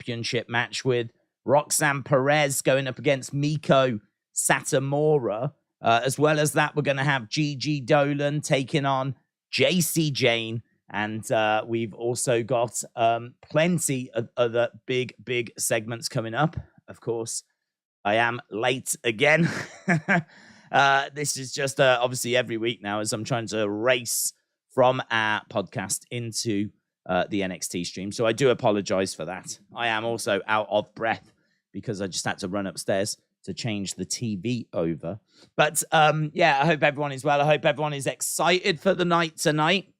Championship match with Roxanne Perez going up against Meiko Satomura. As well as that, we're going to have Gigi Dolan taking on Jacy Jayne. And we've also got plenty of other big segments coming up. Of course, I am late again. This is just obviously every week now as I'm trying to race from our podcast into the NXT stream. So I do apologize for that. I am also out of breath because I just had to run upstairs to change the TV over. But yeah, I hope everyone is well. I hope everyone is excited for the night tonight.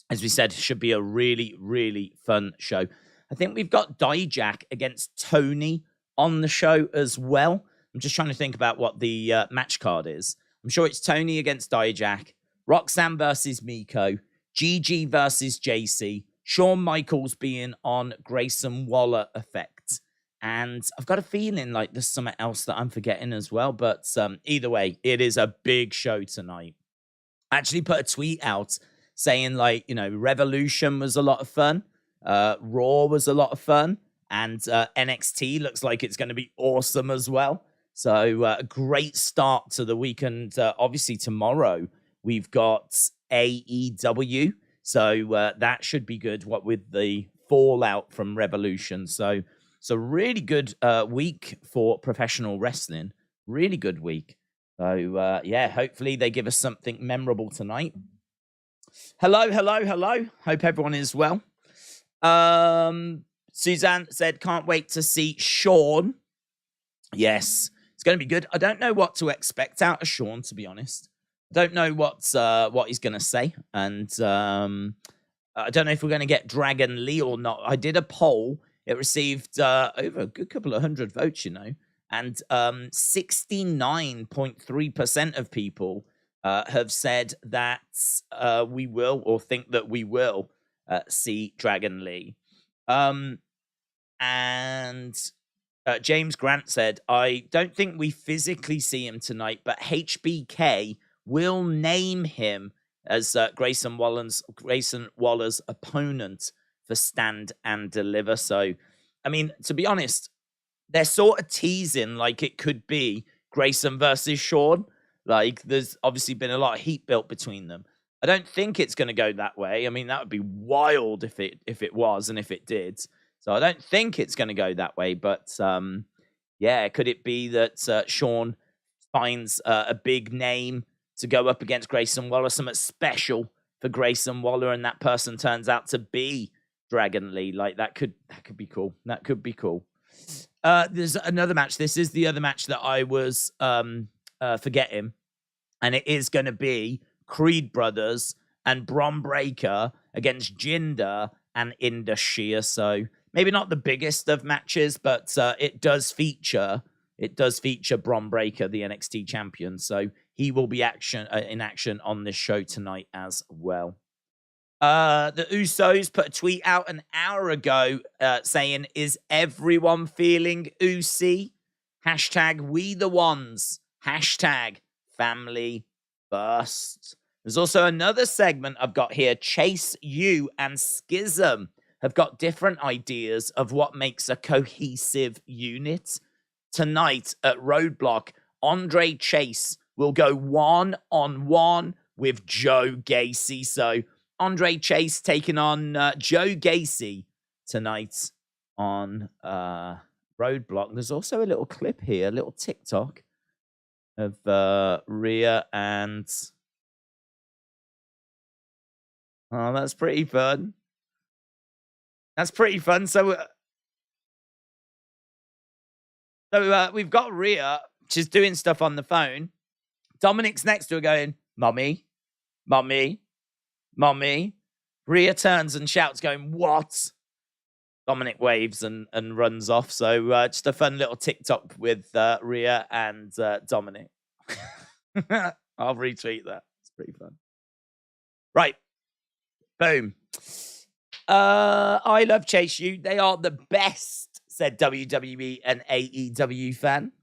As we said, it should be a really fun show. I think we've got Dijak against Tony on the show as well. I'm just trying to think about what the match card is. I'm sure it's Tony against Dijak, Roxanne versus Meiko, Gigi versus Jacy, Shawn Michaels being on Grayson Waller effect. And I've got a feeling like there's something else that I'm forgetting as well. But either way, it is a big show tonight. I actually put a tweet out saying, like, you know, Revolution was a lot of fun. Raw was a lot of fun. And NXT looks like it's going to be awesome as well. So a great start to the weekend. Obviously, tomorrow we've got AEW. So that should be good, what with the fallout from Revolution. So really good week for professional wrestling. Really good week. So, yeah, hopefully they give us something memorable tonight. Hello. Hope everyone is well. Suzanne said, can't wait to see Shawn. Yes, it's going to be good. I don't know what to expect out of Shawn, to be honest. I don't know what he's going to say. And I don't know if we're going to get Dragon Lee or not. I did a poll. It received over a good couple of hundred votes, you know, and 69.3% of people have said that we will or think that we will see Dragon Lee. And James Grant said, I don't think we physically see him tonight, but HBK will name him as Grayson Waller's opponent for Stand and Deliver. So, I mean, to be honest, they're sort of teasing like it could be Grayson versus Shawn. Like, there's obviously been a lot of heat built between them. I don't think it's going to go that way. I mean, that would be wild if it was and if it did. So I don't think it's going to go that way. But, yeah, could it be that Shawn finds a big name to go up against Grayson Waller, something special for Grayson Waller, and that person turns out to be Dragon Lee? Like, that could be cool. That could be cool. There's another match. This is the other match that I was forgetting, and it is going to be Creed Brothers and Bron Breakker against Jinder and Indus. So maybe not the biggest of matches, but it does feature Bron Breakker, the NXT champion. So he will be in action on this show tonight as well. The Usos put a tweet out an hour ago saying, is everyone feeling Usi? Hashtag we the ones. Hashtag family first. There's also another segment I've got here. Chase U and Schism have got different ideas of what makes a cohesive unit. Tonight at Roadblock, Andre Chase will go one-on-one with Joe Gacy. So Andre Chase taking on Joe Gacy tonight on Roadblock. There's also a little clip here, a little TikTok of Rhea and... Oh, that's pretty fun. That's pretty fun. So we've got Rhea. She's doing stuff on the phone. Dominic's next to her going, Mommy, Mommy, Mommy. Rhea turns and shouts going, what? Dominic waves and runs off. So just a fun little TikTok with Rhea and Dominic. I'll retweet that. It's pretty fun. Right. Boom. I love Chase U. They are the best, said WWE and AEW fan.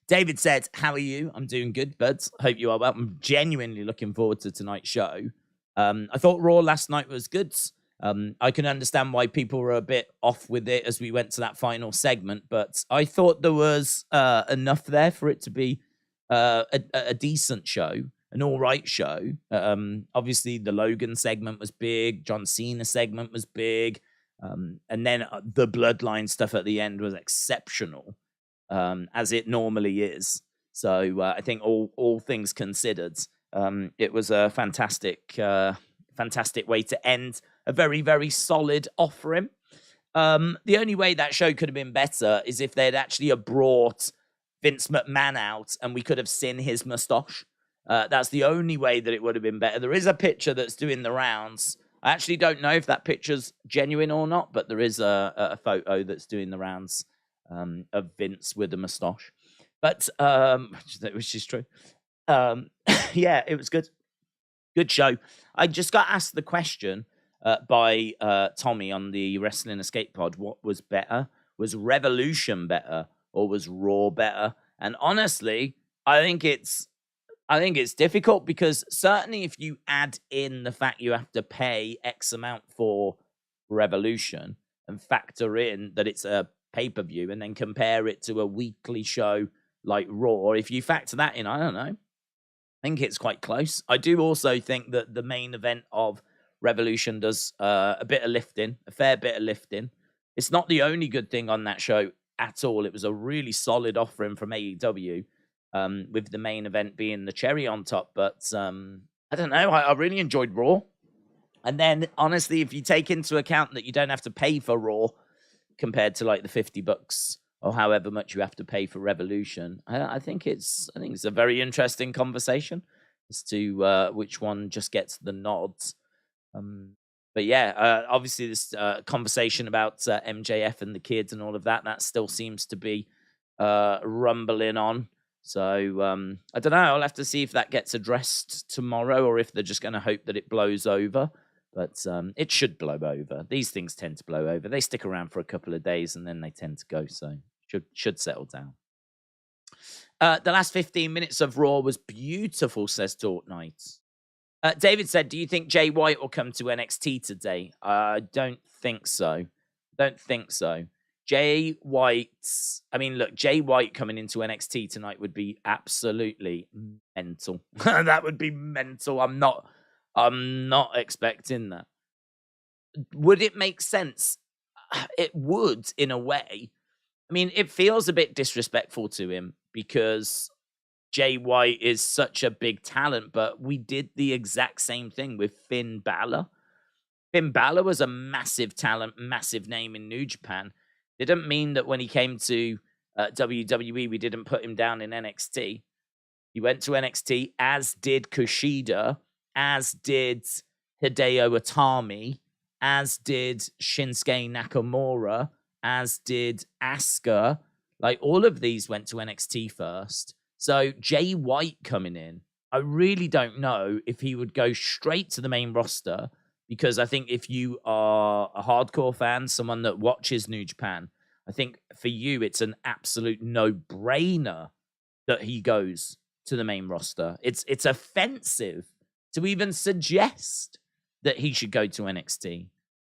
David said, how are you? I'm doing good, buds. Hope you are well. I'm genuinely looking forward to tonight's show. I thought Raw last night was good. I can understand why people were a bit off with it as we went to that final segment, but I thought there was enough there for it to be a decent show, an all right show. Obviously, the Logan segment was big, John Cena segment was big, and then the Bloodline stuff at the end was exceptional, as it normally is. So I think all things considered, it was a fantastic way to end a very, very solid offering. The only way that show could have been better is if they'd actually brought Vince McMahon out and we could have seen his mustache. That's the only way that it would have been better. There is a picture that's doing the rounds. I actually don't know if that picture's genuine or not, but there is a photo that's doing the rounds of Vince with a mustache. But, which is true. Yeah, it was good. Good show. I just got asked the question by Tommy on the Wrestling Escape Pod, what was better? Was Revolution better or was Raw better? And honestly, I think it's difficult because certainly if you add in the fact you have to pay X amount for Revolution and factor in that it's a pay-per-view and then compare it to a weekly show like Raw, if you factor that in, I don't know. I think it's quite close. I do also think that the main event of Revolution does a bit of lifting, a fair bit of lifting. It's not the only good thing on that show at all. It was a really solid offering from AEW, with the main event being the cherry on top. But I don't know. I really enjoyed Raw. And then, honestly, if you take into account that you don't have to pay for Raw compared to like the $50 or however much you have to pay for Revolution, I think it's a very interesting conversation as to which one just gets the nods. But yeah, obviously this conversation about MJF and the kids and all of that still seems to be rumbling on. So I don't know. I'll have to see if that gets addressed tomorrow or if they're just going to hope that it blows over. But it should blow over. These things tend to blow over. They stick around for a couple of days and then they tend to go. So should settle down. The last 15 minutes of Raw was beautiful, says Fortnite. David said, do you think Jay White will come to NXT today? I don't think so. Jay White coming into NXT tonight would be absolutely mental. That would be mental. I'm not expecting that. Would it make sense? It would, in a way. I mean, it feels a bit disrespectful to him because Jay White is such a big talent, but we did the exact same thing with Finn Balor. Finn Balor was a massive talent, massive name in New Japan. Didn't mean that when he came to WWE, we didn't put him down in NXT. He went to NXT, as did Kushida, as did Hideo Itami, as did Shinsuke Nakamura, as did Asuka. Like, all of these went to NXT first. So Jay White coming in, I really don't know if he would go straight to the main roster, because I think if you are a hardcore fan, someone that watches New Japan, I think for you it's an absolute no-brainer that he goes to the main roster. It's offensive to even suggest that he should go to NXT.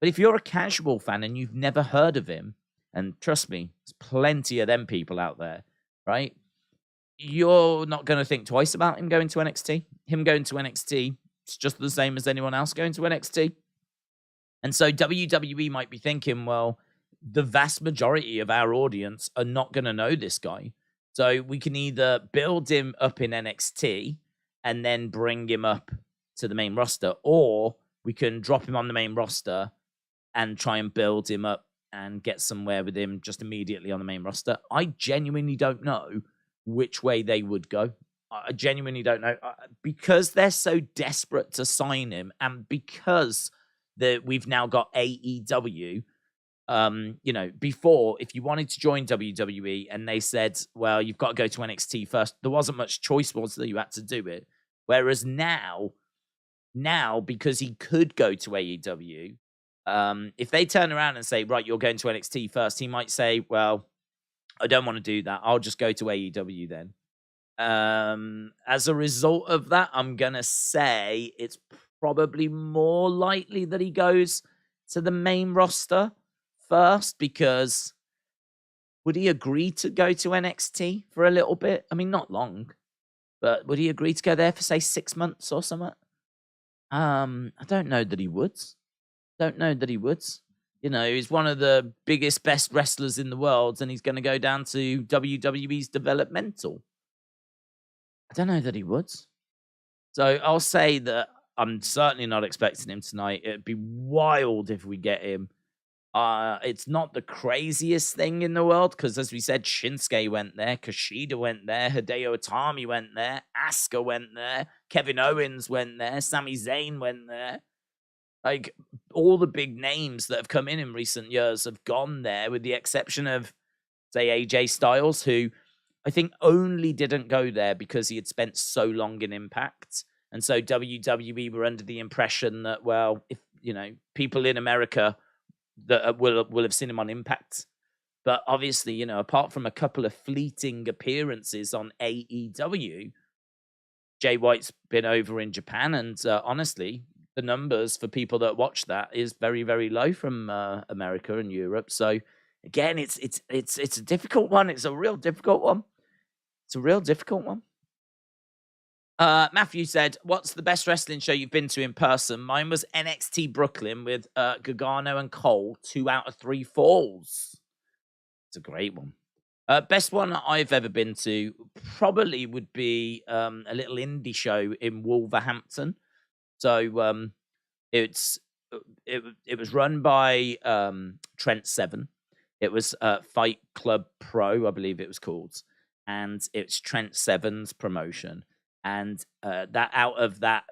But if you're a casual fan and you've never heard of him, and trust me, there's plenty of them people out there, right? You're not going to think twice about him going to NXT. Him going to NXT, it's just the same as anyone else going to NXT. And so WWE might be thinking, well, the vast majority of our audience are not going to know this guy. So we can either build him up in NXT and then bring him up to the main roster, or we can drop him on the main roster and try and build him up and get somewhere with him just immediately on the main roster. I genuinely don't know which way they would go. I genuinely don't know. Because they're so desperate to sign him, and because we've now got AEW, before, if you wanted to join WWE and they said, well, you've got to go to NXT first, there wasn't much choice, was there? You had to do it. Whereas now, because he could go to AEW, if they turn around and say, right, you're going to NXT first, he might say, well, I don't want to do that. I'll just go to AEW then. As a result of that, I'm going to say it's probably more likely that he goes to the main roster first, because would he agree to go to NXT for a little bit? I mean, not long, but would he agree to go there for, say, 6 months or something? I don't know that he would. Don't know that he would. You know, he's one of the biggest, best wrestlers in the world, and he's going to go down to WWE's developmental. I don't know that he would. So I'll say that I'm certainly not expecting him tonight. It'd be wild if we get him. It's not the craziest thing in the world because, as we said, Shinsuke went there, Kushida went there, Hideo Itami went there, Asuka went there, Kevin Owens went there, Sami Zayn went there. Like, all the big names that have come in recent years have gone there, with the exception of, say, AJ Styles, who I think only didn't go there because he had spent so long in Impact. And so WWE were under the impression that, well, if, you know, people in America that will have seen him on Impact. But obviously, you know, apart from a couple of fleeting appearances on AEW, Jay White's been over in Japan, and honestly, the numbers for people that watch that is very, very low from America and Europe. So again, it's a difficult one. It's a real difficult one. It's a real difficult one. Matthew said, "What's the best wrestling show you've been to in person?" Mine was NXT Brooklyn with Gargano and Cole, 2 out of 3 falls. It's a great one. Best one I've ever been to probably would be a little indie show in Wolverhampton. So it was run by Trent Seven. It was Fight Club Pro, I believe it was called, and it's Trent Seven's promotion. And that out of that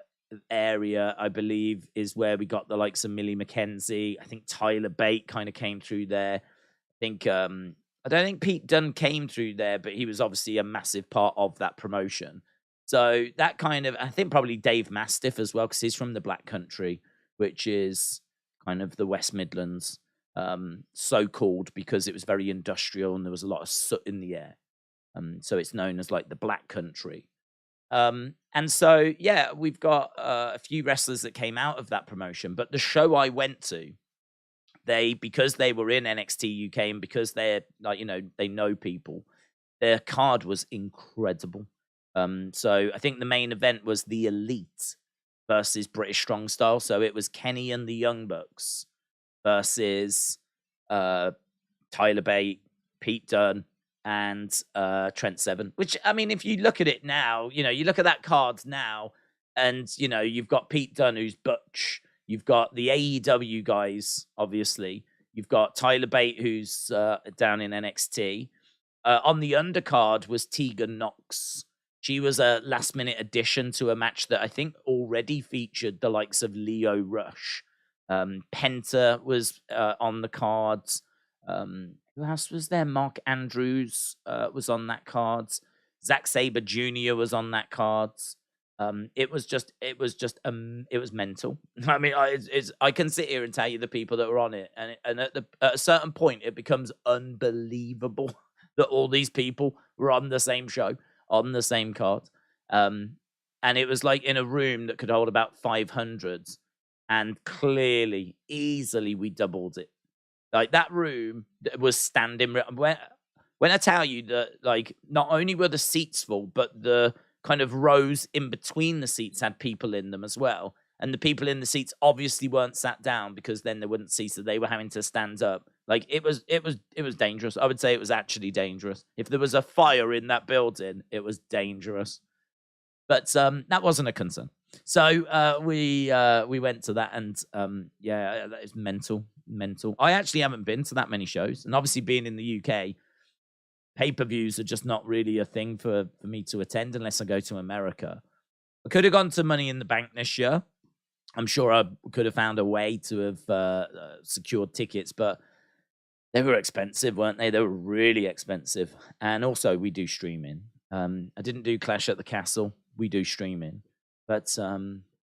area, I believe, is where we got the likes of Millie McKenzie. I think Tyler Bate kind of came through there. I think I don't think Pete Dunne came through there, but he was obviously a massive part of that promotion. So that kind of, I think probably Dave Mastiff as well, because he's from the Black Country, which is kind of the West Midlands, so called because it was very industrial and there was a lot of soot in the air. So it's known as like the Black Country. And so, yeah, we've got a few wrestlers that came out of that promotion, but the show I went to, because they were in NXT UK and because they're like, you know, they know people, their card was incredible. So I think the main event was the Elite versus British Strong Style. So it was Kenny and the Young Bucks versus Tyler Bate, Pete Dunne, and Trent Seven. Which, I mean, if you look at it now, you know, you look at that card now, and, you know, you've got Pete Dunne, who's Butch. You've got the AEW guys, obviously. You've got Tyler Bate, who's down in NXT. On the undercard was Tegan Knox. She was a last-minute addition to a match that I think already featured the likes of Leo Rush. Penta was on the cards. Who else was there? Mark Andrews was on that cards. Zack Sabre Jr. was on that cards. It was mental. I mean, I can sit here and tell you the people that were on it, and at a certain point, it becomes unbelievable that all these people were on the same show, on the same card. And it was like in a room that could hold about 500, and clearly, easily, we doubled it. Like, that room was standing. When I tell you that, like, not only were the seats full, but the kind of rows in between the seats had people in them as well. And the people in the seats obviously weren't sat down because then they wouldn't see, so they were having to stand up. Like, it was dangerous. I would say it was actually dangerous. If there was a fire in that building, it was dangerous. But that wasn't a concern. So we went to that, and yeah, that is mental. I actually haven't been to that many shows, and obviously being in the UK, pay-per-views are just not really a thing for me to attend unless I go to America. I could have gone to Money in the Bank this year. I'm sure I could have found a way to have secured tickets, but they were expensive, weren't they? They were really expensive. And also, we do streaming. I didn't do Clash at the Castle. We do streaming. But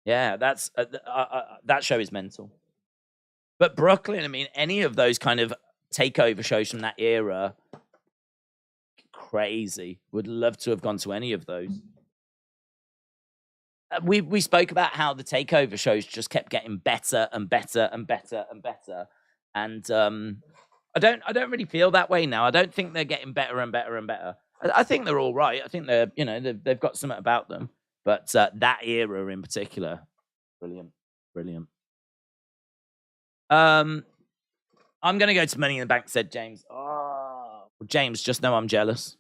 yeah, that's that show is mental. But Brooklyn, I mean, any of those kind of takeover shows from that era, crazy. Would love to have gone to any of those. we spoke about how the takeover shows just kept getting better and better and better and better, and I don't really feel that way now. I don't think they're getting better and better and better. I think they're all right. I think they're they've got something about them, but that era in particular, brilliant, brilliant. I'm gonna go to Money in the Bank, said James. Oh, James, just know I'm jealous.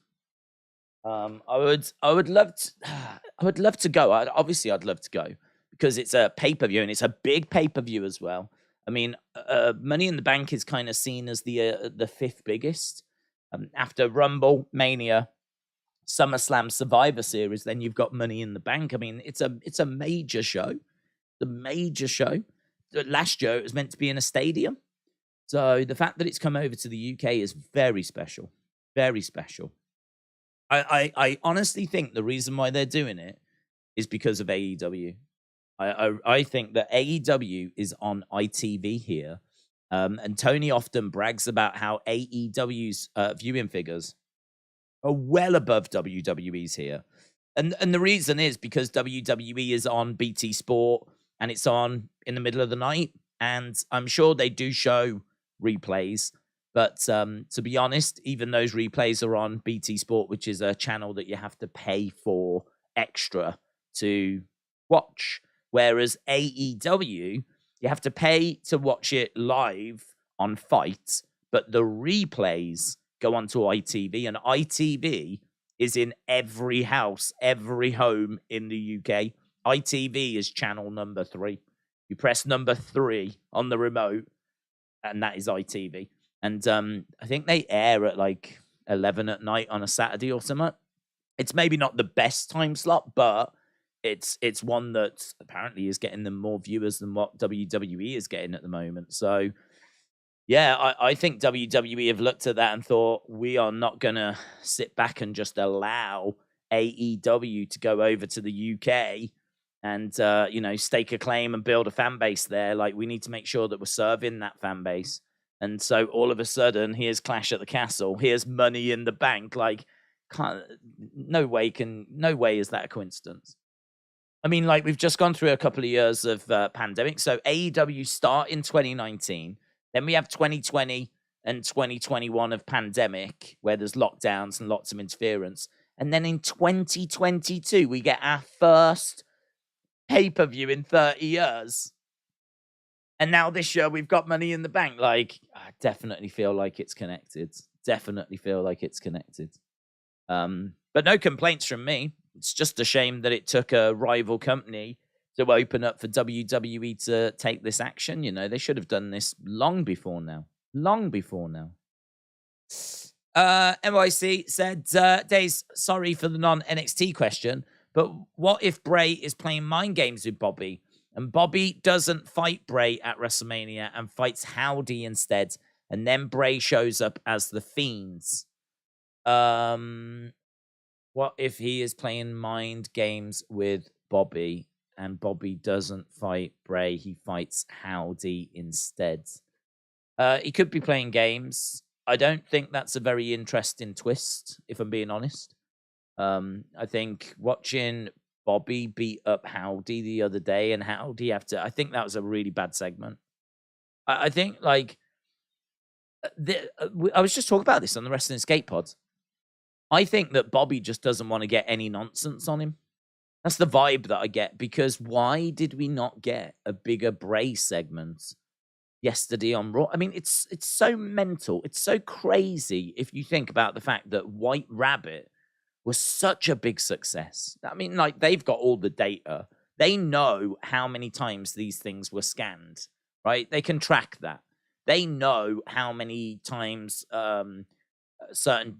I would love to, I would love to go. Obviously, I'd love to go because it's a pay-per-view and it's a big pay-per-view as well. I mean, Money in the Bank is kind of seen as the fifth biggest after Rumble, Mania, SummerSlam, Survivor Series. Then you've got Money in the Bank. I mean, it's a major show. The major show. Last year it was meant to be in a stadium, so the fact that it's come over to the UK is very special. Very special. I honestly think the reason why they're doing it is because of AEW. I think that AEW is on ITV here, and Tony often brags about how AEW's viewing figures are well above WWE's here, and the reason is because WWE is on BT Sport and it's on in the middle of the night, and I'm sure they do show replays. But to be honest, even those replays are on BT Sport, which is a channel that you have to pay for extra to watch. Whereas AEW, you have to pay to watch it live on Fight, but the replays go onto ITV, and ITV is in every house, every home in the UK. ITV is channel number 3. You press number 3 on the remote, and that is ITV. And I think they air at like 11 at night on a Saturday or something. It's maybe not the best time slot, but it's one that apparently is getting them more viewers than what WWE is getting at the moment. So, yeah, I think WWE have looked at that and thought, we are not going to sit back and just allow AEW to go over to the UK and, stake a claim and build a fan base there. Like, we need to make sure that we're serving that fan base. And so all of a sudden, here's Clash at the Castle. Here's Money in the Bank. Like, no way is that a coincidence. I mean, like, we've just gone through a couple of years of pandemic. So AEW start in 2019. Then we have 2020 and 2021 of pandemic, where there's lockdowns and lots of interference. And then in 2022, we get our first pay-per-view in 30 years. And now this year we've got Money in the Bank. Like, I definitely feel like it's connected. But no complaints from me. It's just a shame that it took a rival company to open up for WWE to take this action. They should have done this long before now. NYC said, Daze, sorry for the non-NXT question, but what if Bray is playing mind games with Bobby? And Bobby doesn't fight Bray at WrestleMania and fights Howdy instead. And then Bray shows up as the Fiends. What if he is playing mind games with Bobby and Bobby doesn't fight Bray? He fights Howdy instead. He could be playing games. I don't think that's a very interesting twist, if I'm being honest. I think watching Bobby beat up Howdy the other day, and Howdy I think that was a really bad segment. I think, like, I was just talking about this on the Wrestling Escape Pod. I think that Bobby just doesn't want to get any nonsense on him. That's the vibe that I get, because why did we not get a bigger Bray segment yesterday on Raw? I mean, it's so mental. It's so crazy if you think about the fact that White Rabbit was such a big success. I mean, like, they've got all the data. They know how many times these things were scanned, right? They can track that. They know how many times certain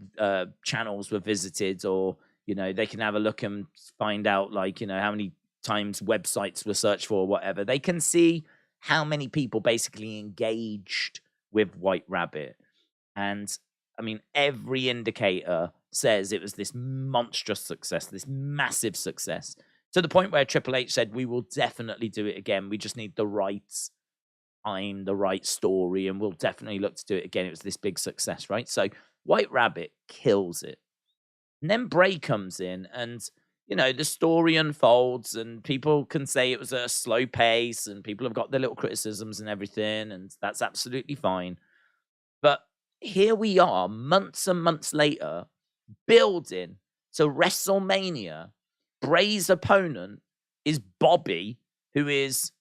channels were visited, or, they can have a look and find out, like, how many times websites were searched for or whatever. They can see how many people basically engaged with White Rabbit. And, I mean, every indicator says it was this monstrous success, this massive success, to the point where Triple H said, we will definitely do it again. We just need the right time, the right story, and we'll definitely look to do it again. It was this big success, right? So White Rabbit kills it. And then Bray comes in, and, the story unfolds and people can say it was a slow pace and people have got their little criticisms and everything, and that's absolutely fine. But here we are, months and months later, building to WrestleMania. Bray's opponent is Bobby, who is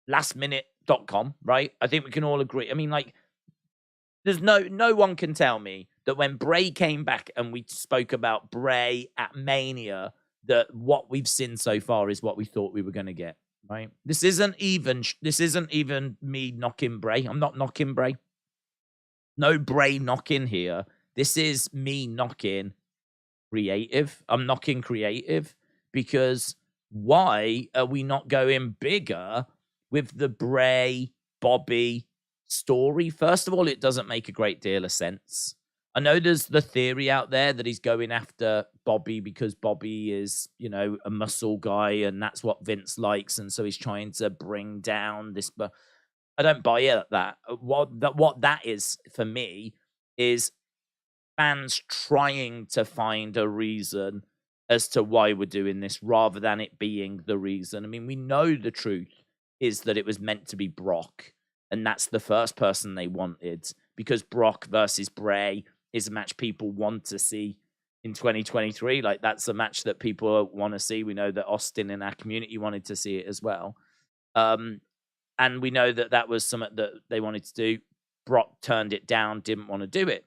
lastminute.com, right? I think we can all agree. I mean, like, there's no one can tell me that when Bray came back and we spoke about Bray at Mania, that what we've seen so far is what we thought we were going to get, right? This isn't even me knocking Bray. I'm not knocking Bray. No Bray knocking here. This is me knocking creative. I'm knocking creative because why are we not going bigger with the Bray Bobby story? First of all, it doesn't make a great deal of sense. I know there's the theory out there that he's going after Bobby because Bobby is, a muscle guy and that's what Vince likes. And so he's trying to bring down this. But I don't buy it that. What that is for me is fans trying to find a reason as to why we're doing this rather than it being the reason. I mean, we know the truth is that it was meant to be Brock, and that's the first person they wanted because Brock versus Bray is a match people want to see in 2023. Like, that's a match that people want to see. We know that Austin in our community wanted to see it as well. And we know that that was something that they wanted to do. Brock turned it down, didn't want to do it.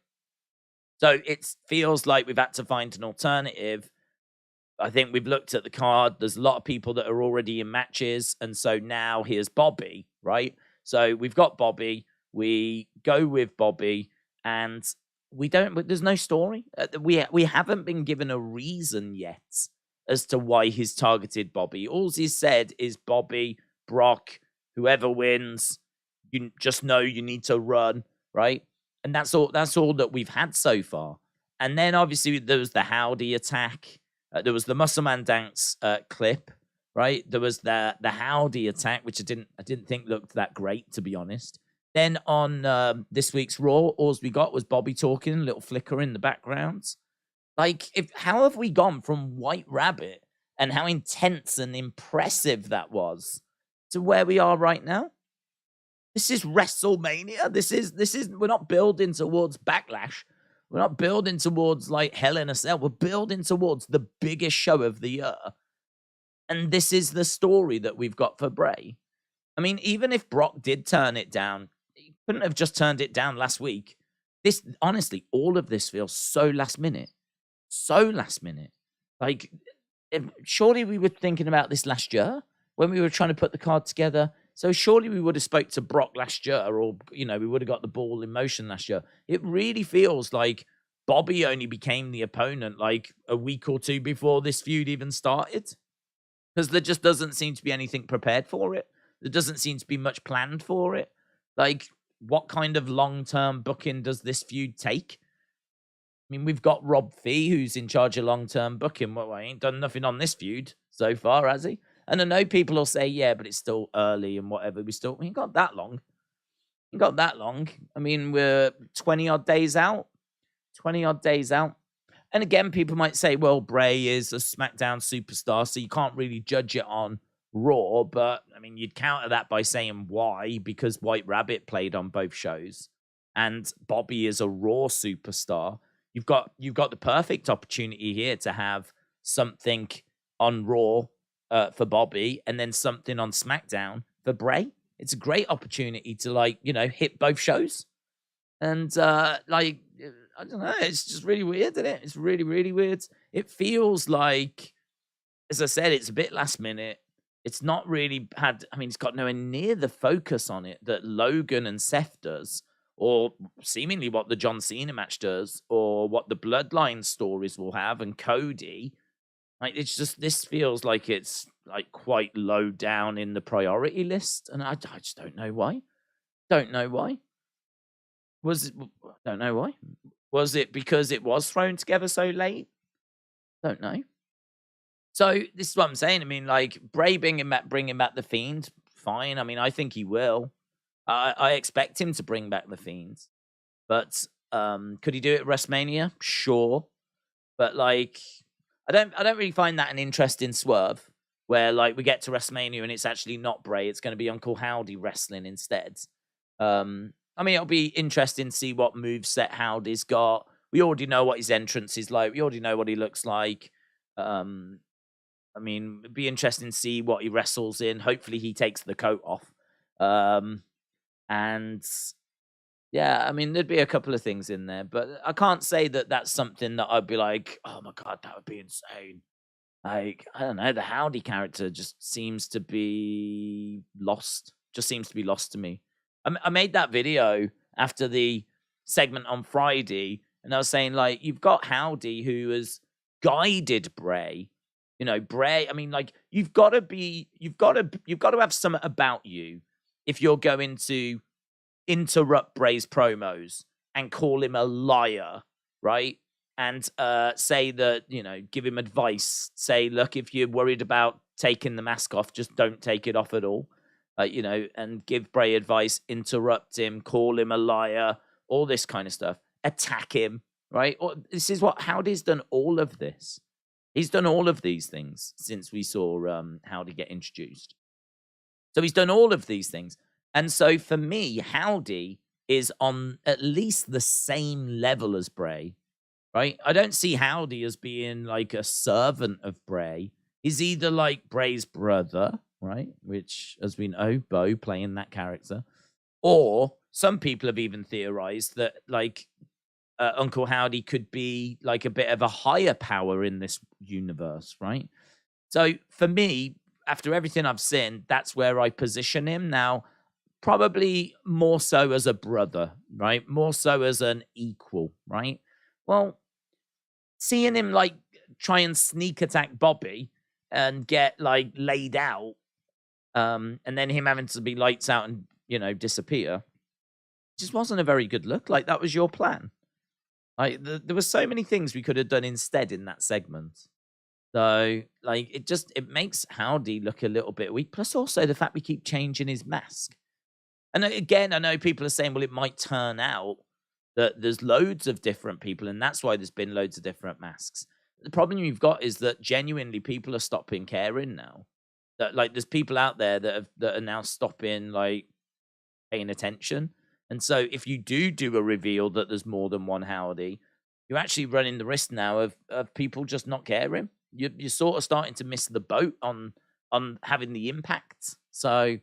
So it feels like we've had to find an alternative. I think we've looked at the card. There's a lot of people that are already in matches. And so now here's Bobby, right? So we've got Bobby. We go with Bobby and there's no story. We haven't been given a reason yet as to why he's targeted Bobby. All he's said is Bobby, Brock, whoever wins, you just know you need to run, right? And that's all that we've had so far. And then obviously there was the Howdy attack. There was the Muscle Man Dance clip, right? There was the Howdy attack, which I didn't think looked that great, to be honest. Then on this week's Raw, all we got was Bobby talking, a little flicker in the background. Like, how have we gone from White Rabbit and how intense and impressive that was to where we are right now? This is WrestleMania. This is we're not building towards Backlash. We're not building towards like Hell in a Cell. We're building towards the biggest show of the year. And this is the story that we've got for Bray. I mean, even if Brock did turn it down, he couldn't have just turned it down last week. This, honestly, all of this feels so last minute. So last minute. Like, surely we were thinking about this last year when we were trying to put the card together. So surely we would have spoke to Brock last year, or, we would have got the ball in motion last year. It really feels like Bobby only became the opponent like a week or two before this feud even started. Because there just doesn't seem to be anything prepared for it. There doesn't seem to be much planned for it. Like, what kind of long-term booking does this feud take? I mean, we've got Rob Fee, who's in charge of long-term booking. Well, I ain't done nothing on this feud so far, has he? And I know people will say, yeah, but it's still early and whatever. We ain't got that long. Ain't got that long. I mean, we're 20-odd days out. 20-odd days out. And again, people might say, well, Bray is a SmackDown superstar, so you can't really judge it on Raw. But, I mean, you'd counter that by saying why, because White Rabbit played on both shows. And Bobby is a Raw superstar. You've got the perfect opportunity here to have something on Raw for Bobby and then something on SmackDown for Bray. It's a great opportunity to, hit both shows. And, I don't know. It's just really weird, isn't it? It's really, really weird. It feels like, as I said, it's a bit last minute. It's not really it's got nowhere near the focus on it that Logan and Seth does, or seemingly what the John Cena match does, or what the Bloodline stories will have, and Cody. Like, it's just, this feels like it's like quite low down in the priority list, and I just don't know why. Don't know why. Don't know why. Was it because it was thrown together so late? Don't know. So this is what I'm saying. I mean, like, Bray bringing back the Fiend, fine. I mean, I think he will. I expect him to bring back the Fiend. But could he do it at WrestleMania? Sure. But, like, I don't really find that an interesting swerve where like we get to WrestleMania and it's actually not Bray. It's going to be Uncle Howdy wrestling instead. I mean, it'll be interesting to see what moveset Howdy's got. We already know what his entrance is like. We already know what he looks like. I mean, it'd be interesting to see what he wrestles in. Hopefully, he takes the coat off. And yeah, I mean, there'd be a couple of things in there, but I can't say that that's something that I'd be like, oh my God, that would be insane. Like, I don't know, the Howdy character just seems to be lost. Just seems to be lost to me. I made that video after the segment on Friday, and I was saying, like, you've got Howdy who has guided Bray. You know, Bray, I mean, like, you've got to have something about you if you're going to interrupt Bray's promos and call him a liar, right? And say that, you know, give him advice. Say, look, if you're worried about taking the mask off, just don't take it off at all. You know, and give Bray advice, interrupt him, call him a liar, all this kind of stuff. Attack him, right? This is what Howdy's done all of this. He's done all of these things since we saw Howdy get introduced. So he's done all of these things. And so for me, Howdy is on at least the same level as Bray, right? I don't see Howdy as being like a servant of Bray. He's either like Bray's brother, right? Which, as we know, Bo playing that character. Or some people have even theorized that like Uncle Howdy could be like a bit of a higher power in this universe, right? So for me, after everything I've seen, that's where I position him now. Probably more so as a brother, right? More so as an equal, right? Well, seeing him like try and sneak attack Bobby and get like laid out, and then him having to be lights out and, you know, disappear, just wasn't a very good look. Like, that was your plan. Like, there were so many things we could have done instead in that segment. So, like, it makes Howdy look a little bit weak. Plus, also the fact we keep changing his mask. And again, I know people are saying, well, it might turn out that there's loads of different people, and that's why there's been loads of different masks. The problem you've got is that genuinely people are stopping caring now. That, like, there's people out there that are now stopping, like, paying attention. And so if you do a reveal that there's more than one Howdy, you're actually running the risk now of people just not caring. You're sort of starting to miss the boat on having the impact. So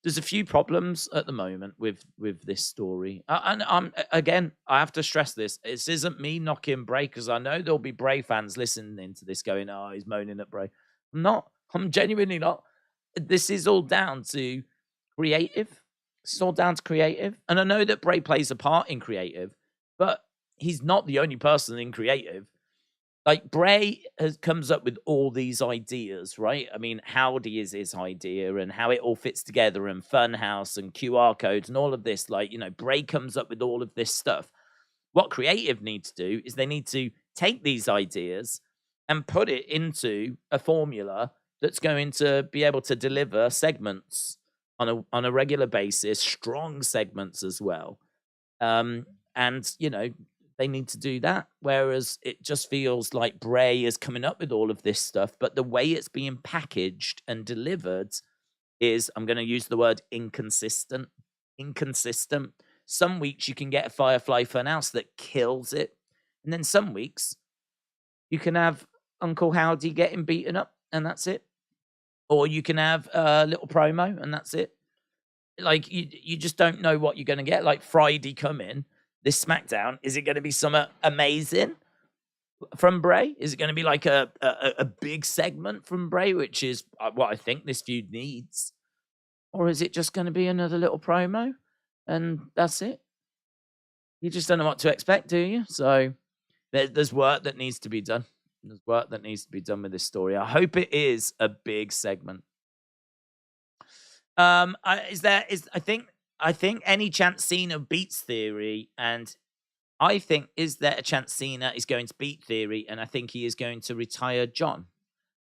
there's a few problems at the moment with this story. And again, I have to stress this. This isn't me knocking Bray, because I know there'll be Bray fans listening to this going, oh, he's moaning at Bray. I'm not. I'm genuinely not. This is all down to creative. This is all down to creative. And I know that Bray plays a part in creative, but he's not the only person in creative. Like, Bray comes up with all these ideas, right? I mean, Howdy is his idea, and how it all fits together, and Funhouse and QR codes and all of this. Like, you know, Bray comes up with all of this stuff. What creative need to do is they need to take these ideas and put it into a formula that's going to be able to deliver segments on a regular basis, strong segments as well. And, you know, they need to do that. Whereas it just feels like Bray is coming up with all of this stuff, but the way it's being packaged and delivered is, I'm going to use the word inconsistent. Inconsistent. Some weeks you can get a Firefly Funhouse that kills it. And then some weeks you can have Uncle Howdy getting beaten up, and that's it. Or you can have a little promo, and that's it. Like, you just don't know what you're going to get. Like, Friday coming, this SmackDown, is it going to be something amazing from Bray? Is it going to be like a big segment from Bray, which is what I think this feud needs? Or is it just going to be another little promo and that's it? You just don't know what to expect, do you? So there's work that needs to be done. There's work that needs to be done with this story. I hope it is a big segment. I think any chance Cena beats Theory, and I think, is there a chance Cena is going to beat Theory, and I think he is going to retire John.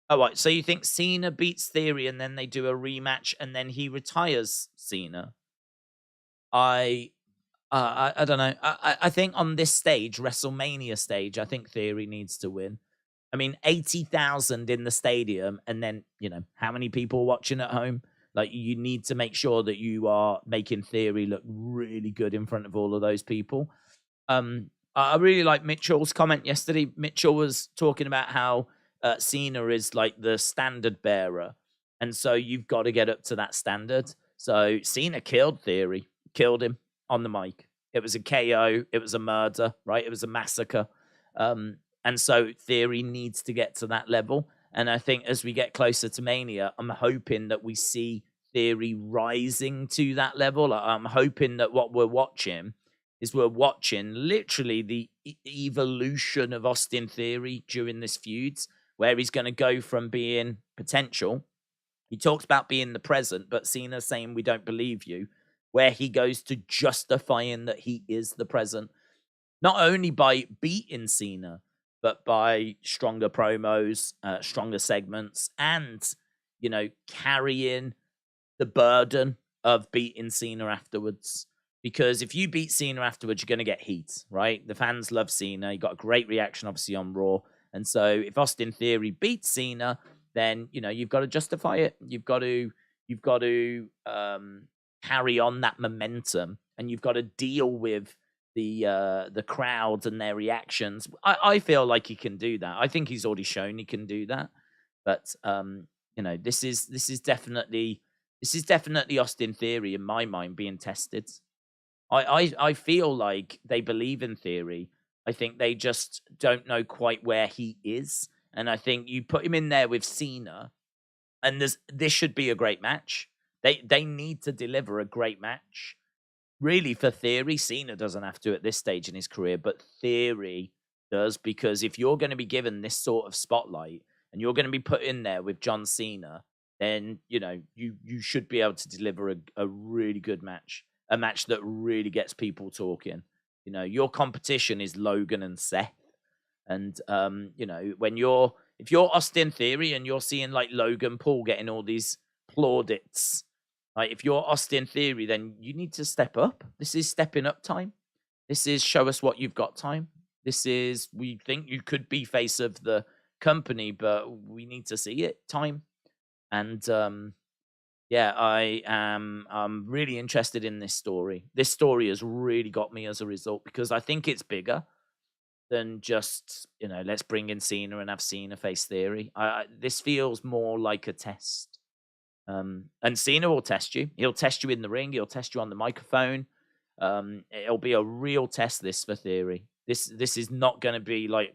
Oh, right. So you think Cena beats Theory and then they do a rematch and then he retires Cena? I don't know. I think on this stage, WrestleMania stage, I think Theory needs to win. I mean, 80,000 in the stadium, and then, how many people watching at home? Like, you need to make sure that you are making Theory look really good in front of all of those people. I really like Mitchell's comment yesterday. Mitchell was talking about how Cena is like the standard bearer, and so you've got to get up to that standard. So Cena killed Theory, killed him on the mic. It was a KO. It was a murder, right? It was a massacre. And so Theory needs to get to that level. And I think as we get closer to Mania, I'm hoping that we see Theory rising to that level. I'm hoping that what we're watching is literally the evolution of Austin Theory during this feud, where he's going to go from being potential. He talks about being the present, but Cena's saying, we don't believe you, where he goes to justifying that he is the present, not only by beating Cena, but by stronger promos, stronger segments, and, carrying the burden of beating Cena afterwards. Because if you beat Cena afterwards, you're going to get heat, right? The fans love Cena. You got a great reaction, obviously, on Raw. And so if Austin Theory beats Cena, then, you've got to justify it. You've got to carry on that momentum, and you've got to deal with the crowd and their reactions. I feel like he can do that. I think he's already shown he can do that. But this is definitely Austin Theory in my mind being tested. I feel like they believe in Theory. I think they just don't know quite where he is. And I think you put him in there with Cena, and this should be a great match. They need to deliver a great match. Really, for Theory, Cena doesn't have to at this stage in his career, but Theory does, because if you're going to be given this sort of spotlight and you're going to be put in there with John Cena, then, you should be able to deliver a really good match, a match that really gets people talking. Your competition is Logan and Seth. And, if you're Austin Theory and you're seeing like Logan Paul getting all these plaudits, like, if you're Austin Theory, then you need to step up. This is stepping up time. This is show us what you've got time. This is, we think you could be face of the company, but we need to see it time. And I'm really interested in this story. This story has really got me as a result, because I think it's bigger than just, let's bring in Cena and have Cena face Theory. This feels more like a test. And Cena will test you. He'll test you in the ring. He'll test you on the microphone. It'll be a real test, this, for Theory. This is not going to be like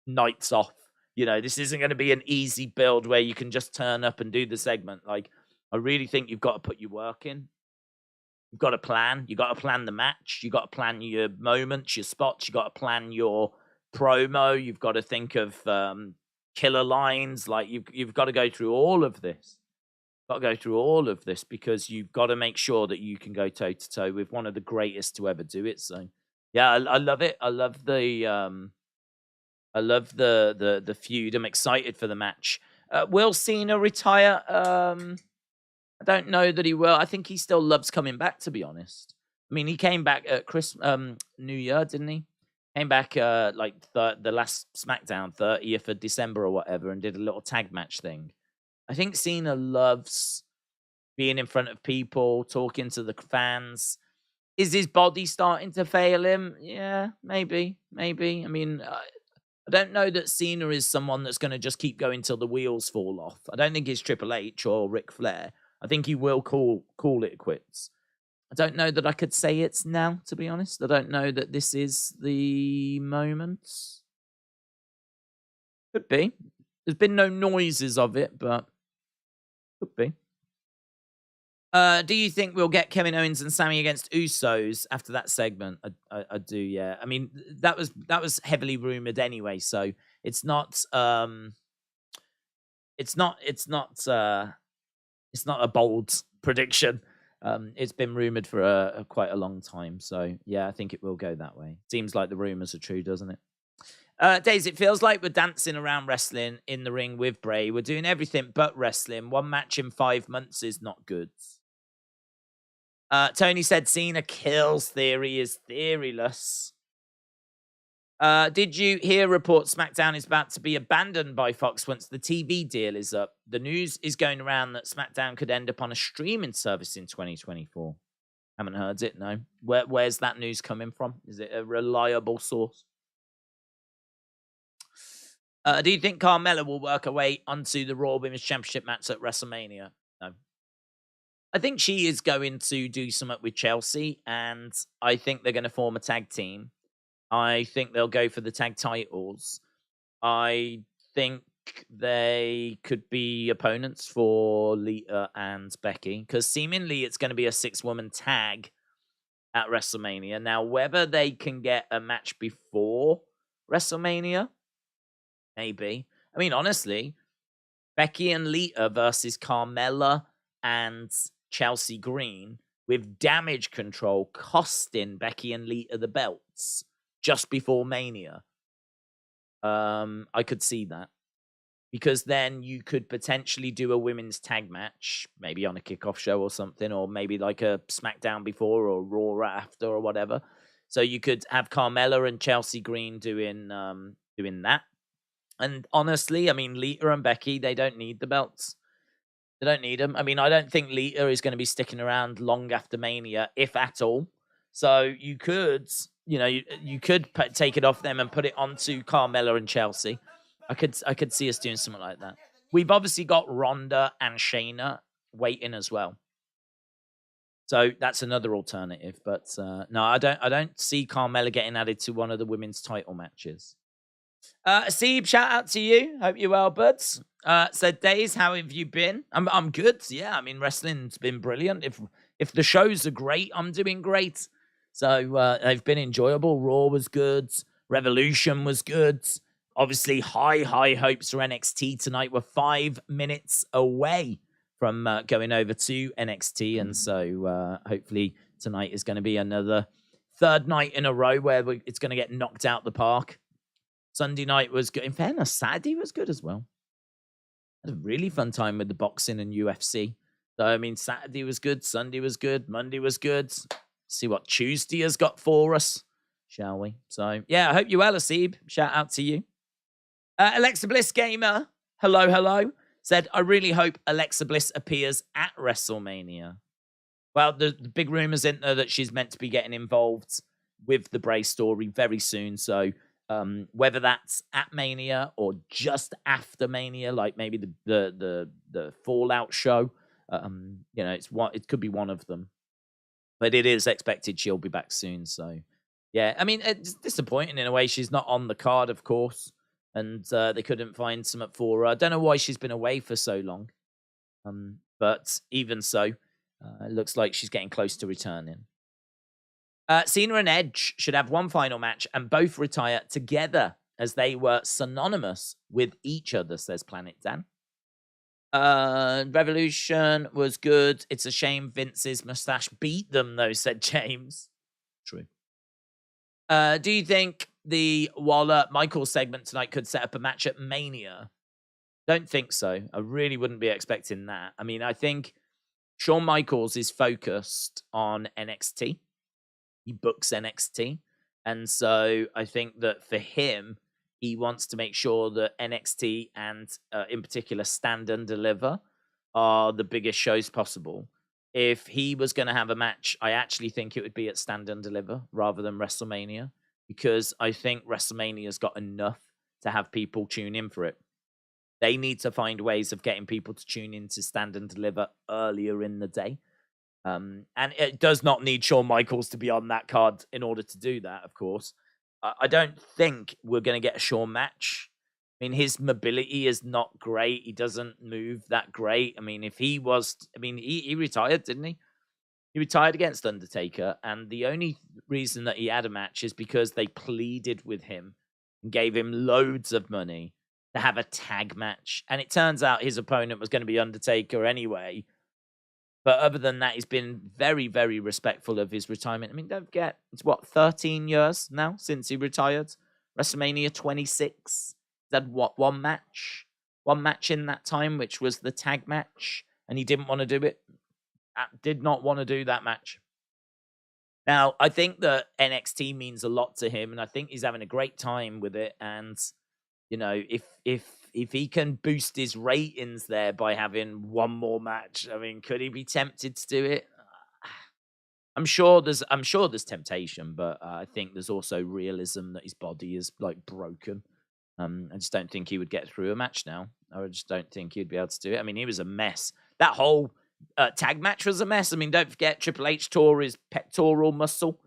nights off. This isn't going to be an easy build where you can just turn up and do the segment. Like, I really think you've got to put your work in. You've got to plan. You've got to plan the match. You've got to plan your moments, your spots. You've got to plan your promo. You've got to think of killer lines. Like, you've got to go through all of this. Because you've got to make sure that you can go toe to toe with one of the greatest to ever do it. So, yeah, I love it. I love the feud. I'm excited for the match. Will Cena retire? I don't know that he will. I think he still loves coming back, to be honest. I mean, he came back at New Year, didn't he? Came back like the last SmackDown, 30th of December or whatever, and did a little tag match thing. I think Cena loves being in front of people, talking to the fans. Is his body starting to fail him? Yeah, maybe. I mean, I don't know that Cena is someone that's going to just keep going till the wheels fall off. I don't think it's Triple H or Ric Flair. I think he will call it quits. I don't know that I could say it's now, to be honest. I don't know that this is the moment. Could be. There's been no noises of it, but could be. Do you think we'll get Kevin Owens and Sammy against Usos after that segment? I do, yeah. I mean, that was heavily rumored anyway, so it's not a bold prediction. It's been rumored for quite a long time, so yeah, I think it will go that way. Seems like the rumors are true, doesn't it? Daze, it feels like we're dancing around wrestling in the ring with Bray. We're doing everything but wrestling. One match in 5 months is not good. Tony said Cena kills Theory is theoryless. Did you hear reports SmackDown is about to be abandoned by Fox once the TV deal is up? The news is going around that SmackDown could end up on a streaming service in 2024. Haven't heard it, no. Where's that news coming from? Is it a reliable source? Do you think Carmella will work her way onto the Raw Women's Championship match at WrestleMania? No. I think she is going to do something with Chelsea, and I think they're going to form a tag team. I think they'll go for the tag titles. I think they could be opponents for Lita and Becky, because seemingly it's going to be a 6-woman tag at WrestleMania. Now, whether they can get a match before WrestleMania, maybe. I mean, honestly, Becky and Lita versus Carmella and Chelsea Green with Damage Control costing Becky and Lita the belts just before Mania. I could see that. Because then you could potentially do a women's tag match, maybe on a kickoff show or something, or maybe like a SmackDown before or Raw after or whatever. So you could have Carmella and Chelsea Green doing that. And honestly, I mean, Lita and Becky, they don't need the belts. They don't need them. I mean, I don't think Lita is going to be sticking around long after Mania, if at all. So you could, you could take it off them and put it onto Carmella and Chelsea. I could see us doing something like that. We've obviously got Ronda and Shayna waiting as well. So that's another alternative. But no, I don't see Carmella getting added to one of the women's title matches. Seeb, shout out to you. Hope you're well, buds. So Daze, how have you been? I'm good. Yeah, I mean, wrestling's been brilliant. If the shows are great, I'm doing great. So they've been enjoyable. Raw was good. Revolution was good. Obviously, high hopes for NXT tonight. We're 5 minutes away from going over to NXT. And so hopefully tonight is going to be another third night in a row where it's going to get knocked out the park. Sunday night was good. In fairness, Saturday was good as well. I had a really fun time with the boxing and UFC. So, I mean, Saturday was good. Sunday was good. Monday was good. See what Tuesday has got for us, shall we? So, yeah, I hope you're well, Asib. Shout out to you. Alexa Bliss Gamer, hello, said, I really hope Alexa Bliss appears at WrestleMania. Well, the big rumors in there that she's meant to be getting involved with the Bray story very soon. So, whether that's at Mania or just after Mania, like maybe the Fallout show, it could be one of them. But it is expected she'll be back soon. So, yeah, I mean, it's disappointing in a way. She's not on the card, of course. And they couldn't find something for her. I don't know why she's been away for so long. But even so, it looks like she's getting close to returning. Cena and Edge should have one final match and both retire together as they were synonymous with each other, says Planet Dan. Revolution was good. It's a shame Vince's mustache beat them, though, said James. True. Do you think the Waller Michaels segment tonight could set up a match at Mania? Don't think so. I really wouldn't be expecting that. I mean, I think Shawn Michaels is focused on NXT. He books NXT. And so I think that for him, he wants to make sure that NXT and in particular Stand and Deliver are the biggest shows possible. If he was going to have a match, I actually think it would be at Stand and Deliver rather than WrestleMania, because I think WrestleMania's got enough to have people tune in for it. They need to find ways of getting people to tune in to Stand and Deliver earlier in the day. And it does not need Shawn Michaels to be on that card in order to do that, of course. I don't think we're going to get a Shawn match. I mean, his mobility is not great. He doesn't move that great. I mean, if he was... I mean, he retired, didn't he? He retired against Undertaker, and the only reason that he had a match is because they pleaded with him and gave him loads of money to have a tag match. And it turns out his opponent was going to be Undertaker anyway. But other than that, he's been very, very respectful of his retirement. I mean, don't forget, it's 13 years now since he retired? WrestleMania 26. He had one match? One match in that time, which was the tag match. And he didn't want to do it. Did not want to do that match. Now, I think that NXT means a lot to him, and I think he's having a great time with it. And you know, if he can boost his ratings there by having one more match, I mean, could he be tempted to do it? I'm sure there's temptation, but I think there's also realism that his body is like broken. I just don't think he would get through a match now. I just don't think he'd be able to do it. I mean, he was a mess. That whole tag match was a mess. I mean, don't forget Triple H tore his pectoral muscle.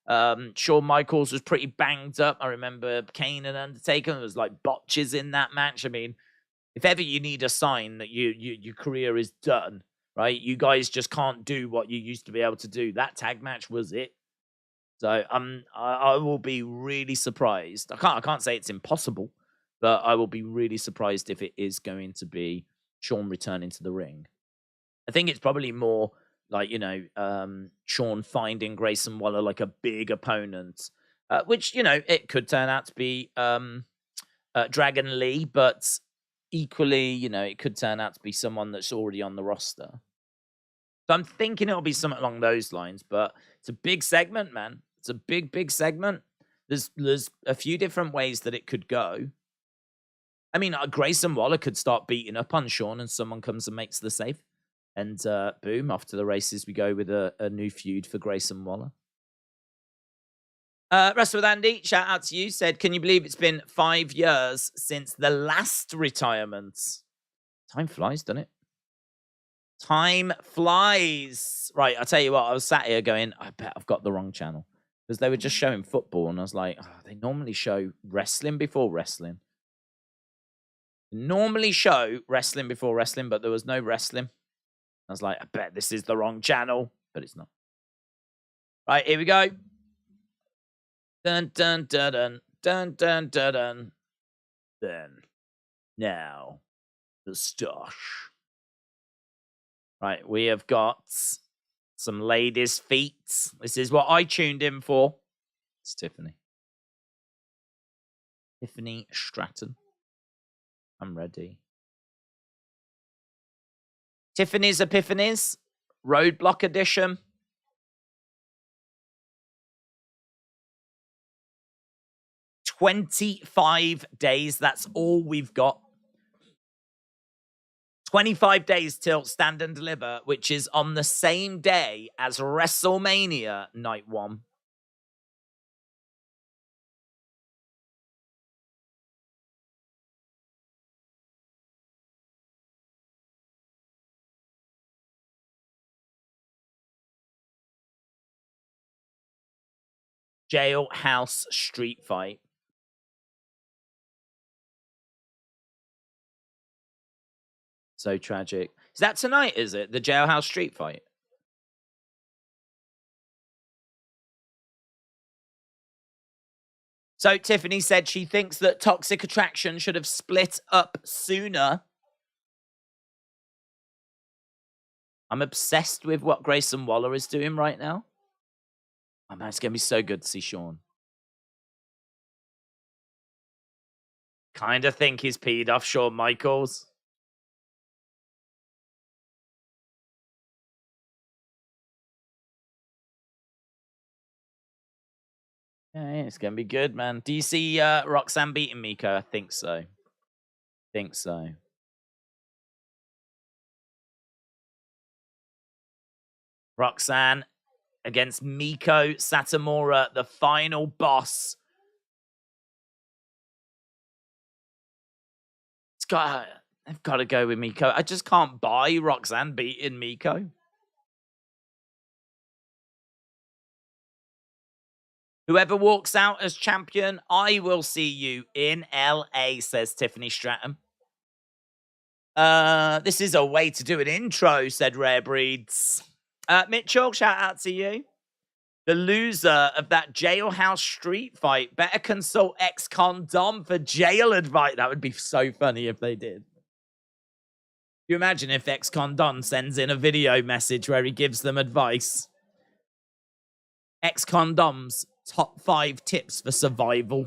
Shawn Michaels was pretty banged up. I remember Kane and Undertaker. There was like botches in that match. I mean, if ever you need a sign that your career is done, right? You guys just can't do what you used to be able to do. That tag match was it. So I will be really surprised. I can't say it's impossible, but I will be really surprised if it is going to be Shawn returning to the ring. I think it's probably more like, Shawn finding Grayson Waller like a big opponent, which, it could turn out to be Dragon Lee, but equally, it could turn out to be someone that's already on the roster. So I'm thinking it'll be something along those lines, but it's a big segment, man. It's a big, big segment. There's a few different ways that it could go. I mean, Grayson Waller could start beating up on Shawn and someone comes and makes the save. And boom, off to the races we go with a new feud for Grayson Waller. Wrestle with Andy, shout out to you, said, can you believe it's been 5 years since the last retirement? Time flies, doesn't it? Time flies. Right, I'll tell you what, I was sat here going, I bet I've got the wrong channel. Because they were just showing football, and I was like, they normally show wrestling before wrestling. Normally show wrestling before wrestling, but there was no wrestling. I was like, I bet this is the wrong channel, but it's not. Right, here we go. Dun, dun, dun, dun, dun, dun, dun, dun. Then, now, the stash. Right, we have got some ladies' feet. This is what I tuned in for. It's Tiffany. Tiffany Stratton. I'm ready. Tiffany's Epiphanies, Roadblock edition. 25 days. That's all we've got. 25 days till Stand and Deliver, which is on the same day as WrestleMania Night 1. Jailhouse Street Fight. So tragic. Is that tonight, is it? The Jailhouse Street Fight? So Tiffany said she thinks that Toxic Attraction should have split up sooner. I'm obsessed with what Grayson Waller is doing right now. Oh man, it's going to be so good to see Shawn. Kind of think he's peed off Shawn Michaels. Yeah, it's going to be good, man. Do you see Roxanne beating Meiko? I think so. Think so. Roxanne against Meiko Satomura, the final boss. I've got to go with Meiko. I just can't buy Roxanne beating Meiko. Whoever walks out as champion, I will see you in LA, says Tiffany Stratton. This is a way to do an intro, said Rare Breeds. Mitchell, shout out to you. The loser of that Jailhouse Street Fight better consult ex-con Dom for jail advice. That would be so funny if they did. You imagine if ex-con Dom sends in a video message where he gives them advice. Ex-con Dom's top 5 tips for survival.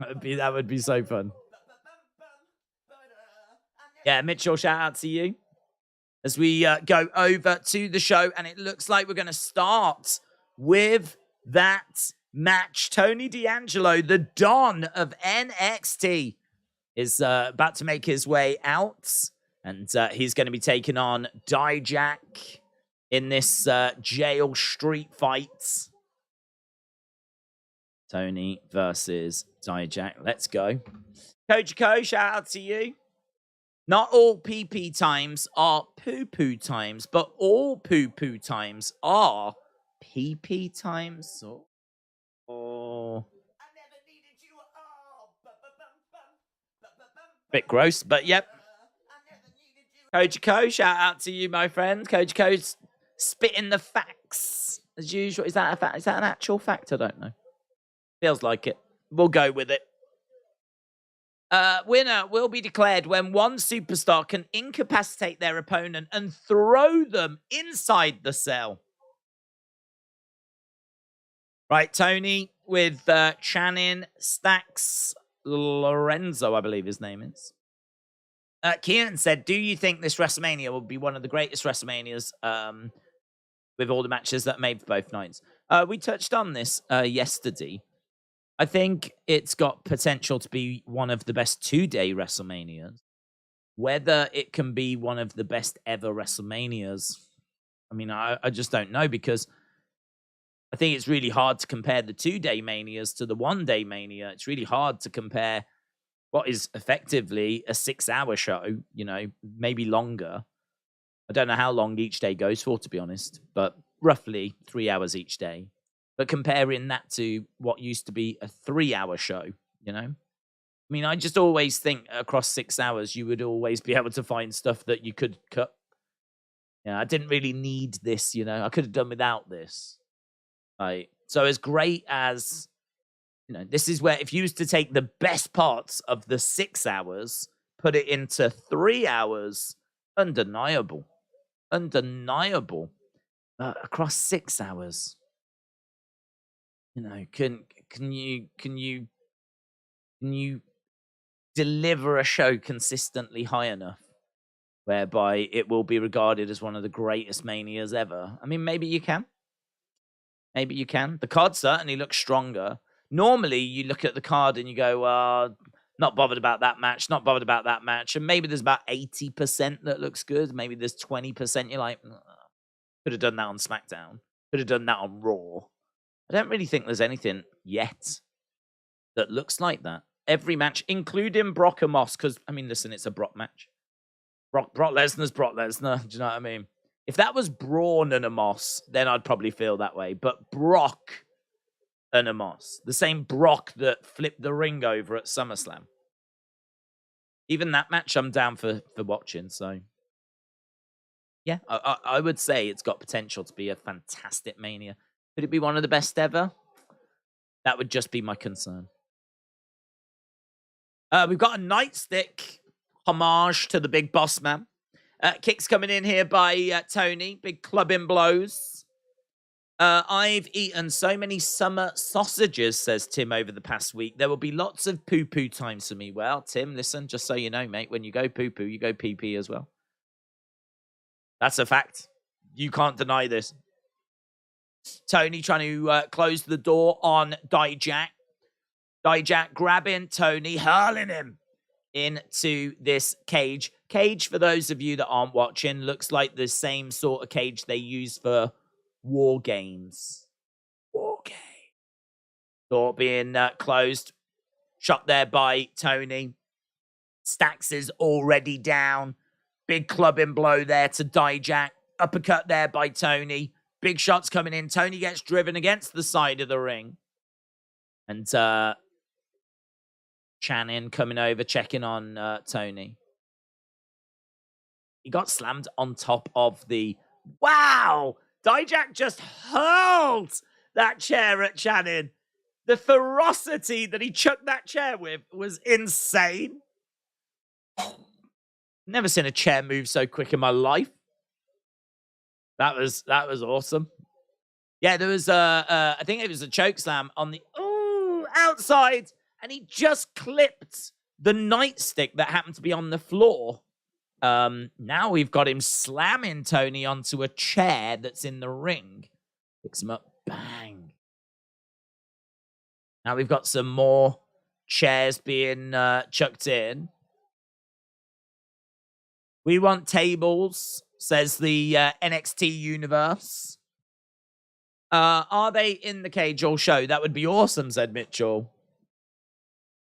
That would be so fun. Yeah, Mitchell, shout out to you. As we go over to the show, and it looks like we're going to start with that match. Tony D'Angelo, the Don of NXT, is about to make his way out. And he's going to be taking on Dijak in this jail street fight. Tony versus Dijak. Let's go. Coach Co, shout out to you. Not all PP times are poo-poo times, but all poo-poo times are PP times. Oh. Bit gross, but yep. Coach Co, shout out to you, my friend. Coach Co's spitting the facts as usual. Is that a fact? Is that an actual fact? I don't know. Feels like it. We'll go with it. Winner will be declared when one superstar can incapacitate their opponent and throw them inside the cell. Right, Tony with Channing Stacks Lorenzo, I believe his name is. Kieran said, do you think this WrestleMania will be one of the greatest WrestleManias with all the matches that made for both nights? We touched on this yesterday. I think it's got potential to be one of the best two-day WrestleManias. Whether it can be one of the best ever WrestleManias, I mean, I just don't know, because I think it's really hard to compare the two-day Manias to the one-day Mania. It's really hard to compare what is effectively a 6-hour show, you know, maybe longer. I don't know how long each day goes for, to be honest, but roughly 3 hours each day. But comparing that to what used to be a 3-hour show, you know? I mean, I just always think across 6 hours, you would always be able to find stuff that you could cut. Yeah, I didn't really need this, you know? I could have done without this. Right. So as great as, you know, this is where if you used to take the best parts of the 6 hours, put it into 3 hours, undeniable. Undeniable. Across 6 hours. You know, can you deliver a show consistently high enough whereby it will be regarded as one of the greatest Manias ever? I mean, maybe you can. Maybe you can. The card certainly looks stronger. Normally, you look at the card and you go, not bothered about that match, not bothered about that match. And maybe there's about 80% that looks good. Maybe there's 20% you're like, could have done that on SmackDown. Could have done that on Raw. I don't really think there's anything yet that looks like that. Every match, including Brock and Moss, because, I mean, listen, it's a Brock match. Brock Lesnar's Brock Lesnar. Do you know what I mean? If that was Braun and a Moss, then I'd probably feel that way. But Brock and a Moss, the same Brock that flipped the ring over at SummerSlam. Even that match I'm down for watching, so... Yeah, I would say it's got potential to be a fantastic Mania. Could it be one of the best ever? That would just be my concern. We've got a nightstick homage to the Big Boss Man. Kicks coming in here by Tony. Big clubbing blows. I've eaten so many summer sausages, says Tim, over the past week. There will be lots of poo-poo times for me. Well, Tim, listen, just so you know, mate, when you go poo-poo, you go pee-pee as well. That's a fact. You can't deny this. Tony trying to close the door on Dijak. Dijak grabbing Tony, hurling him into this cage. Cage, for those of you that aren't watching, looks like the same sort of cage they use for war games. War game. Door being closed. Shot there by Tony. Stacks is already down. Big clubbing blow there to Dijak. Uppercut there by Tony. Big shots coming in. Tony gets driven against the side of the ring. And Channing coming over, checking on Tony. He got slammed on top of the... Wow! Dijak just hurled that chair at Channing. The ferocity that he chucked that chair with was insane. Never seen a chair move so quick in my life. That was awesome. Yeah, there was I think it was a choke slam on the outside, and he just clipped the nightstick that happened to be on the floor. Now we've got him slamming Tony onto a chair that's in the ring. Picks him up, Bang. Now we've got some more chairs being chucked in. We want tables, says the NXT universe. Are they in the cage all show? That would be awesome, said Mitchell.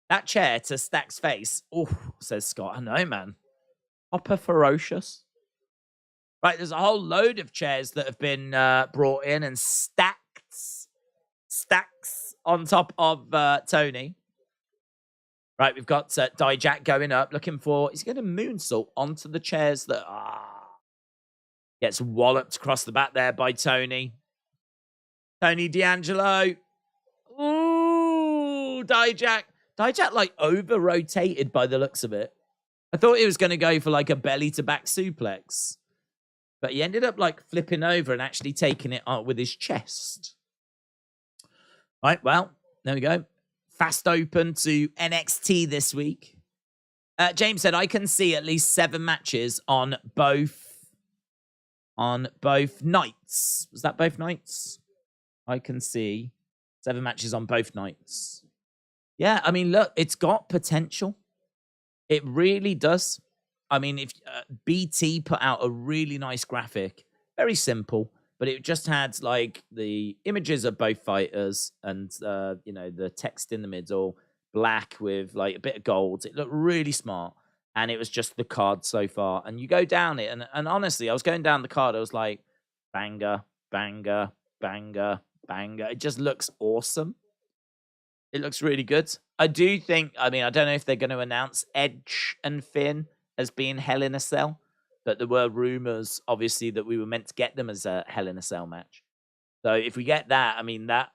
That chair to Stack's face. Oh, says Scott. I know, man. Proper ferocious. Right, there's a whole load of chairs that have been brought in and stacks on top of Tony. Right, we've got Dijak going up, looking for... He's going to moonsault onto the chairs that... Gets walloped across the back there by Tony. Tony D'Angelo. Ooh, Dijak. Dijak, like, over-rotated by the looks of it. I thought he was going to go for, like, a belly-to-back suplex. But he ended up, like, flipping over and actually taking it out with his chest. Right, well, there we go. Fast open to NXT this week. James said, I can see at least 7 matches on both nights. Was that both nights? I can see 7 matches on both nights. Yeah, I mean, look, it's got potential. It really does. I mean, if BT put out a really nice graphic, very simple, but it just had like the images of both fighters and, you know, the text in the middle, black with like a bit of gold. It looked really smart. And it was just the card so far. And you go down it. And honestly, I was going down the card. I was like, banger, banger, banger, banger. It just looks awesome. It looks really good. I do think, I mean, I don't know if they're going to announce Edge and Finn as being Hell in a Cell. But there were rumors, obviously, that we were meant to get them as a Hell in a Cell match. So if we get that, I mean, that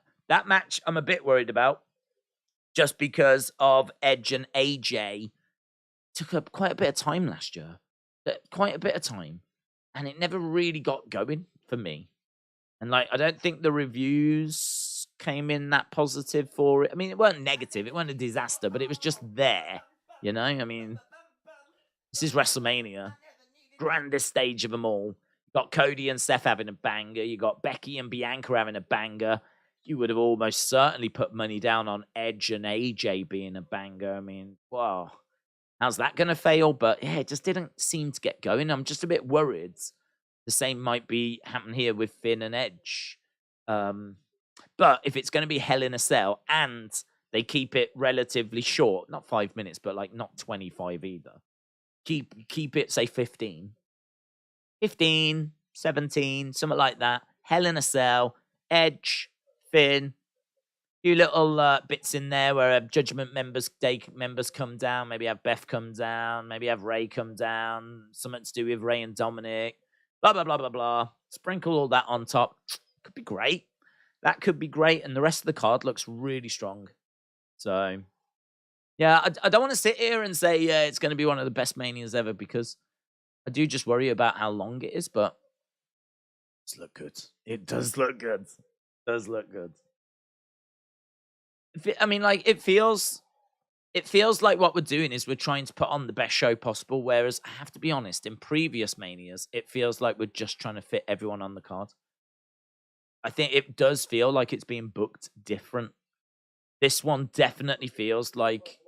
match I'm a bit worried about. Just because of Edge and AJ. Took up quite a bit of time last year. Quite a bit of time. And it never really got going for me. And, like, I don't think the reviews came in that positive for it. I mean, it weren't negative. It weren't a disaster, but it was just there. You know? I mean, this is WrestleMania. Grandest stage of them all. You got Cody and Seth having a banger. You got Becky and Bianca having a banger. You would have almost certainly put money down on Edge and AJ being a banger. I mean, wow. How's that going to fail? But yeah, it just didn't seem to get going. I'm just a bit worried. The same might be happening here with Finn and Edge. But if it's going to be Hell in a Cell and they keep it relatively short, not 5 minutes, but like not 25 either. Keep it, say, 15, 17, something like that. Hell in a Cell, Edge, Finn, few little bits in there where Judgment Day members come down. Maybe have Beth come down. Maybe have Ray come down. Something to do with Ray and Dominic. Blah, blah, blah, blah, blah. Sprinkle all that on top. Could be great. That could be great. And the rest of the card looks really strong. So, yeah, I don't want to sit here and say it's going to be one of the best Manias ever because I do just worry about how long it is. But it does look good. It does look good. It does look good. I mean, like, it feels like what we're doing is we're trying to put on the best show possible. Whereas I have to be honest, in previous Manias, it feels like we're just trying to fit everyone on the card. I think it does feel like it's being booked different. This one definitely feels like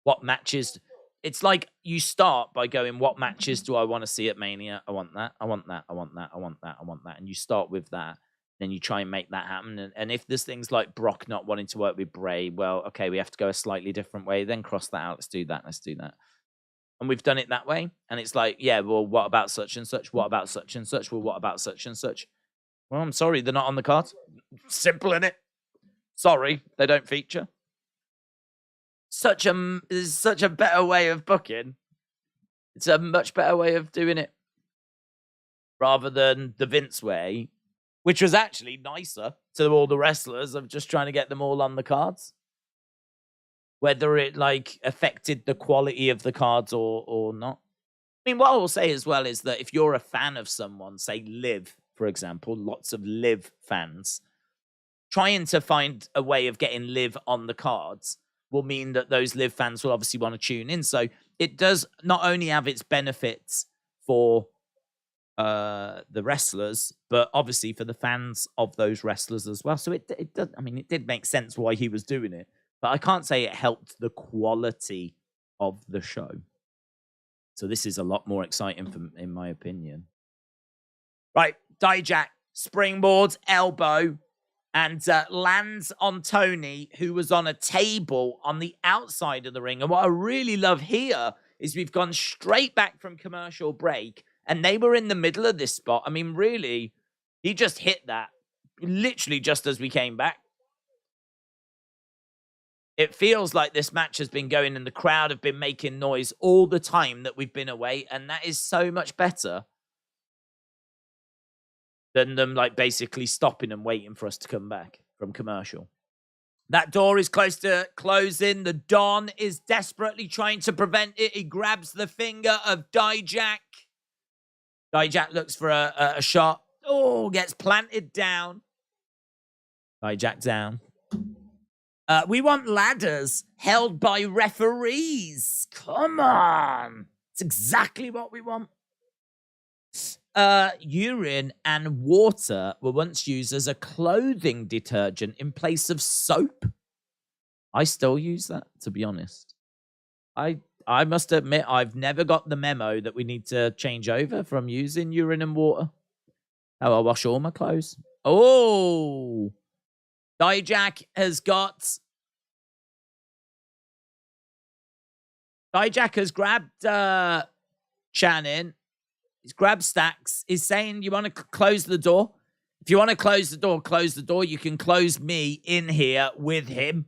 what matches. It's like you start by going, what matches do I want to see at Mania? I want that. I want that. I want that. I want that. I want that. And you start with that. Then you try and make that happen. And if there's things like Brock not wanting to work with Bray, well, okay, we have to go a slightly different way. Then cross that out. Let's do that. Let's do that. And we've done it that way. And it's like, yeah, well, what about such and such? What about such and such? Well, what about such and such? Well, I'm sorry, they're not on the card. Simple, innit? Sorry, they don't feature. There's such a better way of booking. It's a much better way of doing it. Rather than the Vince way, which was actually nicer to all the wrestlers of just trying to get them all on the cards. Whether it, like, affected the quality of the cards or not. I mean, what I will say as well is that if you're a fan of someone, say Liv, for example, lots of Liv fans, trying to find a way of getting Liv on the cards will mean that those Liv fans will obviously want to tune in. So it does not only have its benefits for the wrestlers, but obviously for the fans of those wrestlers as well. So it does. I mean, it did make sense why he was doing it, but I can't say it helped the quality of the show. So this is a lot more exciting, in my opinion. Right, Dijak springboards elbow and lands on Tony, who was on a table on the outside of the ring. And what I really love here is we've gone straight back from commercial break, and they were in the middle of this spot. I mean, really, he just hit that literally just as we came back. It feels like this match has been going and the crowd have been making noise all the time that we've been away, and that is so much better than them like basically stopping and waiting for us to come back from commercial. That door is close to closing. The Don is desperately trying to prevent it. He grabs the finger of Dijak. Dijak looks for a shot. Oh, gets planted down. Dijak down. We want ladders held by referees. Come on. It's exactly what we want. Urine and water were once used as a clothing detergent in place of soap. I still use that, to be honest. I must admit, I've never got the memo that we need to change over from using urine and water. Oh, I'll wash all my clothes. Oh! Dijak has grabbed Shannon. He's grabbed Stacks. He's saying, you want to close the door? If you want to close the door, close the door. You can close me in here with him.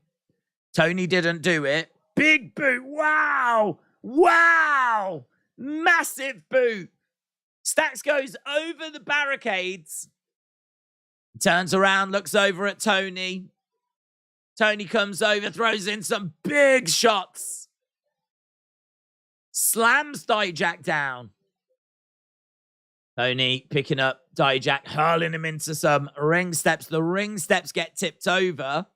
Tony didn't do it. Big boot. Wow. Wow. Massive boot. Stacks goes over the barricades. Turns around, looks over at Tony. Tony comes over, throws in some big shots. Slams Dijak down. Tony picking up Dijak, hurling him into some ring steps. The ring steps get tipped over.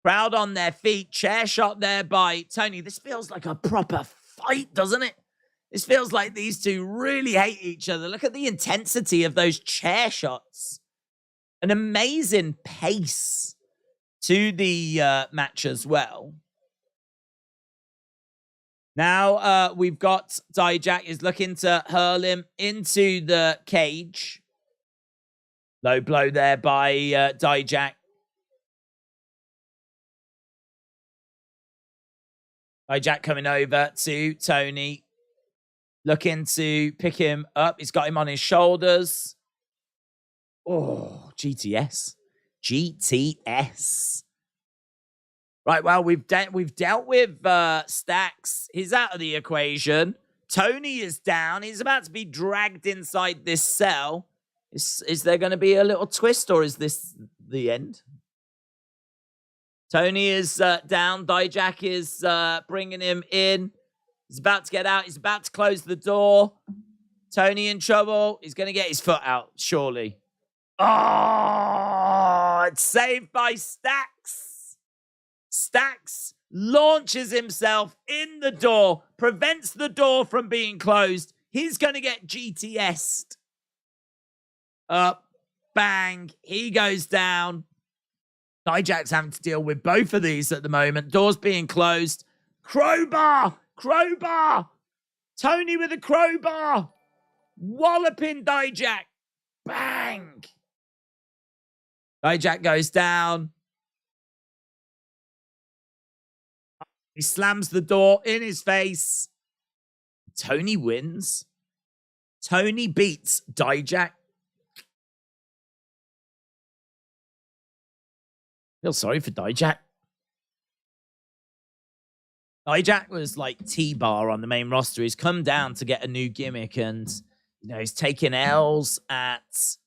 Crowd on their feet. Chair shot there by Tony. This feels like a proper fight, doesn't it? This feels like these two really hate each other. Look at the intensity of those chair shots. An amazing pace to the match as well. Now we've got Dijak is looking to hurl him into the cage. Low blow there by Dijak. Dijak coming over to Tony. Looking to pick him up. He's got him on his shoulders. Oh, GTS. GTS. Right, well, we've dealt with Stacks. He's out of the equation. Tony is down. He's about to be dragged inside this cell. Is there going to be a little twist, or is this the end? Tony is down. Dijak is bringing him in. He's about to get out. He's about to close the door. Tony in trouble. He's going to get his foot out, surely. Oh, it's saved by Stacks. Stacks launches himself in the door, prevents the door from being closed. He's going to get GTS'd. Up, bang, he goes down. Dijak's having to deal with both of these at the moment. Doors being closed. Crowbar, crowbar. Tony with a crowbar. Walloping Dijak. Bang. Dijak goes down. He slams the door in his face. Tony wins. Tony beats Dijak. Feel sorry for Dijak. Dijak was like T-Bar on the main roster. He's come down to get a new gimmick, and he's taken L's at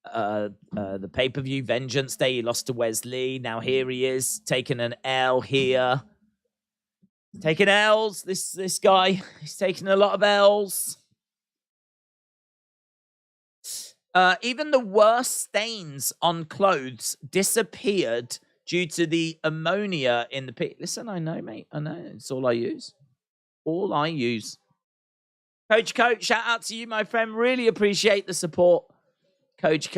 the pay-per-view Vengeance Day. He lost to Wesley. Now here he is taking an L here. Taking L's. This guy, he's taking a lot of L's. Even the worst stains on clothes disappeared due to the ammonia in the pit. Listen, I know, mate. I know. It's all I use. All I use. Coach, shout out to you, my friend. Really appreciate the support. Coach,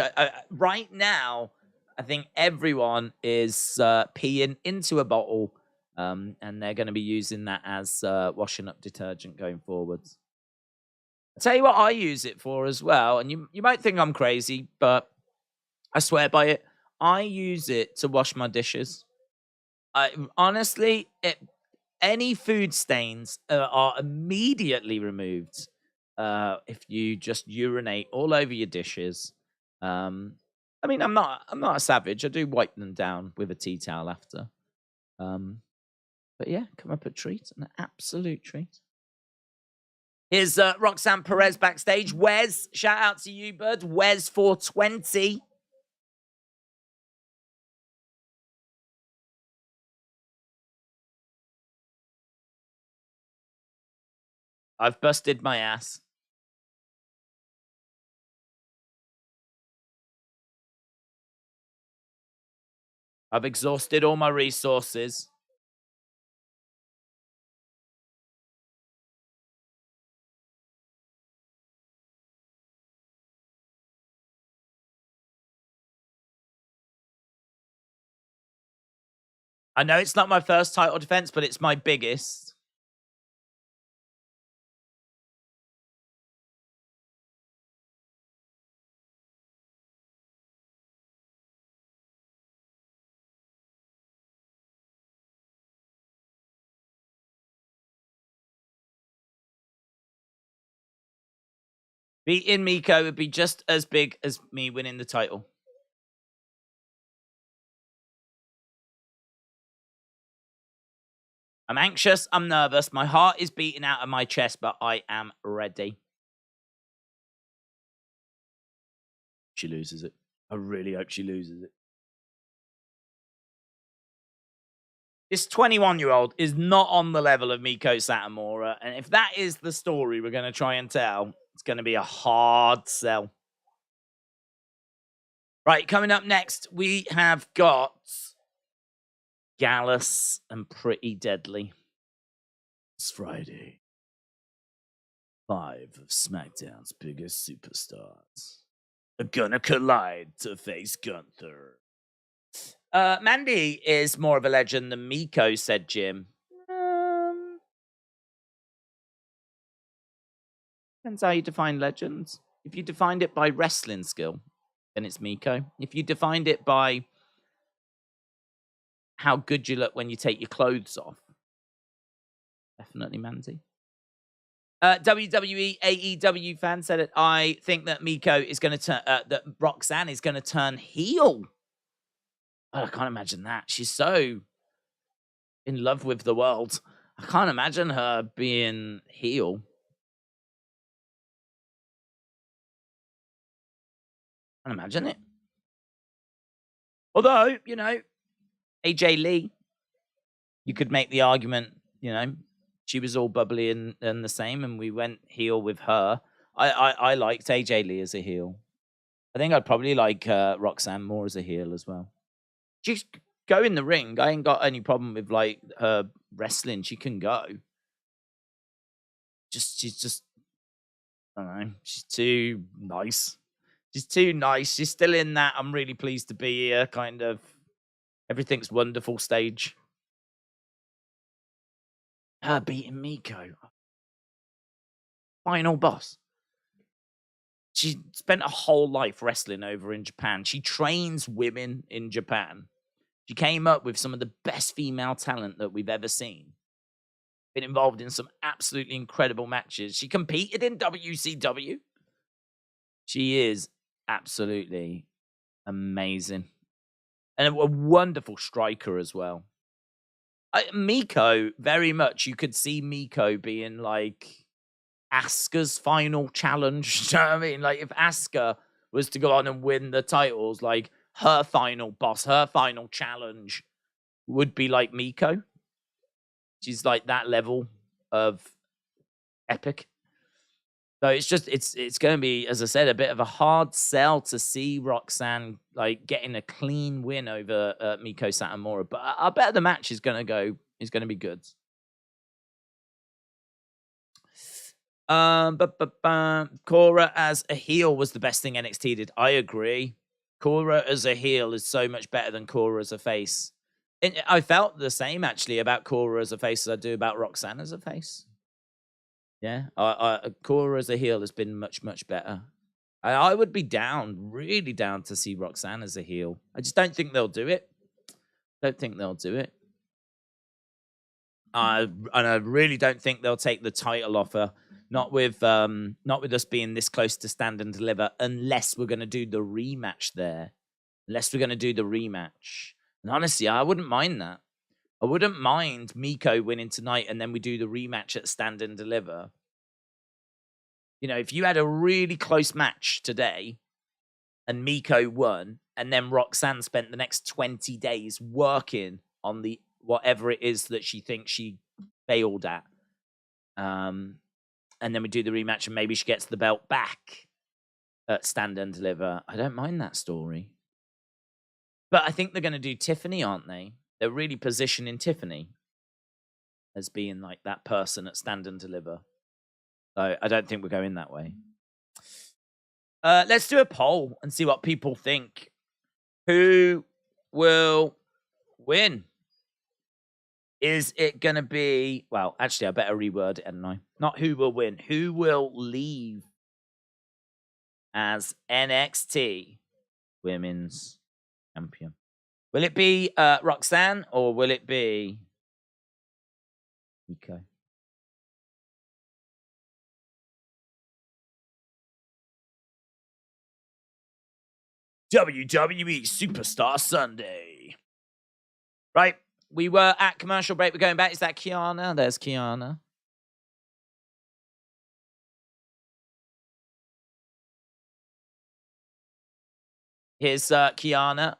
right now, I think everyone is peeing into a bottle, and they're going to be using that as washing up detergent going forwards. I'll tell you what I use it for as well, and you might think I'm crazy, but I swear by it. I use it to wash my dishes. Honestly, any food stains are immediately removed if you just urinate all over your dishes. I mean, I'm not a savage. I do wipe them down with a tea towel after. But yeah, come up a treat, an absolute treat. Here's Roxanne Perez backstage. Wes, shout out to you, bud. Wes 420. I've busted my ass. I've exhausted all my resources. I know it's not my first title defense, but it's my biggest. Beating Meiko would be just as big as me winning the title. I'm anxious. I'm nervous. My heart is beating out of my chest, but I am ready. She loses it. I really hope she loses it. This 21-year-old is not on the level of Meiko Satomura, and if that is the story we're going to try and tell, it's going to be a hard sell. Right, coming up next, we have got Gallus and Pretty Deadly. It's Friday. 5 of SmackDown's biggest superstars are gonna collide to face Gunther. Mandy is more of a legend than Meiko, said Jim. Depends how you define legends. If you defined it by wrestling skill, then it's Meiko. If you defined it by how good you look when you take your clothes off, definitely Mandy. WWE AEW fan said it. I think that Meiko is going to turn, that Roxanne is going to turn heel. Oh, I can't imagine that. She's so in love with the world. I can't imagine her being heel. I can't imagine it. Although, you know, AJ Lee, you could make the argument, you know, she was all bubbly and the same, and we went heel with her. I liked AJ Lee as a heel. I think I'd probably like Roxanne more as a heel as well. She's go in the ring. I ain't got any problem with like her wrestling. She can go. She's just I don't know. She's too nice. She's too nice. She's still in that I'm really pleased to be here kind of everything's wonderful stage. Her beating Meiko. Final boss. She spent a whole life wrestling over in Japan. She trains women in Japan. She came up with some of the best female talent that we've ever seen. Been involved in some absolutely incredible matches. She competed in WCW. She is absolutely amazing. And a wonderful striker as well. Meiko, very much, you could see Meiko being like Asuka's final challenge. You know what I mean? Like if Asuka was to go on and win the titles, like her final boss, her final challenge would be like Meiko. She's like that level of epic. So it's just it's going to be, as I said, a bit of a hard sell to see Roxanne like getting a clean win over Meiko Satomura. But I bet the match is going to be good. Cora as a heel was the best thing NXT did. I agree. Cora as a heel is so much better than Cora as a face. I felt the same actually about Cora as a face as I do about Roxanne as a face. Yeah, Cora as a heel has been much, much better. I would be down, really down to see Roxanne as a heel. I just don't think they'll do it. Don't think they'll do it. And I really don't think they'll take the title off her. Not with us being this close to Stand and Deliver, unless we're going to do the rematch there. Unless we're going to do the rematch. And honestly, I wouldn't mind that. I wouldn't mind Meiko winning tonight and then we do the rematch at Stand and Deliver. You know, if you had a really close match today and Meiko won, and then Roxanne spent the next 20 days working on the whatever it is that she thinks she failed at. And then we do the rematch and maybe she gets the belt back at Stand and Deliver. I don't mind that story. But I think they're going to do Tiffany, aren't they? They're really positioning Tiffany as being like that person at Stand and Deliver. So I don't think we're going that way. Let's do a poll and see what people think. Who will win? Is it going to be... Well, actually, I better reword it, hadn't I? Not who will win. Who will leave as NXT Women's Champion? Will it be Roxanne or will it be Meiko? WWE Superstar Sunday. Right. We were at commercial break. We're going back. Is that Kiana? There's Kiana. Here's Kiana.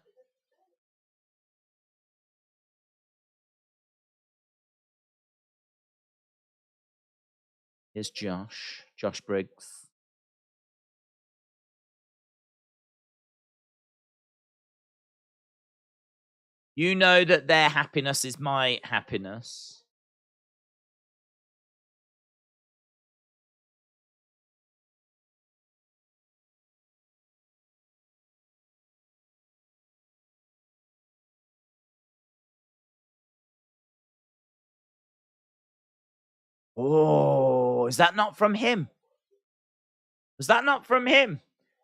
Here's Josh. Josh Briggs. You know that their happiness is my happiness. Oh, is that not from him? Was that not from him?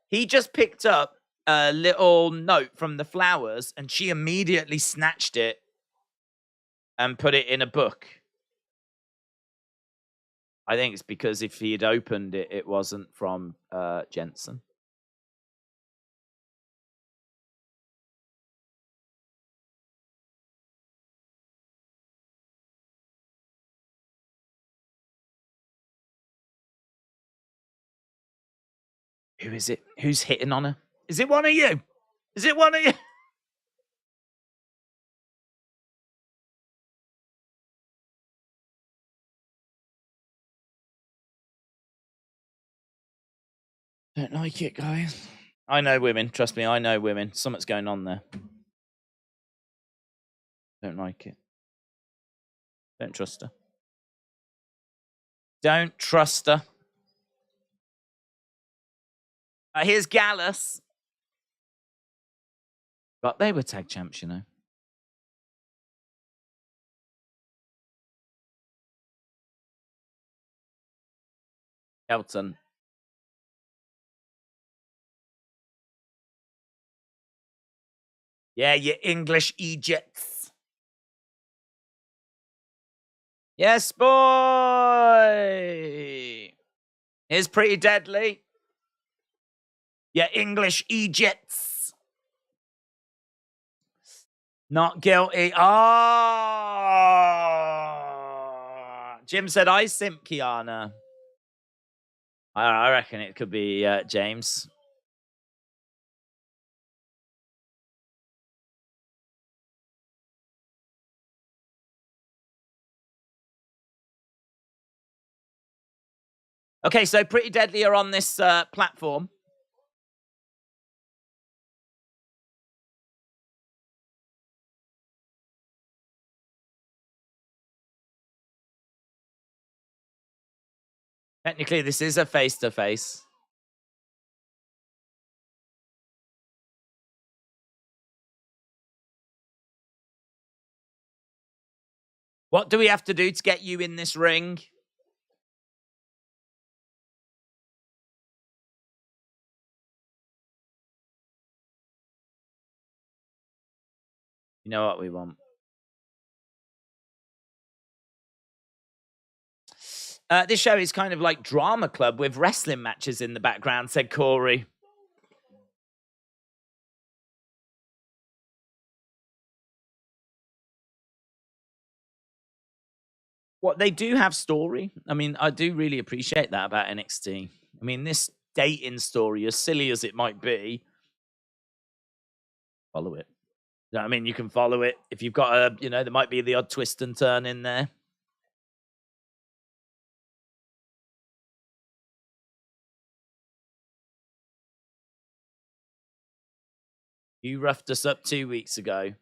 He just picked up a little note from the flowers and she immediately snatched it and put it in a book. I think it's because if he had opened it, it wasn't from Jensen. Who is it? Who's hitting on her? Is it one of you? Is it one of you? Don't like it, guys. I know women. Trust me, I know women. Something's going on there. Don't like it. Don't trust her. Don't trust her. Here's Gallus. But they were tag champs, you know. Elton. Yeah, you English Egypts. Yes, boy. Here's Pretty Deadly. Yeah, English Egypts. Not guilty. Oh. Jim said I simp Kiana. I reckon it could be James. Okay, so Pretty Deadly are on this platform. Technically, this is a face-to-face. What do we have to do to get you in this ring? You know what we want. This show is kind of like drama club with wrestling matches in the background, said Corey. What they do have story. I mean, I do really appreciate that about NXT. I mean, this dating story, as silly as it might be, follow it. You know what I mean? You can follow it. If you've got a, you know, there might be the odd twist and turn in there. You roughed us up 2 weeks ago.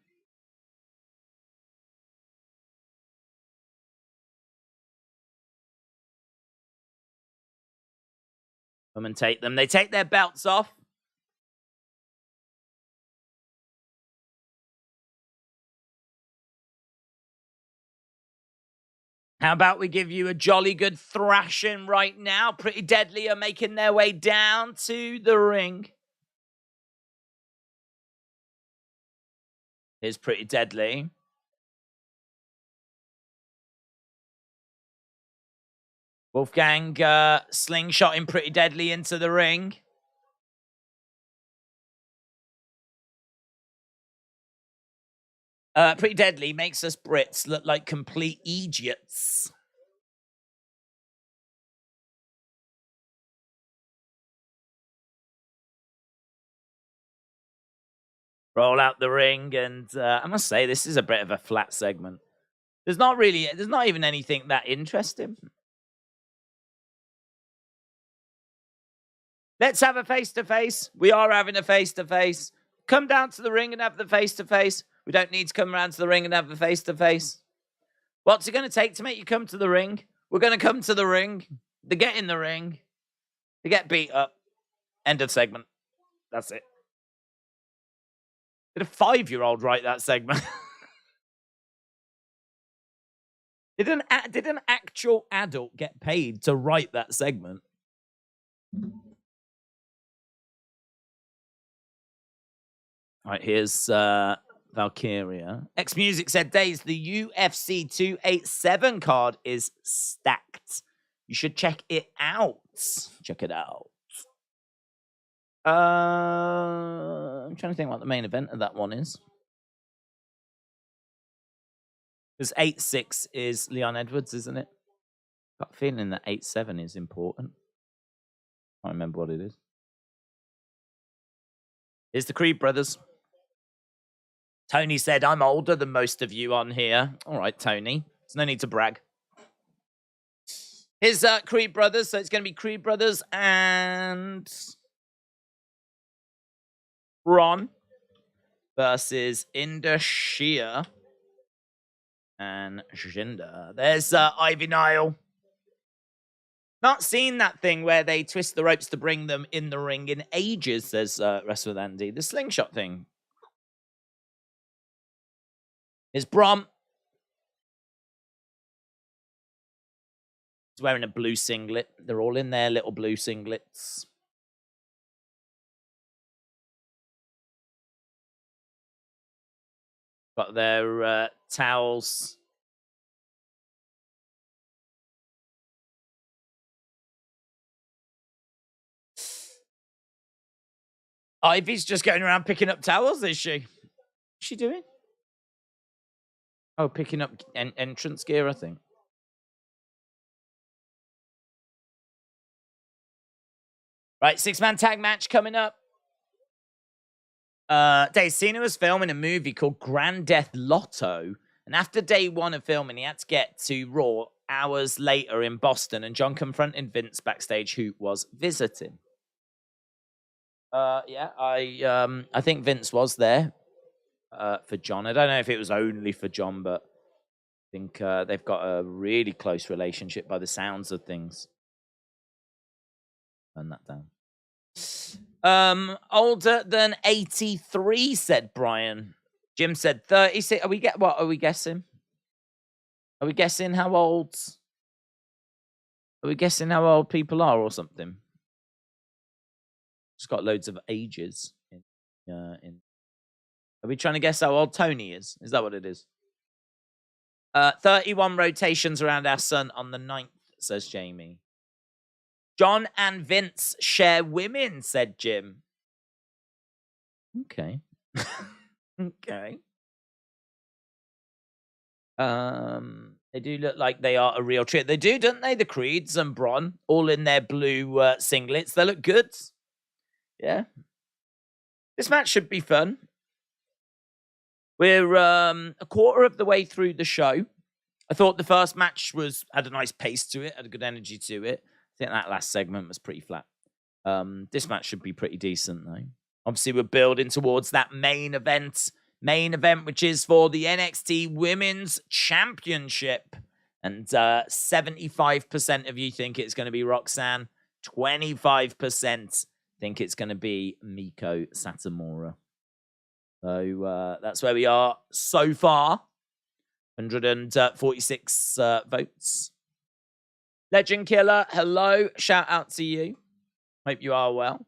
Come and take them. They take their belts off. How about we give you a jolly good thrashing right now? Pretty Deadly are making their way down to the ring. Here's Pretty Deadly. Wolfgang slingshotting Pretty Deadly into the ring. Pretty Deadly makes us Brits look like complete idiots. Roll out the ring, and I must say, this is a bit of a flat segment. There's not even anything that interesting. Let's have a face-to-face. We are having a face-to-face. Come down to the ring and have the face-to-face. We don't need to come around to the ring and have the face-to-face. What's it going to take to make you come to the ring? We're going to come to the ring. They get in the ring. They get beat up. End of segment. That's it. Did a 5-year-old write that segment? Did an actual adult get paid to write that segment? All right, here's Valkyria. X Music said, Daze, the UFC 287 card is stacked. You should check it out. Check it out. I'm trying to think what the main event of that one is. Because 8-6 is Leon Edwards, isn't it? Got a feeling that 8-7 is important. I can't remember what it is. Here's the Creed brothers. Tony said, I'm older than most of you on here. All right, Tony. There's no need to brag. Here's Creed brothers. So it's going to be Creed brothers and Ron versus Indashir and Jinder. There's Ivy Nile. Not seen that thing where they twist the ropes to bring them in the ring in ages, says Wrestle with Andy. The slingshot thing. Here's Brom. He's wearing a blue singlet. They're all in their little blue singlets. Got their towels. Ivy's just going around picking up towels, is she? What's she doing? Oh, picking up entrance gear, I think. Right, 6-man tag match coming up. Cena was filming a movie called Grand Death Lotto. And after day one of filming, he had to get to Raw hours later in Boston. And John confronted Vince backstage, who was visiting. Yeah, I think Vince was there for John. I don't know if it was only for John, but I think they've got a really close relationship by the sounds of things. Turn that down. Older than 83, said Brian. Jim said 36. What are we guessing? Are we guessing how old? Are we guessing how old people are or something? Just got loads of ages. Are we trying to guess how old Tony is? Is that what it is? 31 rotations around our sun on the 9th, says Jamie. John and Vince share women, said Jim. Okay. Okay. They do look like they are a real treat. They do, don't they? The Creeds and Braun, all in their blue singlets. They look good. Yeah. This match should be fun. We're a quarter of the way through the show. I thought the first match had a nice pace to it, had a good energy to it. I think that last segment was pretty flat. This match should be pretty decent, though. Obviously, we're building towards that main event, which is for the NXT Women's Championship. And 75% of you think it's going to be Roxanne. 25% think it's going to be Meiko Satomura. So that's where we are so far. 146 votes. Legend Killer, hello. Shout out to you. Hope you are well.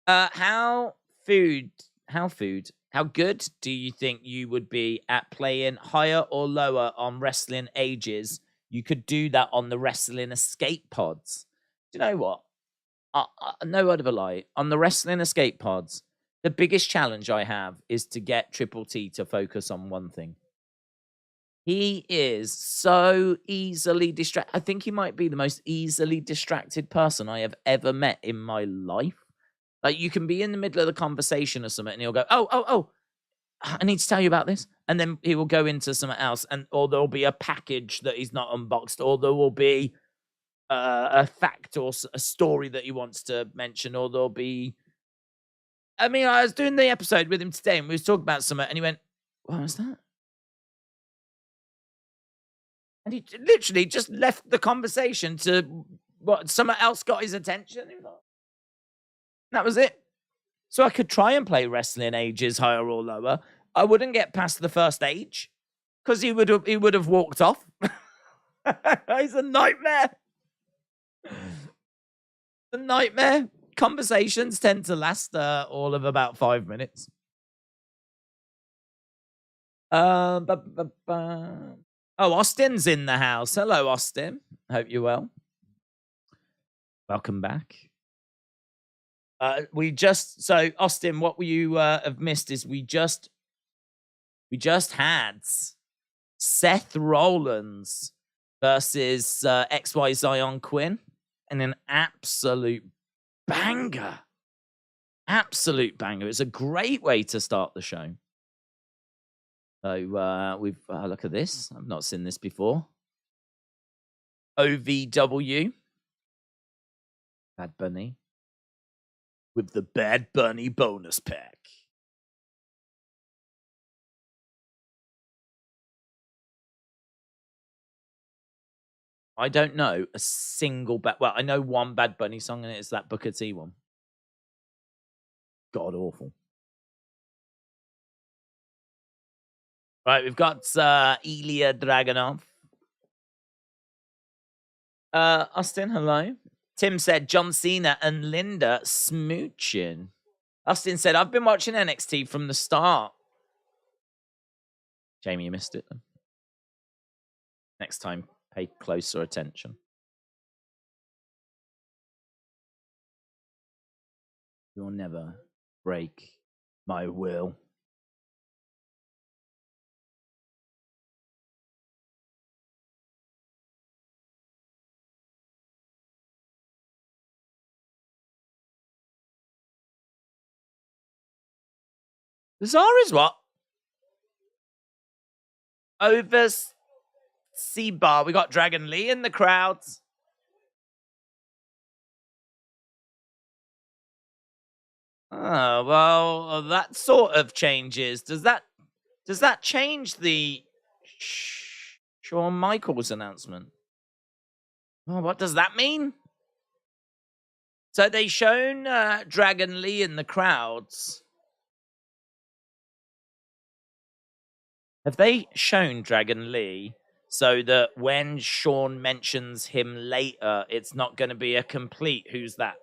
How good do you think you would be at playing higher or lower on Wrestling Ages? You could do that on the Wrestling Escape Pods. Do you know what? No word of a lie. On the Wrestling Escape Pods, the biggest challenge I have is to get Triple T to focus on one thing. He is so easily distracted. I think he might be the most easily distracted person I have ever met in my life. Like, you can be in the middle of the conversation or something, and he'll go, oh, I need to tell you about this. And then he will go into something else, or there'll be a package that he's not unboxed, or there will be a fact or a story that he wants to mention, or there'll be... I mean, I was doing the episode with him today, and we was talking about something, and he went, what was that? And he literally just left the conversation to what someone else got his attention. That was it. So I could try and play Wrestling Ages higher or lower. I wouldn't get past the first age because he would have walked off. He's a nightmare. A nightmare. Conversations tend to last all of about 5 minutes. Oh, Austin's in the house. Hello, Austin. Hope you're well. Welcome back. So Austin, what you have missed is we just had Seth Rollins versus XY Zion Quinn in an absolute banger. Absolute banger. It's a great way to start the show. So we've look at this. I've not seen this before. OVW. Bad Bunny. With the Bad Bunny bonus pack. I don't know a single well, I know one Bad Bunny song, and it's that Booker T one. God awful. Right, we've got Ilya Dragunov. Austin, hello. Tim said John Cena and Linda smooching. Austin said, I've been watching NXT from the start. Jamie, you missed it then. Next time, pay closer attention. You'll never break my will. Bizarre is what? Over C-Bar. We got Dragon Lee in the crowds. Oh, well, that sort of changes. Does that change the Shawn Michaels announcement? Oh, what does that mean? So they shown Dragon Lee in the crowds. Have they shown Dragon Lee so that when Shawn mentions him later, it's not going to be a complete who's that?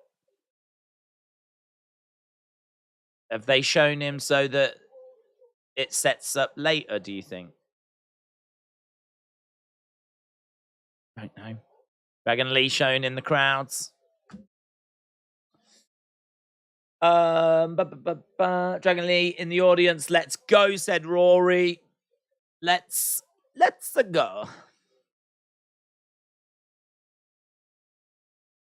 Have they shown him so that it sets up later, do you think? Don't know. Dragon Lee shown in the crowds. Dragon Lee in the audience. Let's go, said Rory. Let's go.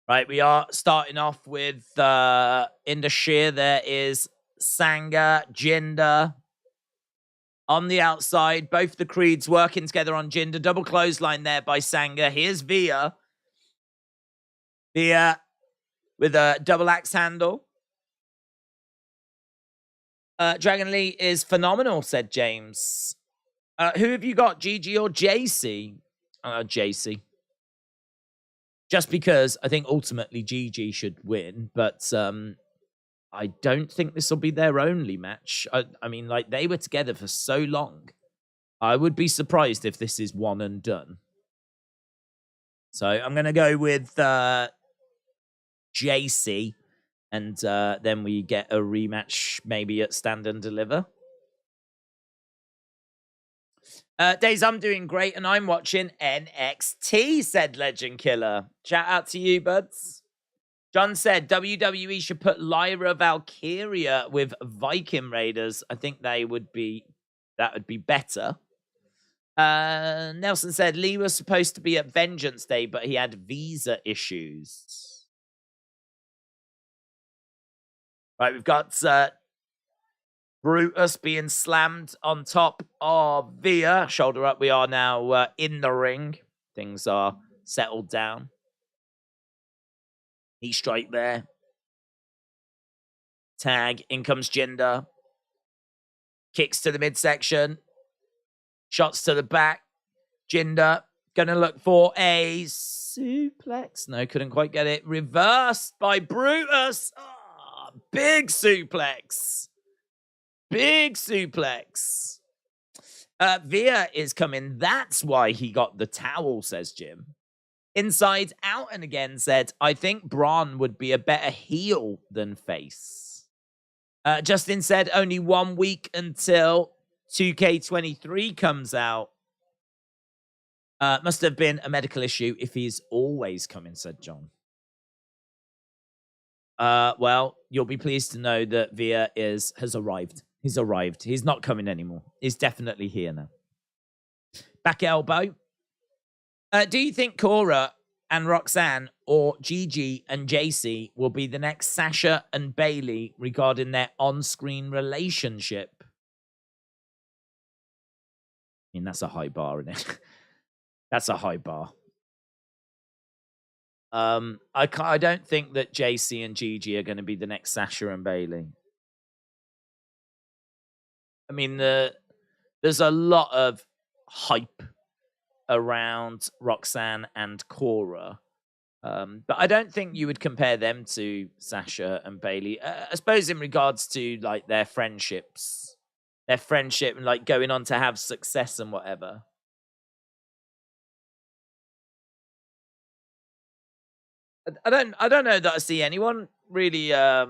Right, we are starting off with in the sheer there is Sanga, Jinder. On the outside, both the Creeds working together on Jinder. Double clothesline there by Sanga. Here's Via. Via with a double axe handle. Dragon Lee is phenomenal, said James. Who have you got, Gigi or Jacy? Jacy. Just because I think ultimately Gigi should win, but I don't think this will be their only match. I mean, like, they were together for so long. I would be surprised if this is one and done. So I'm going to go with Jacy, and then we get a rematch maybe at Stand and Deliver. Daze, I'm doing great, and I'm watching NXT, said Legend Killer. Shout out to you, buds. John said WWE should put Lyra Valkyria with Viking Raiders. I think that would be better. Nelson said Lee was supposed to be at Vengeance Day, but he had visa issues. Right, we've got Brutus being slammed on top of Via. Shoulder up. We are now in the ring. Things are settled down. Knee strike there. Tag. In comes Jinder. Kicks to the midsection. Shots to the back. Jinder gonna look for a suplex. No, couldn't quite get it. Reversed by Brutus. Oh, big suplex. Big suplex. Via is coming. That's why he got the towel, says Jim. Inside Out and again said, I think Braun would be a better heel than face. Justin said only 1 week until 2K23 comes out. Must have been a medical issue if he's always coming, said John. Well, you'll be pleased to know that Via has arrived. He's arrived. He's not coming anymore. He's definitely here now. Back elbow. Do you think Cora and Roxanne or Gigi and Jacy will be the next Sasha and Bayley regarding their on-screen relationship? I mean, that's a high bar, isn't it? That's a high bar. I don't think that Jacy and Gigi are going to be the next Sasha and Bayley. I mean, there's a lot of hype around Roxanne and Cora. But I don't think you would compare them to Sasha and Bayley. I suppose in regards to, like, their friendships. Their friendship and, like, going on to have success and whatever. I don't know that I see anyone really. I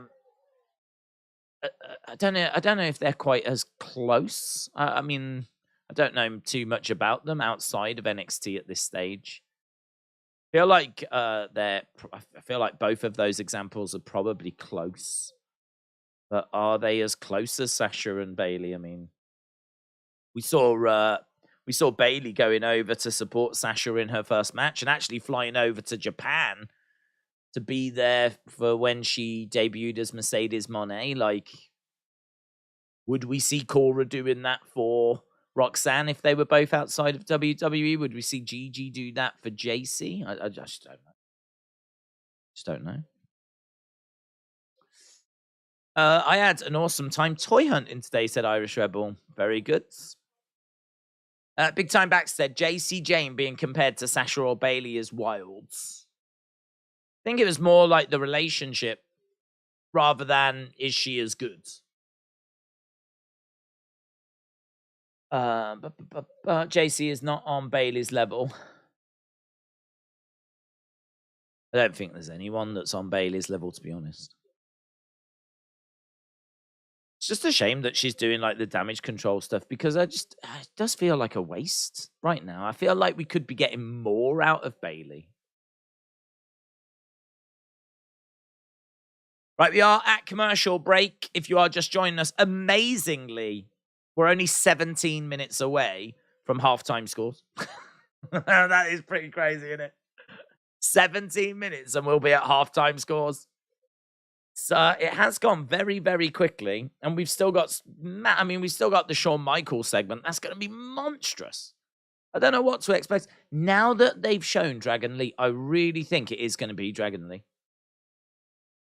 don't know if they're quite as close. I mean, I don't know too much about them outside of NXT at this stage. I feel like I feel like both of those examples are probably close, but are they as close as Sasha and Bayley? I mean, we saw Bayley going over to support Sasha in her first match and actually flying over to Japan to be there for when she debuted as Mercedes Moné. Like, would we see Cora doing that for Roxanne if they were both outside of WWE? Would we see Gigi do that for Jacy? I just don't know. Just don't know. I had an awesome time toy hunting today, said Irish Rebel. Very good. Big Time Back said, Jacy Jayne being compared to Sasha or Bayley is wild. think it was more like the relationship rather than is she as good. Jacy is not on Bayley's level. I don't think there's anyone that's on Bayley's level, to be honest. It's just a shame that she's doing like the damage control stuff because it does feel like a waste right now. I feel like we could be getting more out of Bayley. Right, we are at commercial break. If you are just joining us, amazingly, we're only 17 minutes away from halftime scores. That is pretty crazy, isn't it? 17 minutes and we'll be at halftime scores. So it has gone very, very quickly. And we've still got, we've still got the Shawn Michaels segment. That's going to be monstrous. I don't know what to expect. Now that they've shown Dragon Lee, I really think it is going to be Dragon Lee.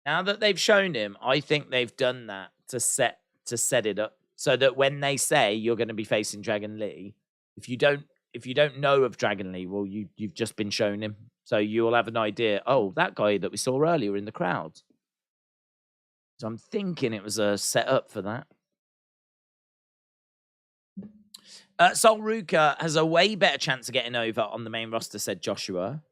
Now that they've shown him, I think they've done that to set it up so that when they say you're going to be facing Dragon Lee, if you don't know of Dragon Lee, well, you've just been shown him, so you'll have an idea. Oh, that guy that we saw earlier in the crowd. So I'm thinking it was a setup for that. Sol Ruka has a way better chance of getting over on the main roster, said Joshua.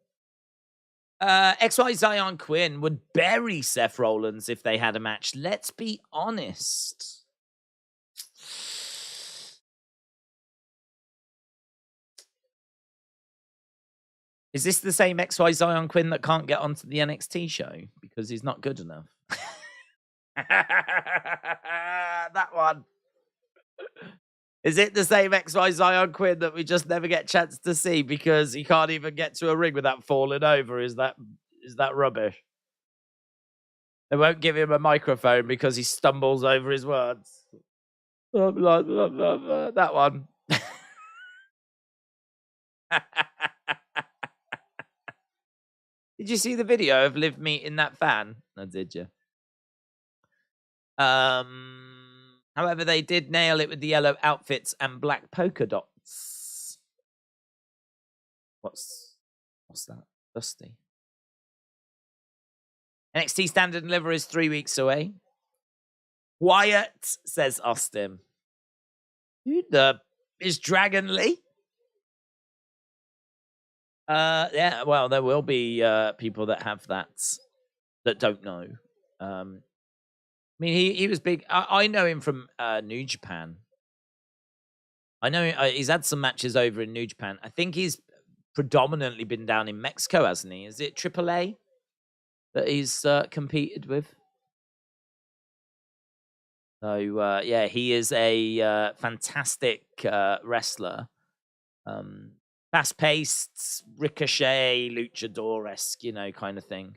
XY Zion Quinn would bury Seth Rollins if they had a match. Let's be honest. Is this the same XY Zion Quinn that can't get onto the NXT show because he's not good enough? That one. Is it the same XY Zion Quinn that we just never get a chance to see because he can't even get to a ring without falling over? Is that rubbish? They won't give him a microphone because he stumbles over his words. That one. Did you see the video of Liv meeting that fan? No, did you? However, they did nail it with the yellow outfits and black polka dots. What's that? Dusty. NXT Stand and Deliver is 3 weeks away. Wyatt, says Austin. Who the is Dragon Lee? Yeah, well, there will be people that have that don't know. He was big. I know him from New Japan. I know he's had some matches over in New Japan. I think he's predominantly been down in Mexico, hasn't he? Is it AAA that he's competed with? So, yeah, he is a fantastic wrestler. Fast-paced, ricochet, luchador-esque, kind of thing.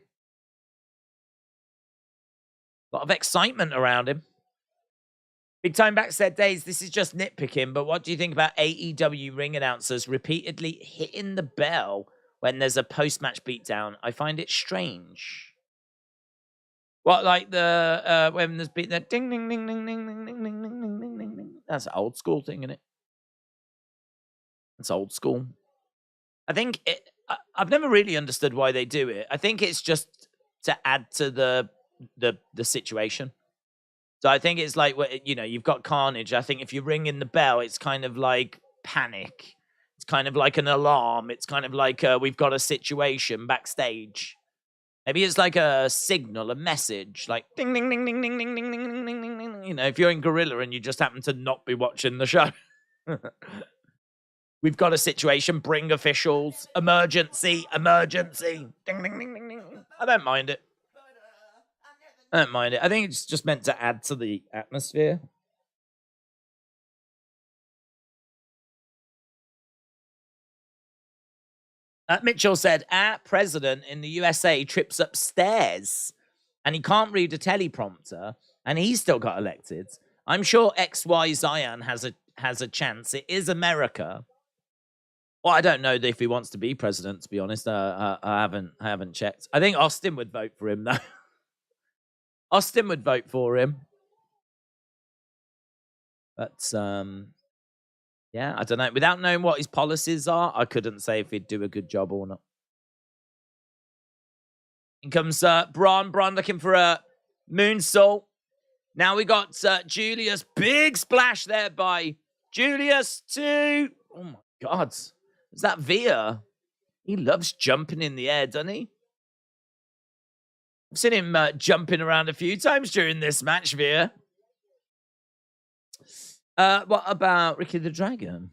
A lot of excitement around him. Big Time Back said, Daze, this is just nitpicking, but what do you think about AEW ring announcers repeatedly hitting the bell when there's a post-match beatdown? I find it strange. What, like the when there's been that ding ding ding ding ding ding ding ding ding ding ding ding ding? That's an old school thing, isn't it? It's old school. I think I've never really understood why they do it. I think it's just to add to the situation. So I think it's like, you've got Carnage. I think if you ring in the bell, it's kind of like panic. It's kind of like an alarm. It's kind of like we've got a situation backstage. Maybe it's like a signal, a message, like ding ding ding ding ding ding ding ding ding ding ding. If you're in Gorilla and you just happen to not be watching the show. We've got a situation, bring officials, emergency. Ding ding ding ding ding. I don't mind it. I think it's just meant to add to the atmosphere. Mitchell said, our president in the USA trips upstairs and he can't read a teleprompter and he's still got elected. I'm sure XY Zion has a chance. It is America. Well, I don't know if he wants to be president, to be honest. I haven't checked. I think Austin would vote for him, though. Austin would vote for him. But, yeah, I don't know. Without knowing what his policies are, I couldn't say if he'd do a good job or not. In comes Braun. Braun looking for a moonsault. Now we got Julius. Big splash there by Julius to... Oh, my God. Is that Via? He loves jumping in the air, doesn't he? I've seen him jumping around a few times during this match, Via. What about Ricky the Dragon?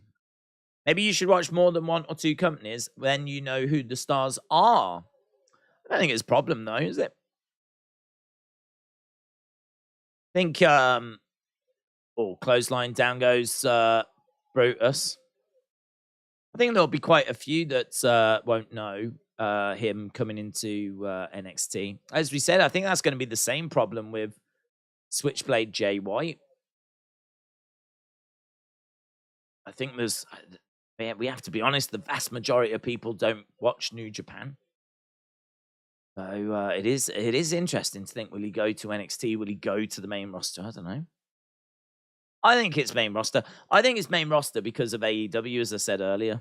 Maybe you should watch more than one or two companies when you know who the stars are. I don't think it's a problem, though, is it? I think, clothesline, down goes Brutus. I think there'll be quite a few that won't know him coming into NXT. As we said, I think that's going to be the same problem with Switchblade Jay White. I think we have to be honest, the vast majority of people don't watch New Japan. So it is interesting to think, will he go to NXT? Will he go to the main roster? I don't know. I think it's main roster. I think it's main roster because of AEW, as I said earlier.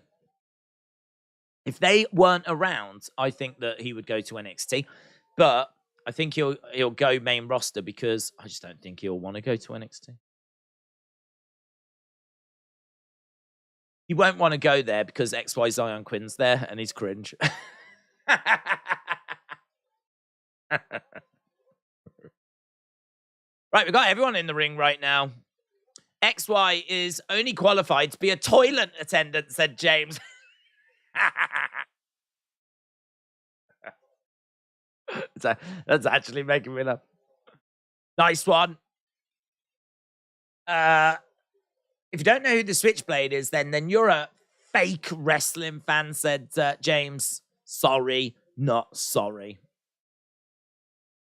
If they weren't around, I think that he would go to NXT. But I think he'll go main roster because I just don't think he'll want to go to NXT. He won't want to go there because XY Zion Quinn's there and he's cringe. Right, we've got everyone in the ring right now. XY is only qualified to be a toilet attendant, said James. That's actually making me laugh. Nice one. If you don't know who the Switchblade is, then you're a fake wrestling fan, said James. Sorry, not sorry.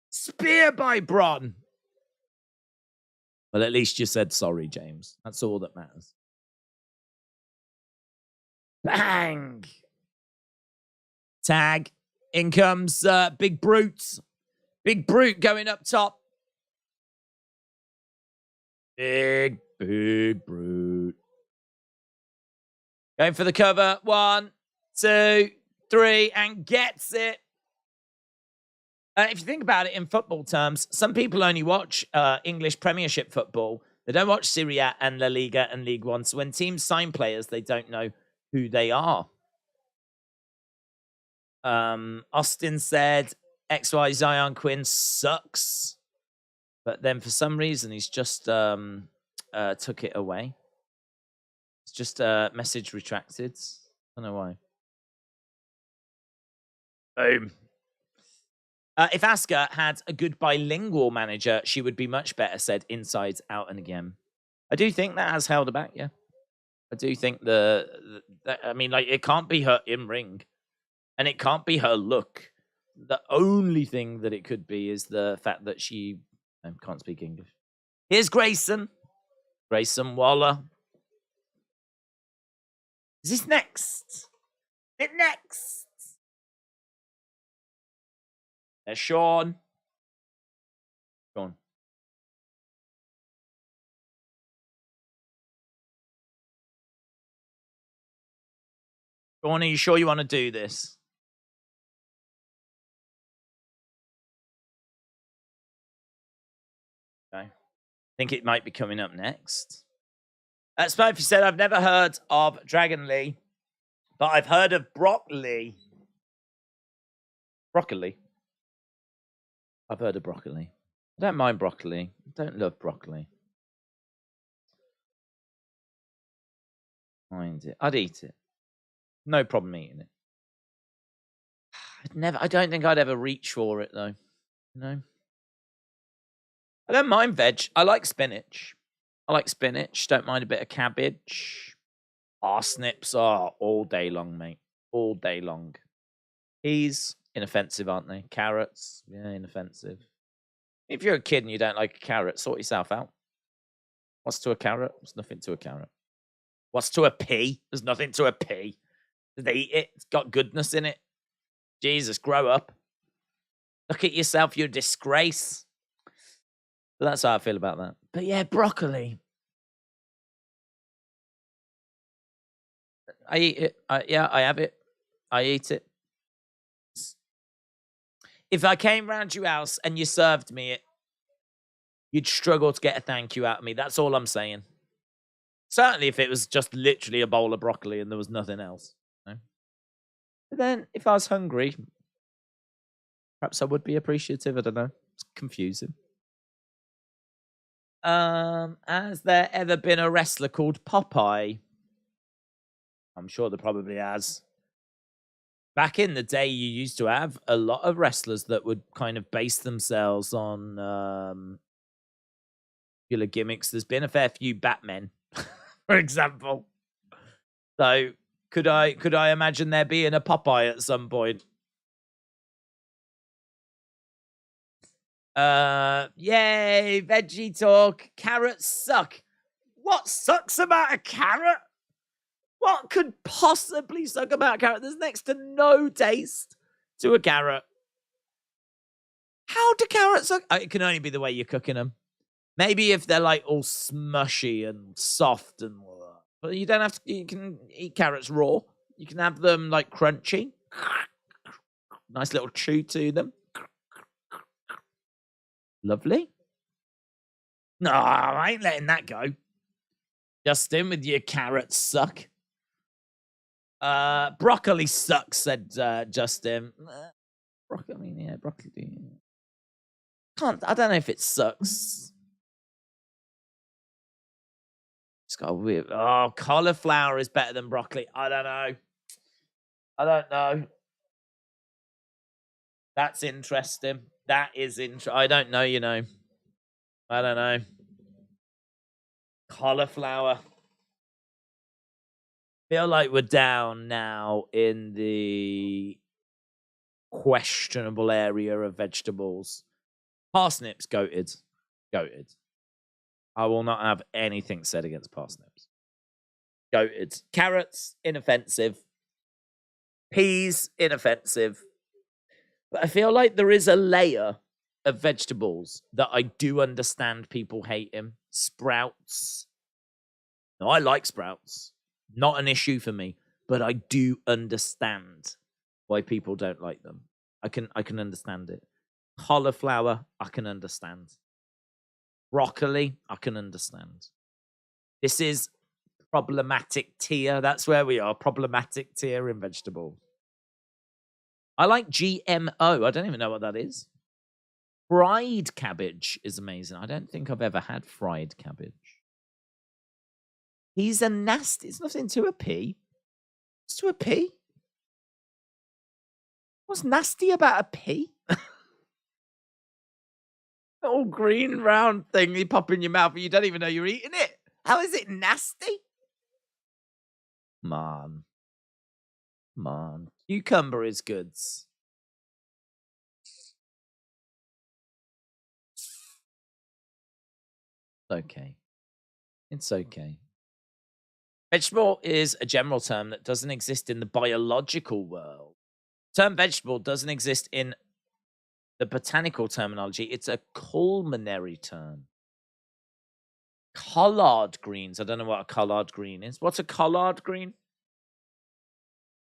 Spear by Braun. Well, at least you said sorry, James. That's all that matters. Bang! Tag. In comes Big Brute. Big Brute going up top. Big Brute. Going for the cover. 1, 2, 3, and gets it. If you think about it in football terms, some people only watch English Premiership football. They don't watch Serie A and La Liga and League One. So when teams sign players, they don't know who they are. Austin said XY Zion Quinn sucks. But then for some reason, he's just took it away. It's just message retracted. I don't know why. Boom. If Asuka had a good bilingual manager, she would be much better, said Inside Out and Again. I do think that has held her back, yeah. I do think it can't be her in-ring. And it can't be her look. The only thing that it could be is the fact that she can't speak English. Here's Grayson. Grayson Waller. Is this next? Is it next? There's Shawn. Shawn. Shawn, are you sure you want to do this? Okay. I think it might be coming up next. Smurfy said, I've never heard of Dragon Lee, but I've heard of Broccoli. Broccoli? I've heard of broccoli. I don't mind broccoli. I don't love broccoli. Mind it. I'd eat it. No problem eating it. I don't think I'd ever reach for it, though. No. I don't mind veg. I like spinach. Don't mind a bit of cabbage. Parsnips are all day long, mate. All day long. Peas, inoffensive, aren't they? Carrots, yeah, inoffensive. If you're a kid and you don't like a carrot, sort yourself out. What's to a carrot? There's nothing to a carrot. What's to a pea? There's nothing to a pea. Did they eat it? It's got goodness in it. Jesus, grow up. Look at yourself, you're a disgrace. But that's how I feel about that. But yeah, broccoli. I eat it. I have it. I eat it. if I came round your house and you served me it, you'd struggle to get a thank you out of me. That's all I'm saying. Certainly if it was just literally a bowl of broccoli and there was nothing else. You know? But then if I was hungry, perhaps I would be appreciative. I don't know. It's confusing. Has there ever been a wrestler called Popeye? I'm sure there probably has. Back in the day, you used to have a lot of wrestlers that would kind of base themselves on popular gimmicks. There's been a fair few Batmen, for example. So could I imagine there being a Popeye at some point? Yay, veggie talk. Carrots suck. What sucks about a carrot? What could possibly suck about a carrot? There's next to no taste to a carrot. How do carrots suck? It can only be the way you're cooking them. Maybe if they're like all smushy and soft and all that. But you don't have to, you can eat carrots raw. You can have them like crunchy. Nice little chew to them. Lovely. No, I ain't letting that go. Justin, with your carrots suck. Broccoli sucks, said Justin. Broccoli, yeah, broccoli. I don't know if it sucks. It's got a weird. Oh, cauliflower is better than broccoli. I don't know. That's interesting. That is interesting. I don't know, you know. I don't know. Cauliflower. Feel like we're down now in the questionable area of vegetables. Parsnips, goated. Goated. I will not have anything said against parsnips. Goated. Carrots, inoffensive. Peas, inoffensive. But I feel like there is a layer of vegetables that I do understand people hating. Sprouts. No, I like sprouts. Not an issue for me, but I do understand why people don't like them. I can understand it. Cauliflower, I can understand. Broccoli, I can understand. This is problematic tier. That's where we are. Problematic tier in vegetables. I like GMO. I don't even know what that is. Fried cabbage is amazing. I don't think I've ever had fried cabbage. He's a nasty. It's nothing to a pea. It's to a pea. What's nasty about a pea? Little green round thing you pop in your mouth and you don't even know you're eating it. How is it nasty? Man. Cucumber is good. Okay. It's okay. Vegetable is a general term that doesn't exist in the biological world. The term vegetable doesn't exist in the botanical terminology. It's a culinary term. Collard greens. I don't know what a collard green is. What's a collard green?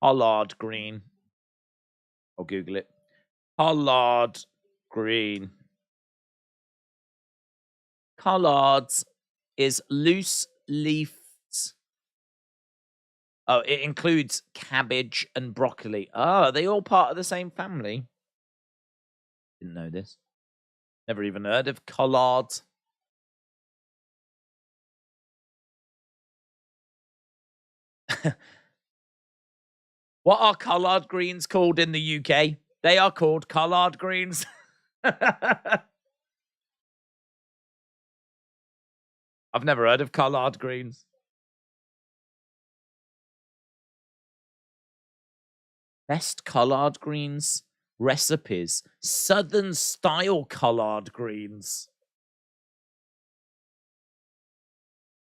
Collard green. I'll Google it. Collard green. Collards is loose leaves. Oh, it includes cabbage and broccoli. Oh, are they all part of the same family? Didn't know this. Never even heard of collards. What are collard greens called in the UK? They are called collard greens. I've never heard of collard greens. Best collard greens recipes. Southern style collard greens.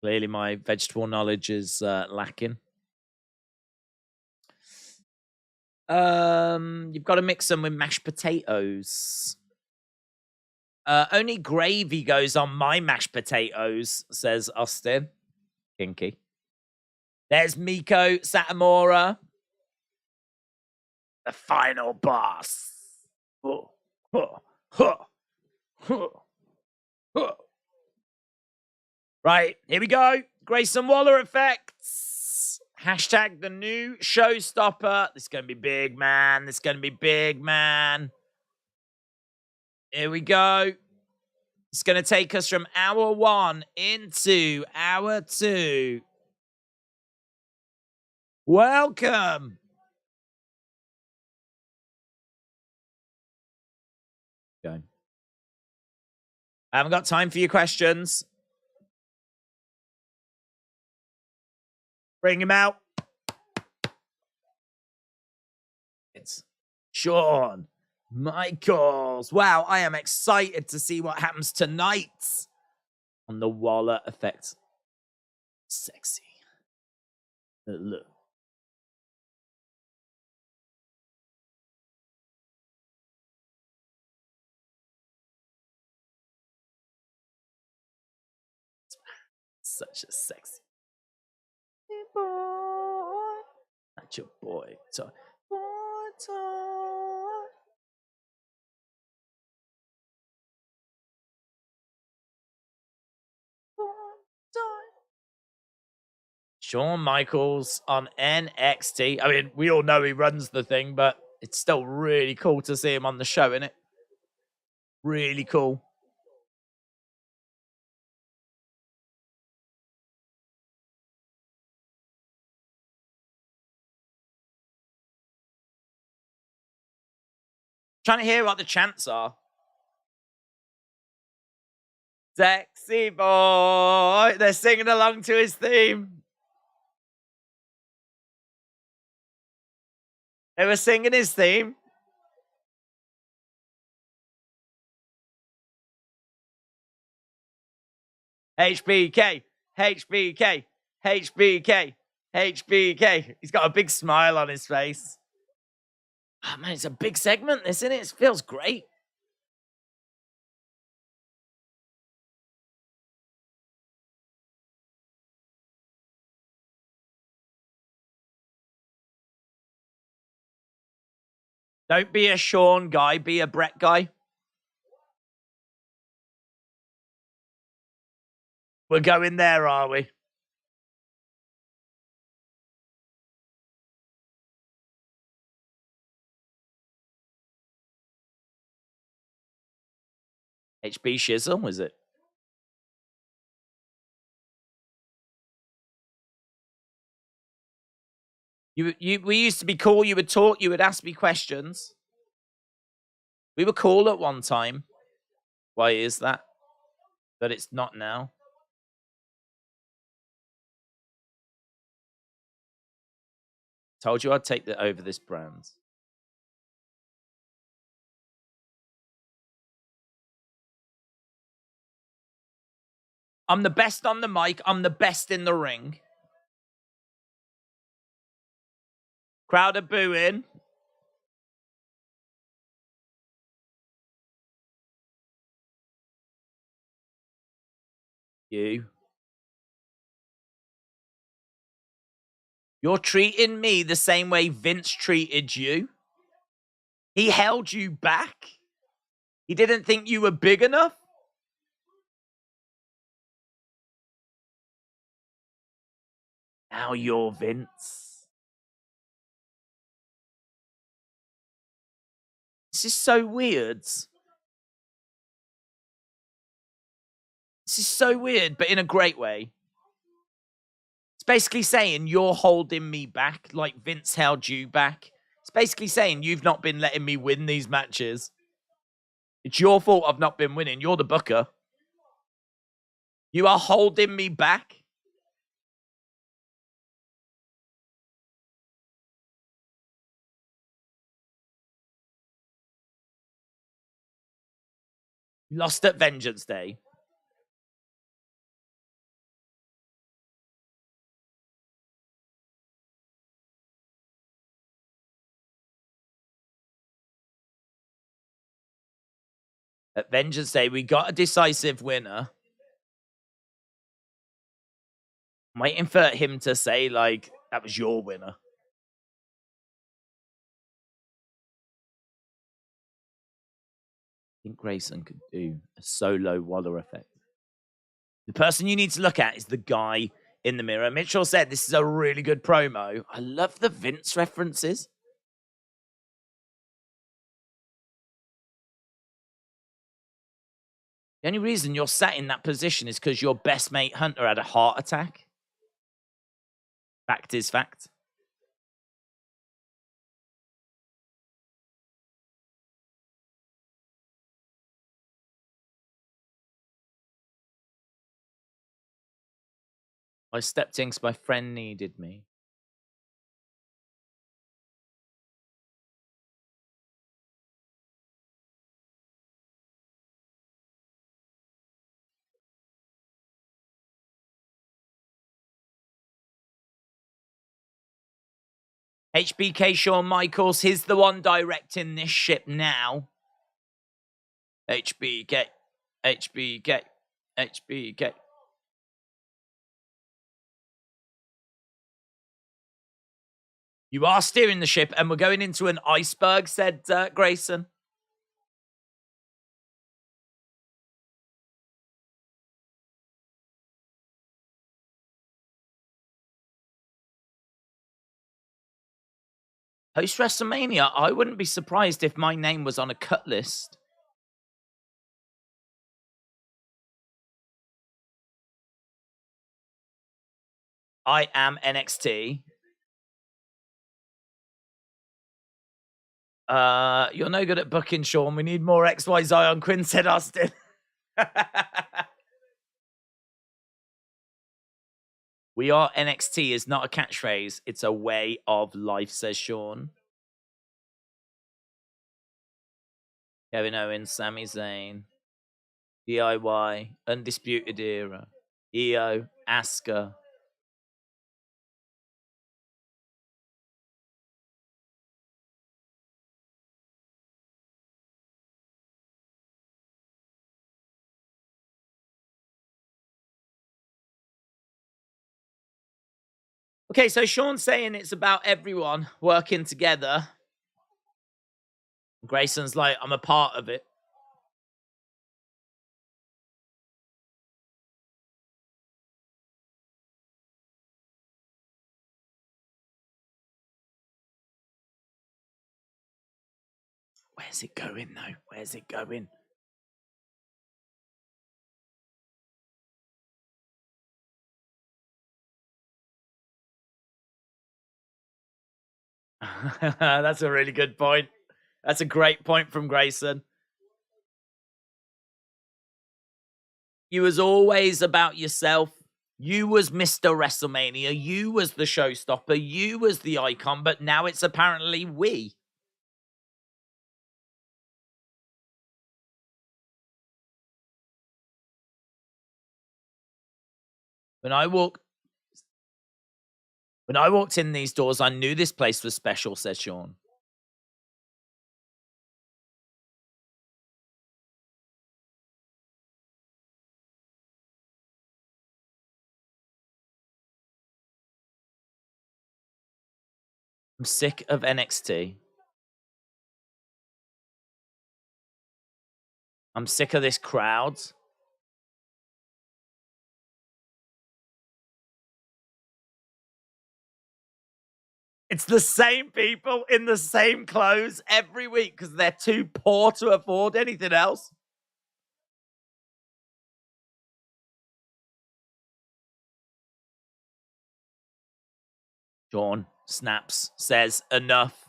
Clearly my vegetable knowledge is lacking. You've got to mix them with mashed potatoes. Only gravy goes on my mashed potatoes, says Austin. Kinky. There's Meiko, Satomura. The final boss. Oh, huh, huh, huh, huh. Right, here we go. Grayson Waller effects. Hashtag the new showstopper. This is going to be big, man. This is going to be big, man. Here we go. It's going to take us from hour 1 into hour 2. Welcome. Go. I haven't got time for your questions. Bring him out. It's Shawn Michaels. Wow, I am excited to see what happens tonight on the Waller effect. Sexy. Look. Such a sexy boy. Not your boy. Toy. Boy toy. Boy toy. Shawn Michaels on NXT. I mean, we all know he runs the thing, but it's still really cool to see him on the show, isn't it? Really cool. Trying to hear what the chants are. Sexy boy. They're singing along to his theme. They were singing his theme. HBK, HBK, HBK, HBK. He's got a big smile on his face. Oh, man, it's a big segment, this, isn't it? It feels great. Don't be a Shawn guy, be a Brett guy. We're going there, are we? HB Shizzle, is it? We used to be cool. You would talk. You would ask me questions. We were cool at one time. Why is that? But it's not now. Told you I'd take over this brand. I'm the best on the mic. I'm the best in the ring. Crowd are booing. You're treating me the same way Vince treated you. He held you back. He didn't think you were big enough. Now you're Vince. This is so weird. This is so weird, but in a great way. It's basically saying you're holding me back like Vince held you back. It's basically saying you've not been letting me win these matches. It's your fault I've not been winning. You're the booker. You are holding me back. Lost at Vengeance Day. At Vengeance Day, we got a decisive winner. I'm waiting for him to say, like, that was your winner. think Grayson could do a solo Waller effect. The person you need to look at is the guy in the mirror. Mitchell said this is a really good promo. I love the Vince references. The only reason you're sat in that position is because your best mate Hunter had a heart attack. Fact is fact. I stepped in because my friend needed me. HBK Shawn Michaels, he's the one directing this ship now. HBK, HBK, HBK. You are steering the ship and we're going into an iceberg, said Grayson. Post WrestleMania, I wouldn't be surprised if my name was on a cut list. I am NXT. You're no good at booking, Sean. We need more XYZ on Quinn, said Austin. We are NXT is not a catchphrase. It's a way of life, says Sean. Kevin Owens, Sami Zayn, DIY, Undisputed Era, EO, Asuka. Okay, so Sean's saying it's about everyone working together. Grayson's like, I'm a part of it. Where's it going, though? Where's it going? That's a really good point. That's a great point from Grayson. You was always about yourself. You was Mr. WrestleMania. You was the showstopper. You was the icon. But now it's apparently we. When I walked in these doors, I knew this place was special, says Sean. I'm sick of NXT. I'm sick of this crowd. It's the same people in the same clothes every week because they're too poor to afford anything else. Sean snaps, says enough.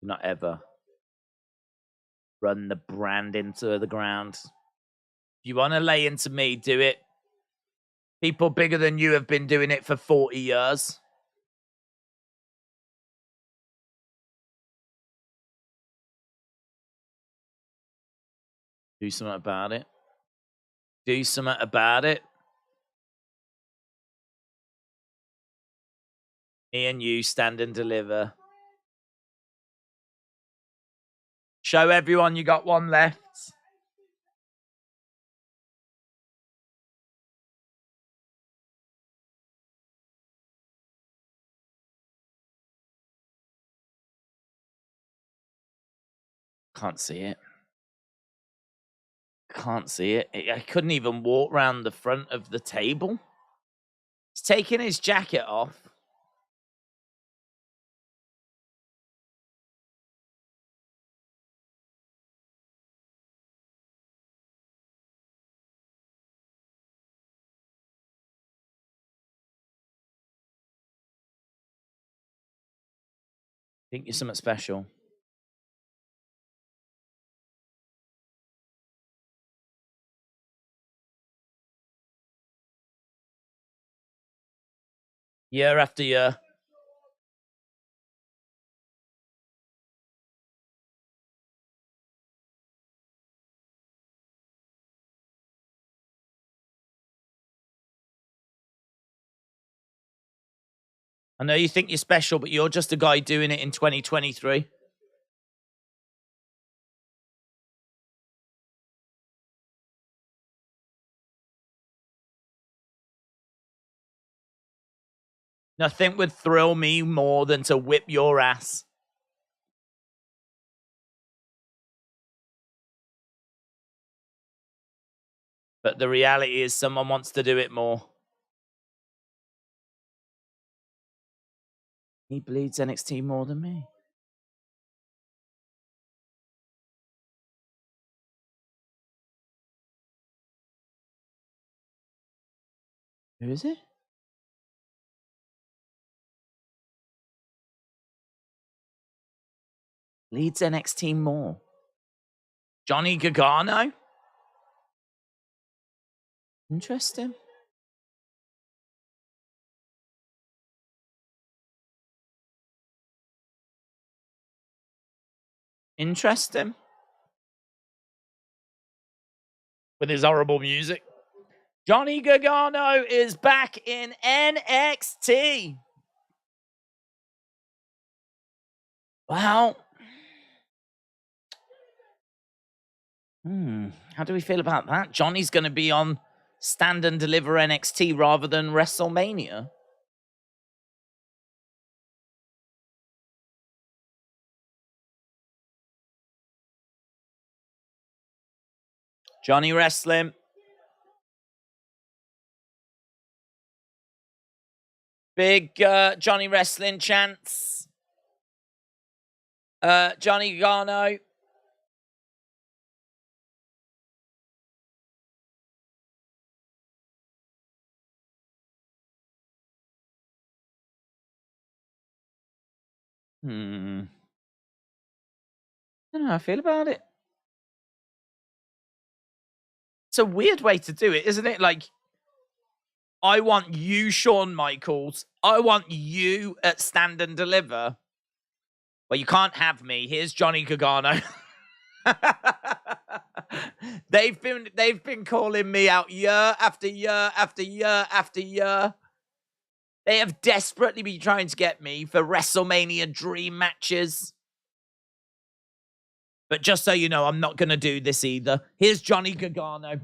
Not ever run the brand into the ground. If you want to lay into me, do it. People bigger than you have been doing it for 40 years. Do something about it. Do something about it. Me and you stand and deliver. Show everyone you got one left. Can't see it. Can't see it. I couldn't even walk round the front of the table. He's taking his jacket off. Think you're something special. Year after year. I know you think you're special, but you're just a guy doing it in 2023. Nothing would thrill me more than to whip your ass. But the reality is someone wants to do it more. He bleeds NXT more than me. Who is it? Leads NXT more. Johnny Gargano? Interesting. Interesting. With his horrible music. Johnny Gargano is back in NXT. Wow. How do we feel about that? Johnny's going to be on Stand and Deliver NXT rather than WrestleMania. Johnny wrestling. Big Johnny wrestling chants. Johnny Gargano. I don't know how I feel about it. It's a weird way to do it, isn't it? Like, I want you, Shawn Michaels. I want you at Stand and Deliver. Well, you can't have me. Here's Johnny Gargano. They've been calling me out year after year after year after year. They have desperately been trying to get me for WrestleMania dream matches. But just so you know, I'm not going to do this either. Here's Johnny Gargano.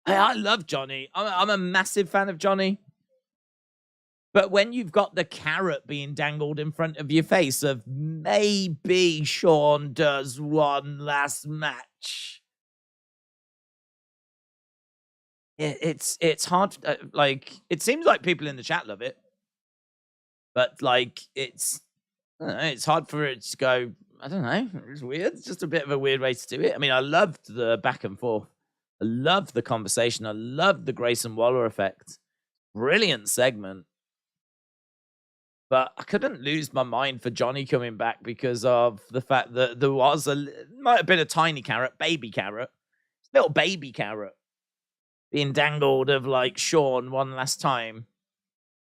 I love Johnny. I'm a massive fan of Johnny. But when you've got the carrot being dangled in front of your face of maybe Shawn does one last match, it's hard. Like, it seems like people in the chat love it, but like it's hard for it to go. I don't know. It's weird. It's just a bit of a weird way to do it. I mean, I loved the back and forth. I loved the conversation. I loved the Grayson Waller effect. Brilliant segment. But I couldn't lose my mind for Johnny coming back because of the fact that there was might have been a tiny carrot, baby carrot, little baby carrot being dangled of like Shawn one last time.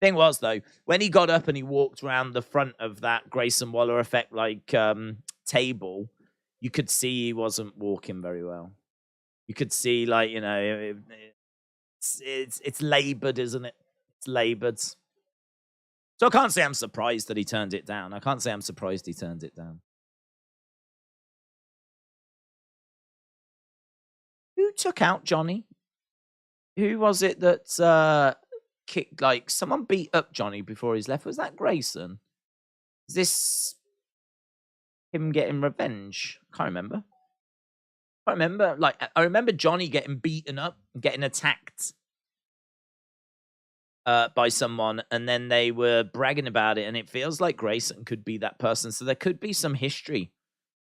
Thing was though, when he got up and he walked around the front of that Grayson Waller effect like table, you could see he wasn't walking very well. You could see like, you know, it's labored, isn't it? It's labored. So I can't say I'm surprised that he turned it down. I can't say I'm surprised he turned it down. Who took out Johnny? Who was it that kicked, like, someone beat up Johnny before he's left? Was that Grayson? Is this him getting revenge? Can't remember. Like, I remember Johnny getting beaten up, getting attacked by someone, and then they were bragging about it, and it feels like Grayson could be that person. So there could be some history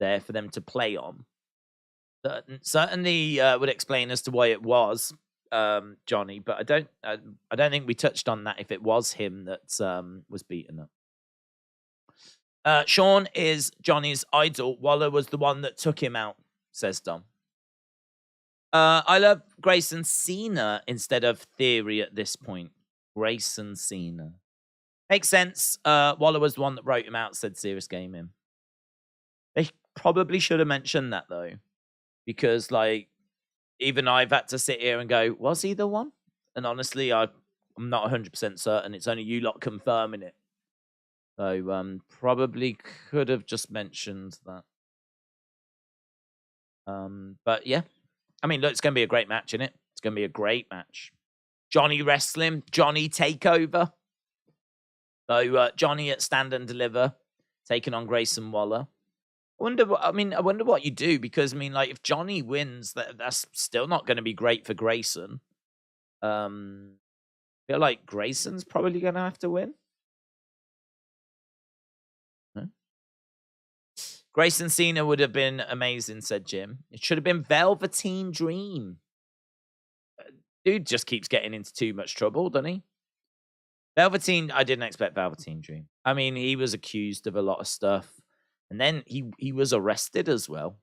there for them to play on. That certainly would explain as to why it was Johnny, but I don't think we touched on that if it was him that was beaten up. Shawn is Johnny's idol. Waller was the one that took him out, says Dom. I love Grayson Cena instead of Theory at this point. Grayson Cena. Makes sense. Waller was the one that wrote him out, said Serious Gaming. They probably should have mentioned that, though. Because, like, even I've had to sit here and go, was he the one? And honestly, I'm not 100% certain. It's only you lot confirming it. So, probably could have just mentioned that. But, yeah. I mean, look, it's going to be a great match, isn't it? It's going to be a great match. Johnny wrestling, Johnny takeover. So, Johnny at Stand and Deliver, taking on Grayson Waller. I wonder what you do, because, I mean, like, if Johnny wins, that's still not going to be great for Grayson. I feel like Grayson's probably going to have to win. Huh? Grayson Cena would have been amazing, said Jim. It should have been Velveteen Dream. Dude just keeps getting into too much trouble, doesn't he? I didn't expect Velveteen Dream. I mean, he was accused of a lot of stuff. And then he was arrested as well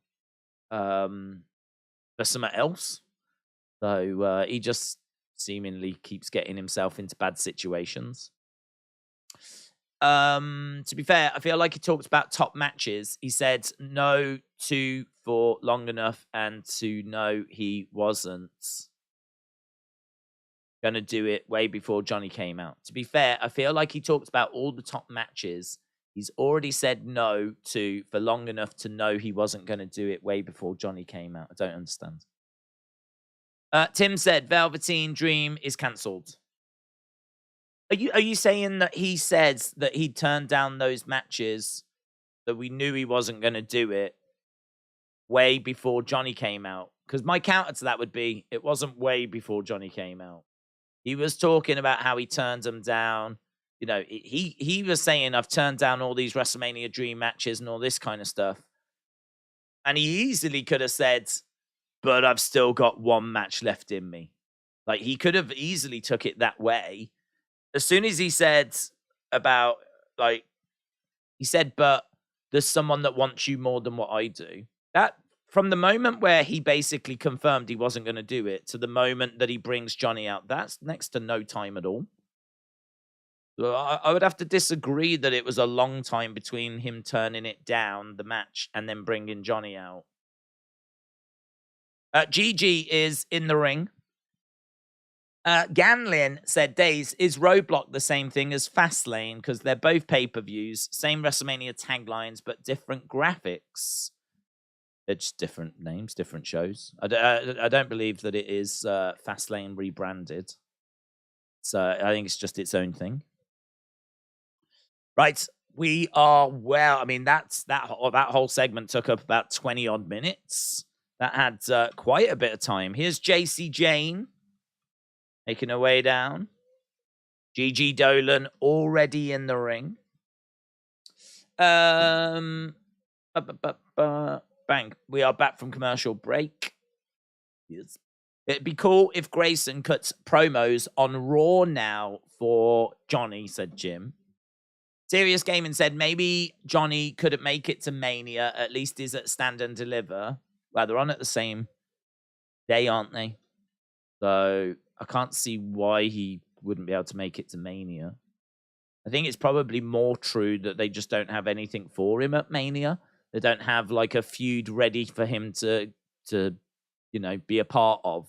for something else. So he just seemingly keeps getting himself into bad situations. To be fair, I feel like he talks about top matches. He said no to for long enough and to know he wasn't going to do it way before Johnny came out. To be fair, I feel like he talks about all the top matches he's already said no to for long enough to know he wasn't going to do it way before Johnny came out. I don't understand. Tim said Velveteen Dream is cancelled. Are you saying that he says that he turned down those matches, that we knew he wasn't going to do it way before Johnny came out? Because my counter to that would be it wasn't way before Johnny came out. He was talking about how he turned them down. You know, he was saying, I've turned down all these WrestleMania Dream matches and all this kind of stuff. And he easily could have said, but I've still got one match left in me. Like, he could have easily took it that way. As soon as he said about, like, he said, but there's someone that wants you more than what I do. That, from the moment where he basically confirmed he wasn't going to do it to the moment that he brings Johnny out, that's next to no time at all. I would have to disagree that it was a long time between him turning it down, the match, and then bringing Johnny out. Gigi is in the ring. Ganlin said, Daze, is Roadblock the same thing as Fastlane? Because they're both pay-per-views, same WrestleMania taglines, but different graphics. They're just different names, different shows. I don't believe that it is Fastlane rebranded. So I think it's just its own thing. Right, we are well. I mean, that whole segment took up about 20-odd minutes. That had quite a bit of time. Here's Jacy Jayne making her way down. Gigi Dolan already in the ring. Bang. We are back from commercial break. Yes. It'd be cool if Grayson cuts promos on Raw now for Johnny, said Jim. Serious Gaming said maybe Johnny couldn't make it to Mania. At least he's at Stand and Deliver. Well, they're on at the same day, aren't they? So I can't see why he wouldn't be able to make it to Mania. I think it's probably more true that they just don't have anything for him at Mania. They don't have like a feud ready for him to you know, be a part of.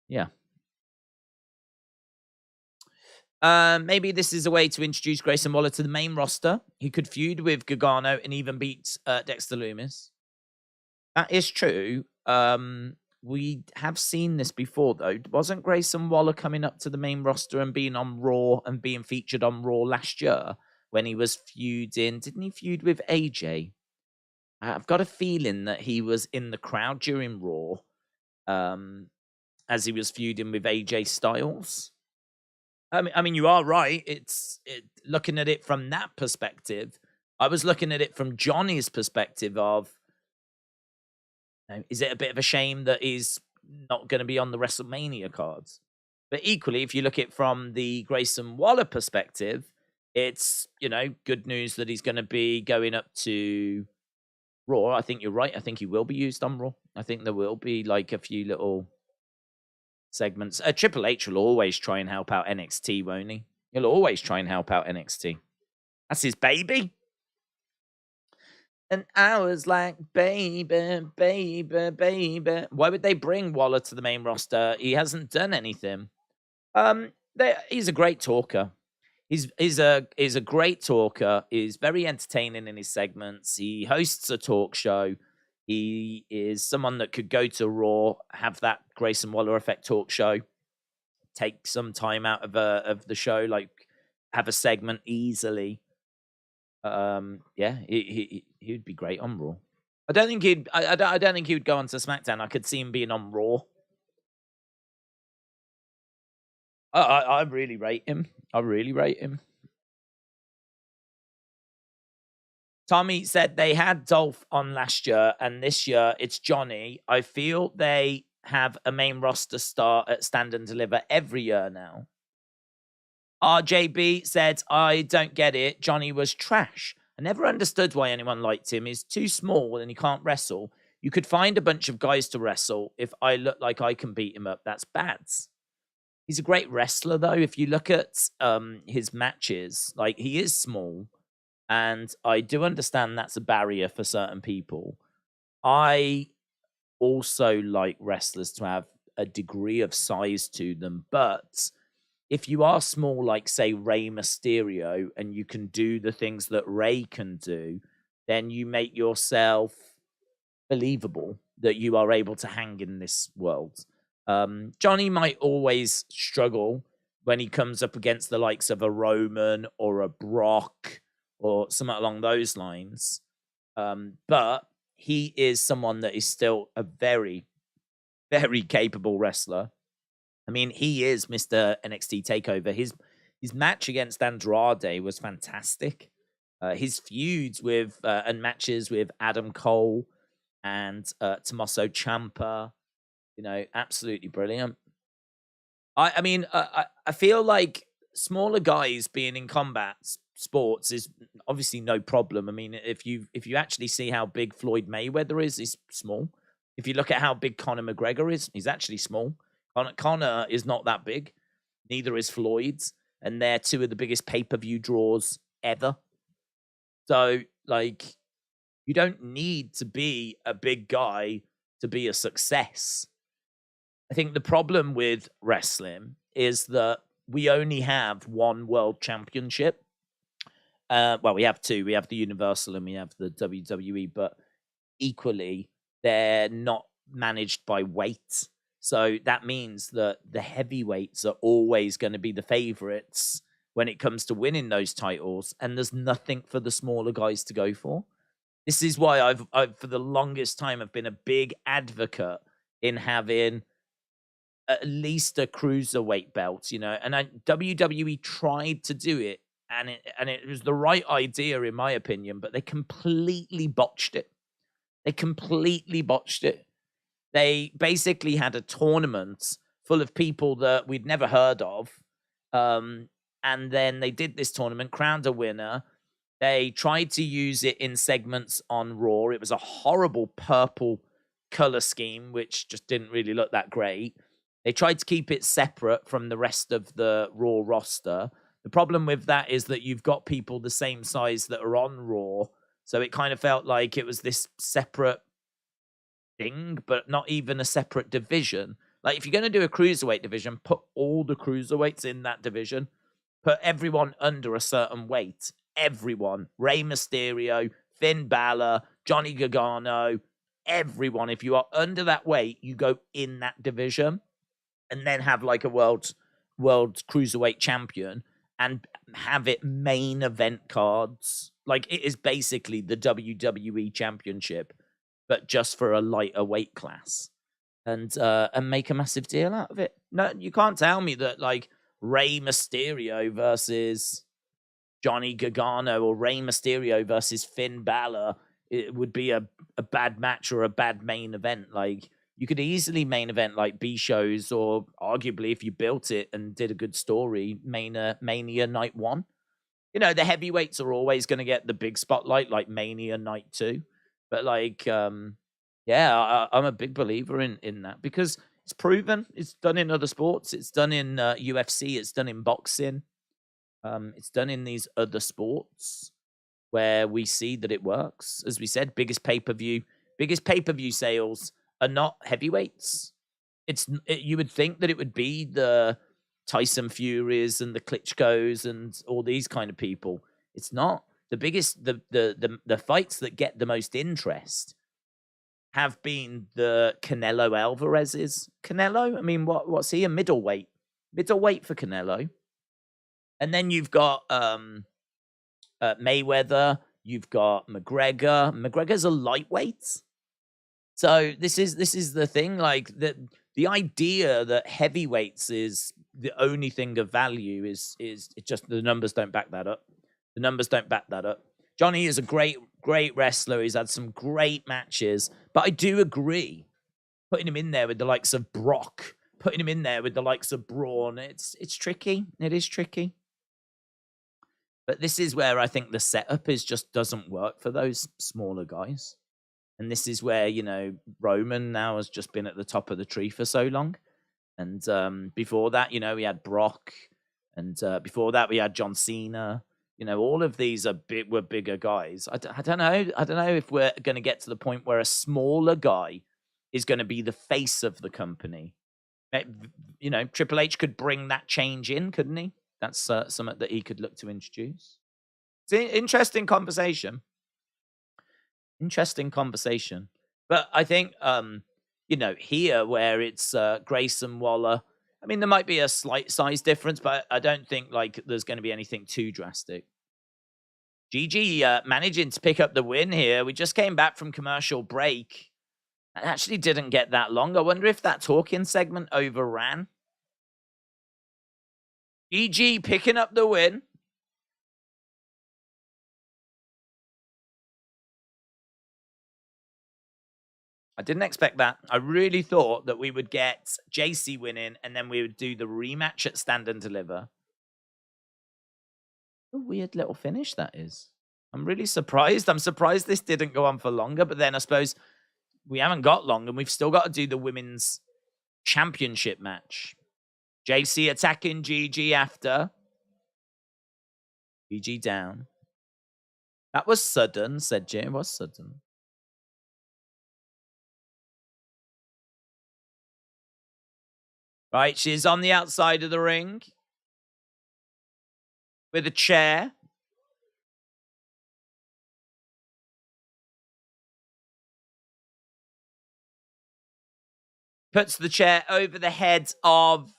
Yeah. Maybe this is a way to introduce Grayson Waller to the main roster. He could feud with Gargano and even beat Dexter Lumis. That is true. We have seen this before, though. Wasn't Grayson Waller coming up to the main roster and being on Raw and being featured on Raw last year when he was feuding? Didn't he feud with AJ? I've got a feeling that he was in the crowd during Raw, as he was feuding with AJ Styles. I mean, you are right. Looking at it from that perspective. I was looking at it from Johnny's perspective of, is it a bit of a shame that he's not going to be on the WrestleMania cards? But equally, if you look at it from the Grayson Waller perspective, it's, good news that he's going to be going up to Raw. I think you're right. I think he will be used on Raw. I think there will be like a few little segments. Triple H will always try and help out NXT, won't he? He'll always try and help out NXT. That's his baby. And I was like, baby, baby, baby. Why would they bring Waller to the main roster? He hasn't done anything. He's a great talker. He's a great talker. He's very entertaining in his segments. He hosts a talk show. He is someone that could go to Raw, have that Grayson Waller effect talk show, take some time out of the show, like have a segment easily. Yeah, he would be great on Raw. I don't think he'd. I don't think he would go onto SmackDown. I could see him being on Raw. I really rate him. I really rate him. Tommy said they had Dolph on last year, and this year it's Johnny. I feel they have a main roster star at Stand and Deliver every year now. RJB said, I don't get it. Johnny was trash. I never understood why anyone liked him. He's too small and he can't wrestle. You could find a bunch of guys to wrestle. If I look like I can beat him up, that's bad. He's a great wrestler, though. If you look at his matches, like, he is small. And I do understand that's a barrier for certain people. I also like wrestlers to have a degree of size to them. But if you are small, like, say, Rey Mysterio, and you can do the things that Rey can do, then you make yourself believable that you are able to hang in this world. Johnny might always struggle when he comes up against the likes of a Roman or a Brock or something along those lines. But he is someone that is still a very, very capable wrestler. I mean, he is Mr. NXT TakeOver. His match against Andrade was fantastic. His feuds with and matches with Adam Cole and Tommaso Ciampa, absolutely brilliant. I mean, I feel like smaller guys being in combat sports is obviously no problem. I mean, if you actually see how big Floyd Mayweather is, he's small. If you look at how big Conor McGregor is, he's actually small. Conor is not that big. Neither is Floyd's. And they're two of the biggest pay-per-view draws ever. So, like, you don't need to be a big guy to be a success. I think the problem with wrestling is that we only have one world championship. Well, we have two. We have the Universal and we have the WWE, but equally, they're not managed by weight. So that means that the heavyweights are always going to be the favorites when it comes to winning those titles, and there's nothing for the smaller guys to go for. This is why I've for the longest time, I've been a big advocate in having at least a cruiserweight belt, and WWE tried to do it, and it was the right idea in my opinion, but they completely botched it. They basically had a tournament full of people that we'd never heard of. And then they did this tournament, crowned a winner. They tried to use it in segments on Raw. It was a horrible purple color scheme, which just didn't really look that great. They tried to keep it separate from the rest of the Raw roster. The problem with that is that you've got people the same size that are on Raw. So it kind of felt like it was this separate thing, but not even a separate division. Like, if you're going to do a cruiserweight division, put all the cruiserweights in that division. Put everyone under a certain weight. Everyone. Rey Mysterio, Finn Balor, Johnny Gargano, everyone, if you are under that weight, you go in that division and then have like a world cruiserweight champion and have it main event cards. Like it is basically the WWE championship, but just for a lighter weight class. And make a massive deal out of it. No, you can't tell me that like Rey Mysterio versus Johnny Gargano or Rey Mysterio versus Finn Balor, it would be a bad match or a bad main event. Like you could easily main event like B shows, or arguably if you built it and did a good story, Mania Night 1. You know, the heavyweights are always going to get the big spotlight like Mania Night 2. But like yeah, I'm a big believer in that because it's proven. It's done in other sports. It's done in UFC. It's done in boxing. It's done in these other sports where we see that it works. As we said, biggest pay-per-view sales are not heavyweights. You would think that it would be the Tyson Furies and the Klitschko's and all these kind of people. It's not. The biggest, the fights that get the most interest have been the Canelo Alvarez's. Canelo? I mean, what's he? A middleweight. Middleweight for Canelo. And then you've got Mayweather. You've got McGregor. McGregor's a lightweight. So this is the thing. Like the idea that heavyweights is the only thing of value is it just the numbers don't back that up. The numbers don't back that up. Johnny is a great wrestler. He's had some great matches. But I do agree, putting him in there with the likes of Brock, putting him in there with the likes of Braun, it's tricky. It is tricky. But this is where I think the setup just doesn't work for those smaller guys. And this is where, you know, Roman now has just been at the top of the tree for so long. And before that, you know, we had Brock. And before that, we had John Cena. You know, all of these were bigger guys. I don't know. I don't know if we're going to get to the point where a smaller guy is going to be the face of the company. You know, Triple H could bring that change in, couldn't he? That's something that he could look to introduce. It's an interesting conversation. Interesting conversation. But I think, you know, here where it's Grayson, Waller, I mean, there might be a slight size difference, but I don't think like there's going to be anything too drastic. Gigi managing to pick up the win here. We just came back from commercial break. I actually didn't get that long. I wonder if that talking segment overran. Gigi picking up the win. I didn't expect that. I really thought that we would get Jacy winning and then we would do the rematch at Stand and Deliver. A weird little finish that is. I'm really surprised. I'm surprised this didn't go on for longer, but then I suppose we haven't got long and we've still got to do the women's championship match. Jacy attacking Gigi after. Gigi down. That was sudden, said Jay. It was sudden. Right, she's on the outside of the ring with a chair. Puts the chair over the head of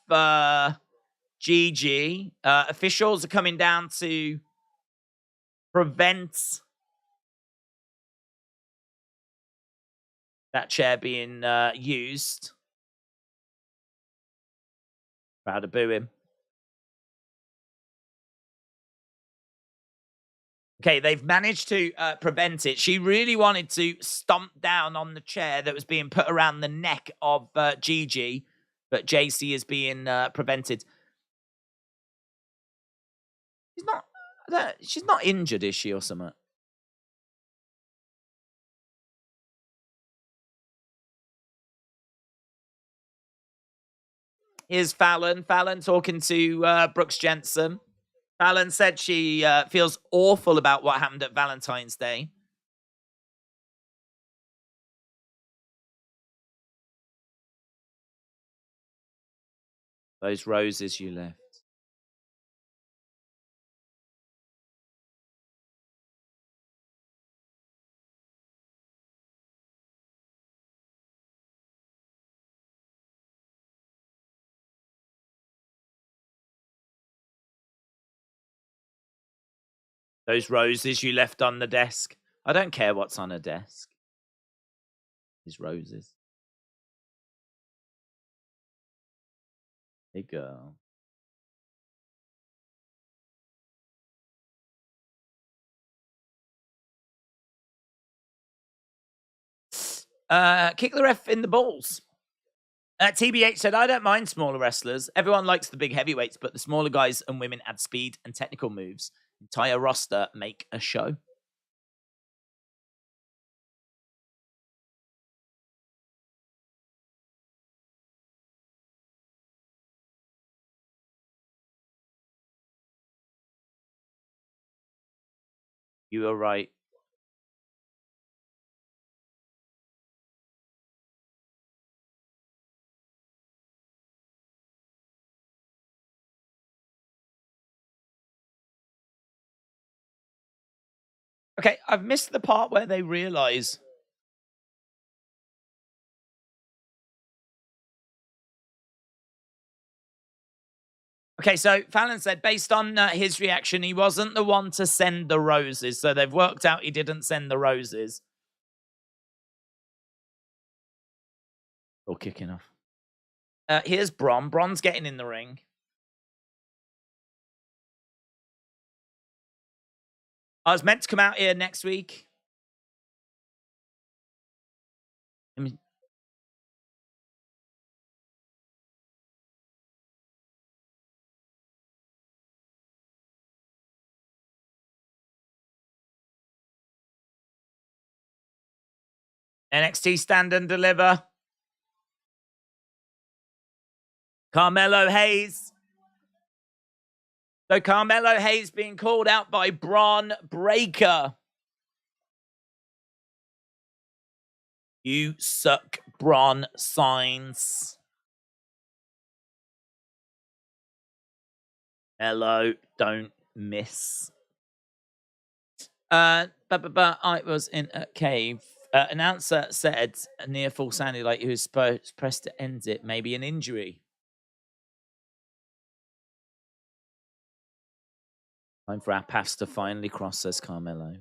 Gigi. Officials are coming down to prevent that chair being used. Proud to boo him. Okay, they've managed to prevent it. She really wanted to stomp down on the chair that was being put around the neck of Gigi, but Jacy is being prevented. She's not injured, is she, or something? Here's Fallon. Fallon talking to Brooks Jensen. Fallon said she feels awful about what happened at Valentine's Day. Those roses you left. Those roses you left on the desk. I don't care what's on a desk. These roses. Hey, girl. Kick the ref in the balls. TBH said, I don't mind smaller wrestlers. Everyone likes the big heavyweights, but the smaller guys and women add speed and technical moves. Entire roster make a show. You are right. Okay, I've missed the part where they realize. Okay, so Fallon said, based on his reaction, he wasn't the one to send the roses. So they've worked out he didn't send the roses. Or kicking off. Here's Bron. Bron's getting in the ring. I was meant to come out here next week. NXT Stand and Deliver. Carmelo Hayes. So Carmelo Hayes being called out by Bron Breakker. You suck, Bron signs. Hello, don't miss. I was in a cave. Announcer said a near full sounded like he was pressed to end it. Maybe an injury. Time for our paths to finally cross, says Carmelo.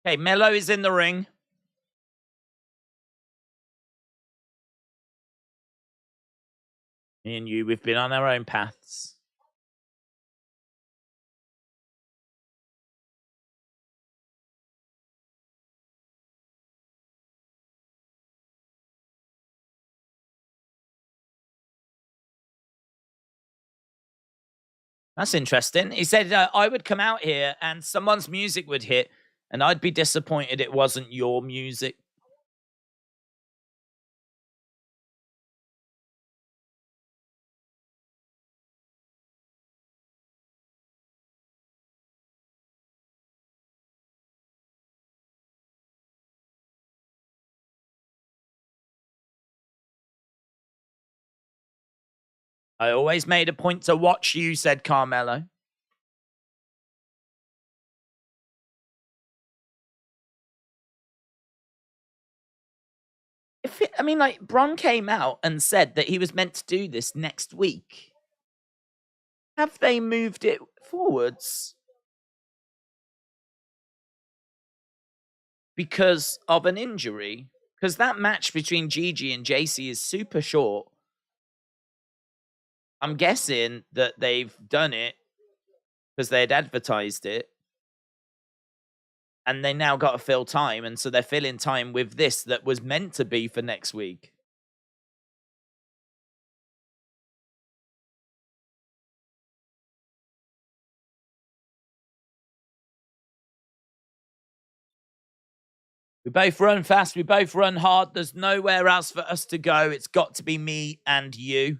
Okay, Melo is in the ring. Me and you, we've been on our own paths. That's interesting. He said, I would come out here and someone's music would hit and I'd be disappointed it wasn't your music. I always made a point to watch you, said Carmelo. Bron came out and said that he was meant to do this next week. Have they moved it forwards? Because of an injury? Because that match between Gigi and Jacy is super short. I'm guessing that they've done it because they had advertised it. And they now got to fill time. And so they're filling time with this that was meant to be for next week. We both run fast. We both run hard. There's nowhere else for us to go. It's got to be me and you.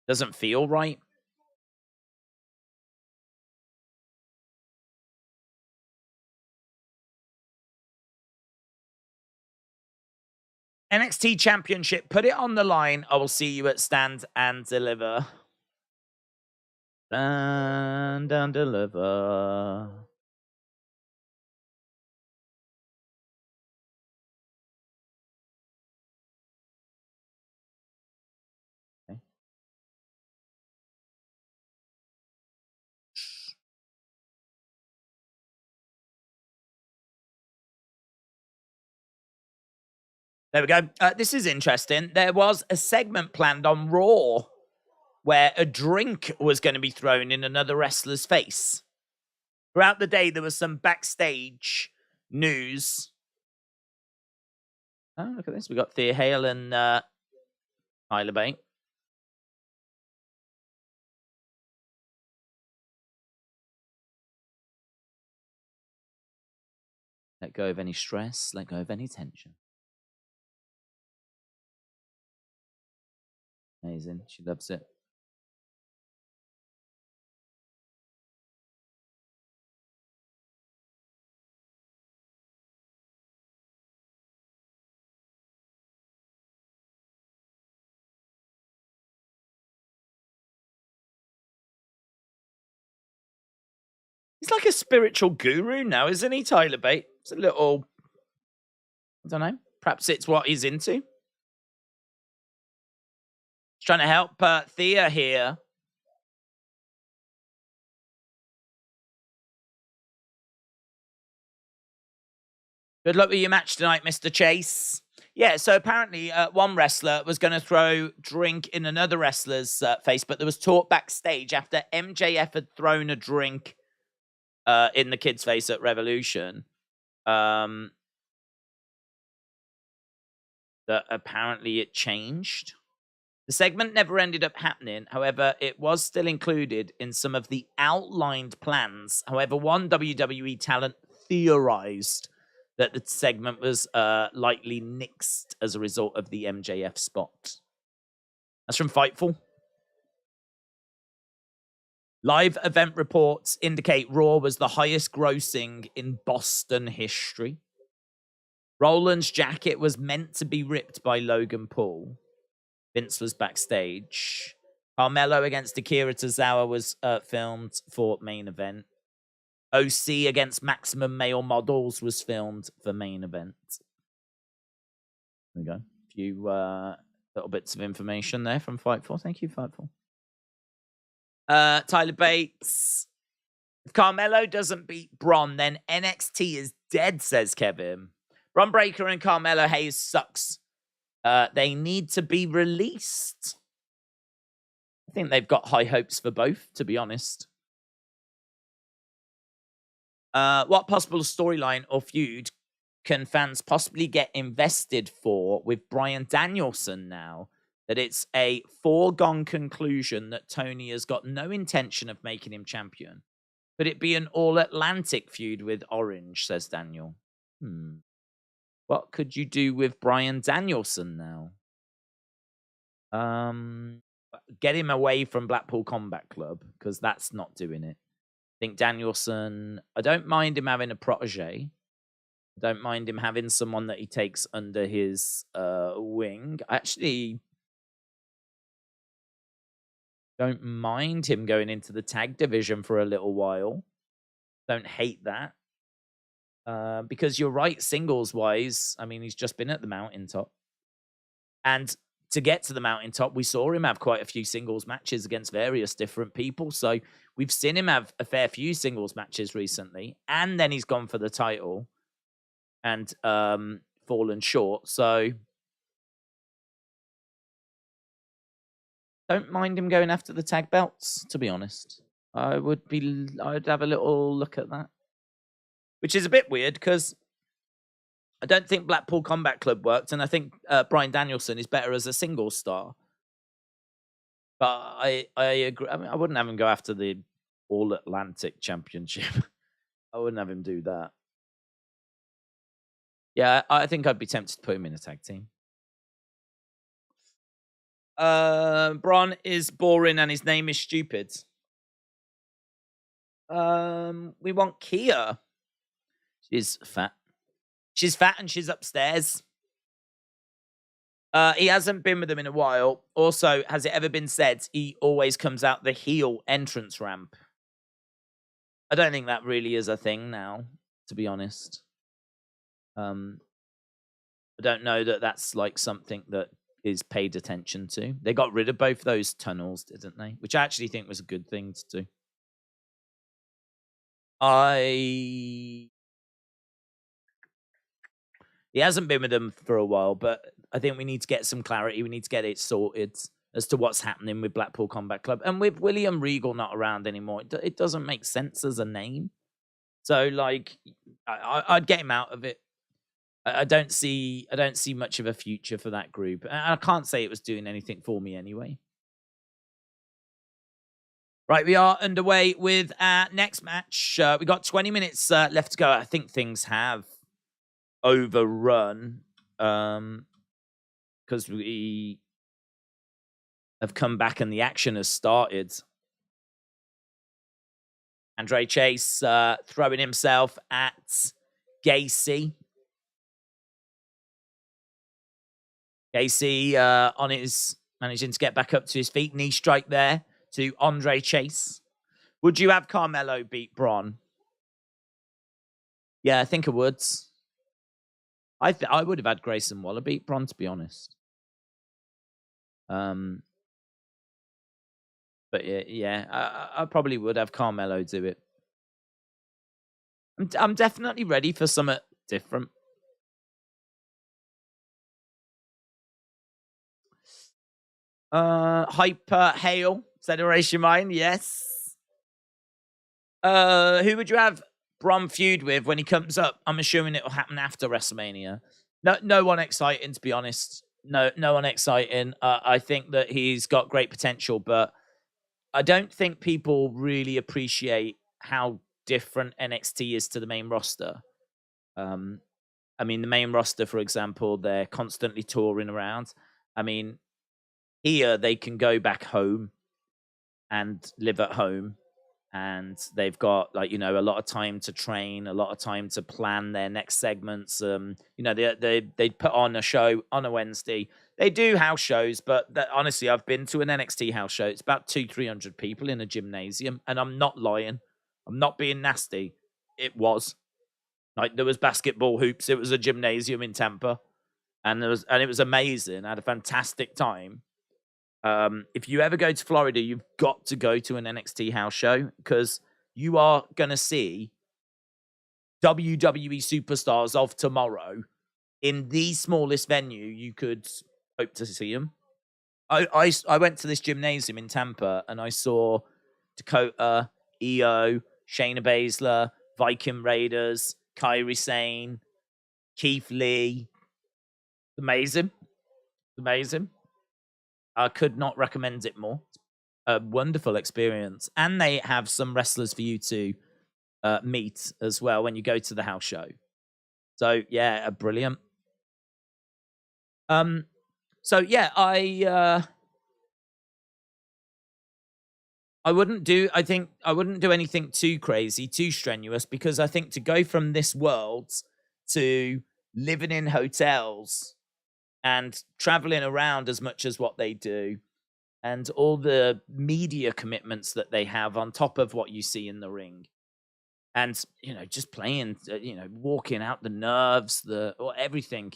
Doesn't feel right. NXT Championship, put it on the line. I will see you at Stand and Deliver. Stand and Deliver. Okay. There we go. This is interesting. There was a segment planned on Raw where a drink was going to be thrown in another wrestler's face. Throughout the day, there was some backstage news. Oh, look at this. We got Thea Hale and Tyler Bate. Let go of any stress. Let go of any tension. Amazing. She loves it. He's like a spiritual guru now, isn't he, Tyler Bate? It's a little, I don't know. Perhaps it's what he's into. He's trying to help Thea here. Good luck with your match tonight, Mr. Chase. Yeah, so apparently one wrestler was going to throw drink in another wrestler's face, but there was talk backstage after MJF had thrown a drink in the kid's face at Revolution. That apparently it changed. The segment never ended up happening. However, it was still included in some of the outlined plans. However, one WWE talent theorized that the segment was likely nixed as a result of the MJF spot. That's from Fightful. Live event reports indicate Raw was the highest grossing in Boston history. Roland's jacket was meant to be ripped by Logan Paul. Vince was backstage. Carmelo against Akira Tozawa was filmed for main event. OC against Maximum Male Models was filmed for main event. There we go. A few little bits of information there from Fightful. Thank you, Fightful. Tyler Bates. If Carmelo doesn't beat Bron, then NXT is dead, says Kevin. Bron Breakker and Carmelo Hayes sucks. They need to be released. I think they've got high hopes for both, to be honest. What possible storyline or feud can fans possibly get invested for with Bryan Danielson now that it's a foregone conclusion that Tony has got no intention of making him champion? Could it be an all-Atlantic feud with Orange, says Daniel. What could you do with Bryan Danielson now? Get him away from Blackpool Combat Club, because that's not doing it. I think Danielson, I don't mind him having a protege. I don't mind him having someone that he takes under his wing. I actually don't mind him going into the tag division for a little while. Don't hate that. Because you're right, singles-wise, I mean, he's just been at the mountaintop. And to get to the mountaintop, we saw him have quite a few singles matches against various different people. So we've seen him have a fair few singles matches recently. And then he's gone for the title and fallen short. So don't mind him going after the tag belts, to be honest. I'd have a little look at that. Which is a bit weird because I don't think Blackpool Combat Club worked, and I think Bryan Danielson is better as a single star. But I agree. I mean, I wouldn't have him go after the All-Atlantic Championship. I wouldn't have him do that. Yeah, I think I'd be tempted to put him in a tag team. Braun is boring and his name is stupid. We want Kia. She's fat. She's fat and she's upstairs. He hasn't been with them in a while. Also, has it ever been said he always comes out the heel entrance ramp? I don't think that really is a thing now, to be honest. I don't know that that's like something that is paid attention to. They got rid of both those tunnels, didn't they? Which I actually think was a good thing to do. He hasn't been with them for a while, but I think we need to get some clarity. We need to get it sorted as to what's happening with Blackpool Combat Club. And with William Regal not around anymore, it doesn't make sense as a name. So, like, I'd get him out of it. I don't see much of a future for that group. And I can't say it was doing anything for me anyway. Right, we are underway with our next match. We got 20 minutes left to go. I think things have overrun because we have come back and the action has started. Andre Chase throwing himself at Gacy. Gacy on his managing to get back up to his feet. Knee strike there to Andre Chase. Would you have Carmelo beat Braun? Yeah, I think I would. I would have had Grayson Waller beat Braun, to be honest. But yeah, I probably would have Carmelo do it. I'm definitely ready for something different. Hyper Hail, Federation Mine, yes. Who would you have Braun feud with when he comes up? I'm assuming it will happen after WrestleMania. No one exciting, to be honest. No one exciting. I think that he's got great potential, but I don't think people really appreciate how different NXT is to the main roster. I mean, the main roster, for example, they're constantly touring around. I mean, here they can go back home and live at home, and they've got a lot of time to train, a lot of time to plan their next segments. They put on a show on a Wednesday. They do house shows, but honestly, I've been to an NXT house show. It's about 200-300 people in a gymnasium, and I'm not lying. I'm not being nasty. It was there was basketball hoops. It was a gymnasium in Tampa, and it was amazing. I had a fantastic time. If you ever go to Florida, you've got to go to an NXT house show because you are going to see WWE superstars of tomorrow in the smallest venue you could hope to see them. I went to this gymnasium in Tampa and I saw Dakota, EO, Shayna Baszler, Viking Raiders, Kairi Sane, Keith Lee. Amazing. I could not recommend it more. A wonderful experience. And they have some wrestlers for you to meet as well when you go to the house show. So, yeah, brilliant. So, yeah, I wouldn't do anything too crazy, too strenuous, because I think to go from this world to living in hotels and traveling around as much as what they do, and all the media commitments that they have on top of what you see in the ring, and just playing, walking out the nerves, or everything.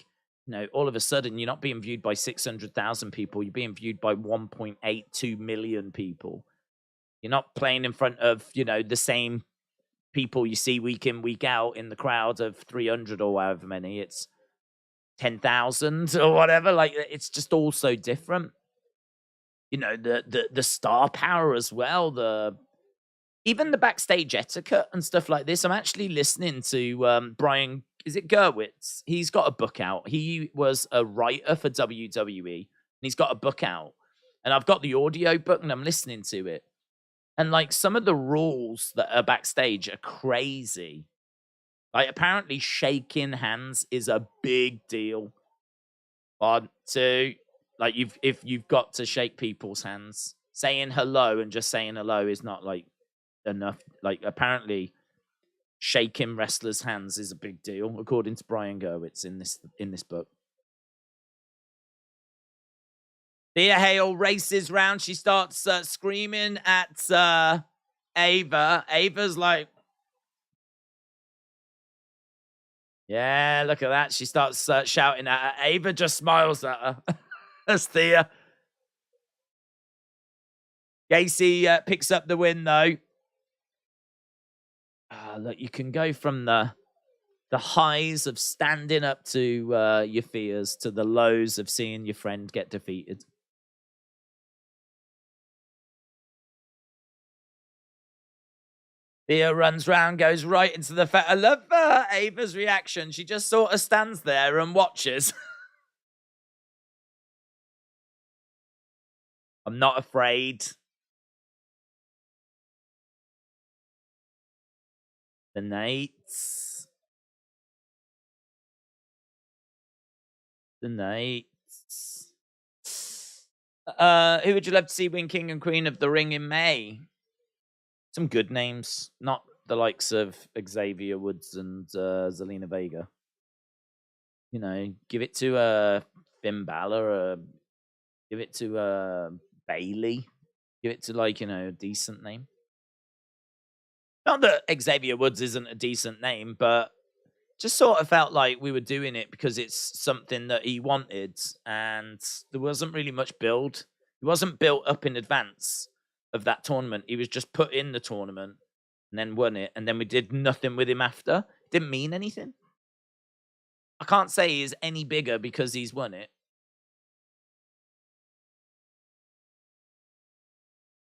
All of a sudden, you're not being viewed by 600,000 people. You're being viewed by 1.82 million people. You're not playing in front of the same people you see week in, week out in the crowd of 300 or however many. It's 10,000 or whatever. Like, it's just all so different. The star power as well, even the backstage etiquette and stuff like this. I'm actually listening to Brian, is it Gerwitz? He's got a book out. He was a writer for WWE, and he's got a book out. And I've got the audio book, and I'm listening to it. And, some of the rules that are backstage are crazy. Apparently shaking hands is a big deal. 1, 2... if you've got to shake people's hands, saying hello and just saying hello is not enough. Apparently, shaking wrestlers' hands is a big deal, according to Brian Gerwitz in this book. Thea Hale races round. She starts screaming at Ava. Ava's like, yeah, look at that. She starts shouting at her. Ava just smiles at her. That's Thea. Gacy picks up the win, though. Look, you can go from the highs of standing up to your fears to the lows of seeing your friend get defeated. Thea runs round, goes right into the I love Ava's reaction. She just sort of stands there and watches. I'm not afraid. The Nates. The Nates. Who would you love to see win King and Queen of the Ring in May? Some good names, not the likes of Xavier Woods and Zelina Vega. You know, give it to Finn Balor, give it to Bailey, give it to, like, you know, a decent name. Not that Xavier Woods isn't a decent name, but just sort of felt like we were doing it because it's something that he wanted, and there wasn't really much build. He wasn't built up in advance of that tournament. He was just put in the tournament and then won it, and then we did nothing with him after. Didn't mean anything. I can't say he's any bigger because he's won it.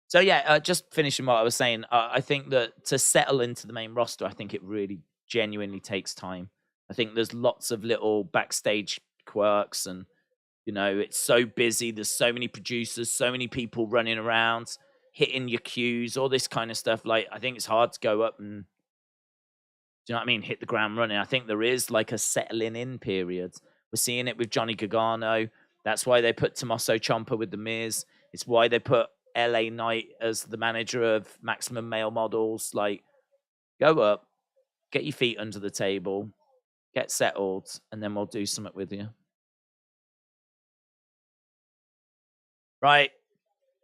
So yeah, just finishing what I was saying, I think that to settle into the main roster, I think it really genuinely takes time. I think there's lots of little backstage quirks, and you know, it's so busy. There's so many producers, so many people running around, hitting your cues, all this kind of stuff. Like, I think it's hard to go up and, do you know what I mean, hit the ground running. I think there is like a settling in period. We're seeing it with Johnny Gargano. That's why they put Tommaso Ciampa with The Miz. It's why they put LA Knight as the manager of Maximum Male Models. Like, go up, get your feet under the table, get settled, and then we'll do something with you. Right.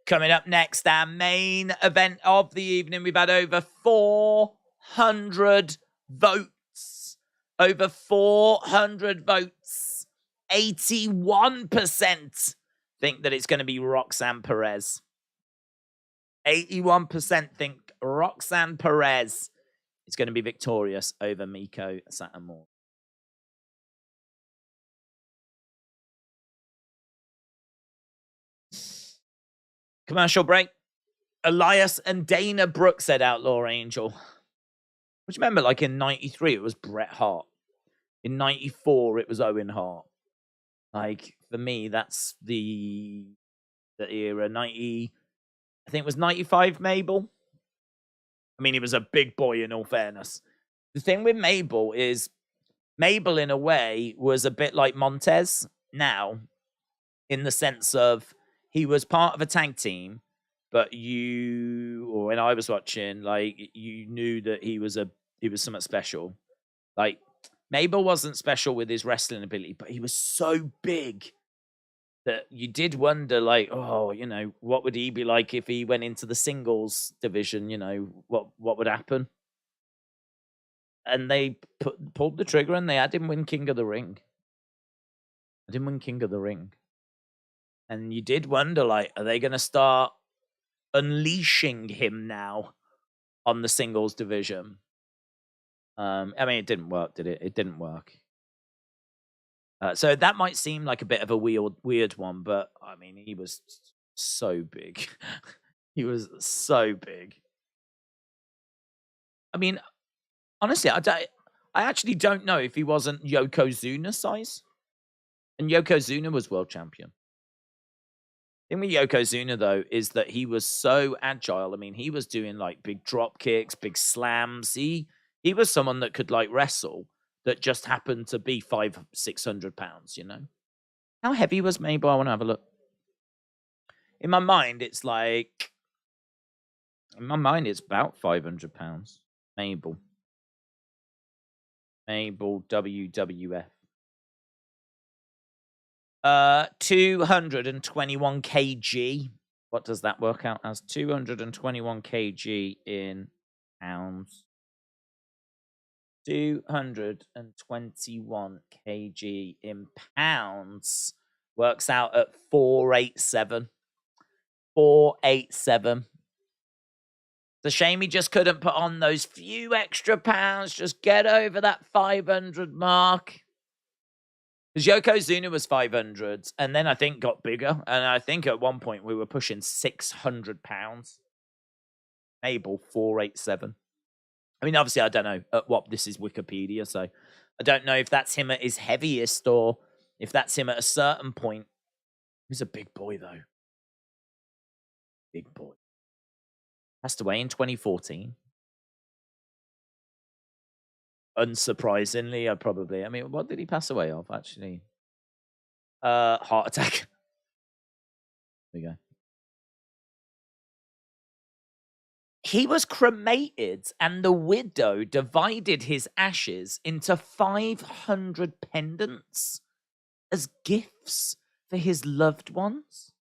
Coming up next, our main event of the evening. We've had over 400 votes. Over 400 votes. 81% think that it's going to be Roxanne Perez. 81% think Roxanne Perez is going to be victorious over Meiko Satomura. Commercial break. Elias and Dana Brooke said Outlaw Angel. Which, remember, like in 93, it was Bret Hart. In 94, it was Owen Hart. Like, for me, that's the era. 90, I think it was 95 Mabel. I mean, he was a big boy, in all fairness. The thing with Mabel is, Mabel, in a way, was a bit like Montez now, in the sense of he was part of a tag team, but or when I was watching, like, you knew that he was something special. Like, Mabel wasn't special with his wrestling ability, but he was so big that you did wonder, like, oh, you know, what would he be like if he went into the singles division? You know, what would happen? And they pulled the trigger, and they had him win King of the Ring. I didn't win King of the Ring. And you did wonder, like, are they going to start unleashing him now on the singles division? I mean, it didn't work, did it? It didn't work. So that might seem like a bit of a weird one, but I mean, he was so big. He was so big. I mean, honestly, I actually don't know if he wasn't Yokozuna size. And Yokozuna was world champion. The thing with Yokozuna, though, is that he was so agile. I mean, he was doing like big drop kicks, big slams. He was someone that could like wrestle, that just happened to be 500-600 pounds, you know? How heavy was Mabel? I want to have a look. In my mind, it's like... In my mind, it's about 500 pounds. Mabel WWF. 221 kg. What does that work out as? 221 kg in pounds. 221 kg in pounds works out at 487. 487. It's a shame he just couldn't put on those few extra pounds. Just get over that 500 mark. Because Yokozuna was 500, and then I think got bigger. And I think at one point we were pushing 600 pounds. Mabel, 487. I mean, obviously, I don't know at what this is Wikipedia, so I don't know if that's him at his heaviest or if that's him at a certain point. He's a big boy, though. Big boy. Passed away in 2014. Unsurprisingly, I mean, what did he pass away of, actually? Heart attack. There we go. He was cremated, and the widow divided his ashes into 500 pendants as gifts for his loved ones.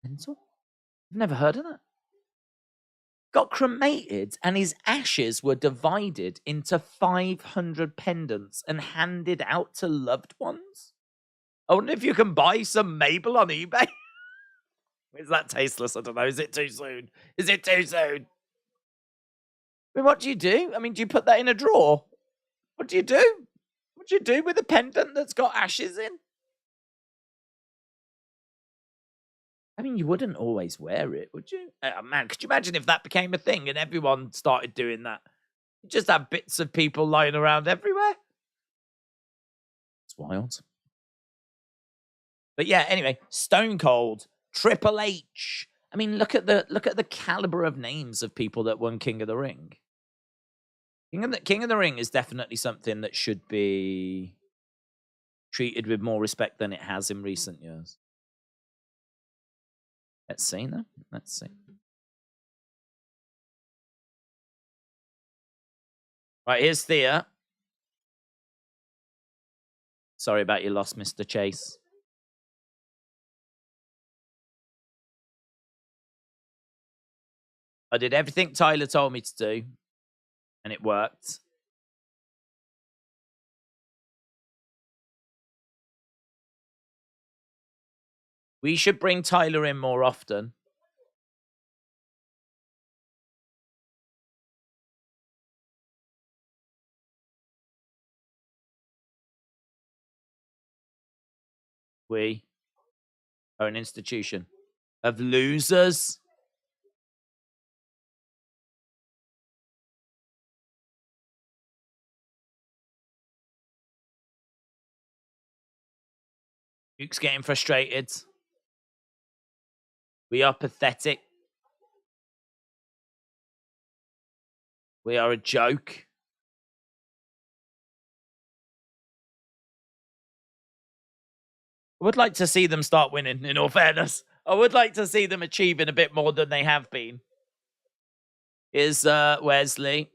Mental? I've never heard of that. Got cremated, and his ashes were divided into 500 pendants and handed out to loved ones. I wonder if you can buy some Mabel on eBay. Is that tasteless? I don't know. Is it too soon? Is it too soon? I mean, what do you do? I mean, do you put that in a drawer? What do you do? What do you do with a pendant that's got ashes in? I mean, you wouldn't always wear it, would you? Oh, man, could you imagine if that became a thing and everyone started doing that? You just have bits of people lying around everywhere. It's wild. But yeah, anyway, Stone Cold, Triple H. I mean, look at the caliber of names of people that won King of the Ring. King of the Ring is definitely something that should be treated with more respect than it has in recent years. Let's see now. Let's see. Right, here's Thea. Sorry about your loss, Mr. Chase. I did everything Tyler told me to do, and it worked. We should bring Tyler in more often. We are an institution of losers. Duke's getting frustrated. We are pathetic. We are a joke. I would like to see them start winning, in all fairness. I would like to see them achieving a bit more than they have been. Is Wesley.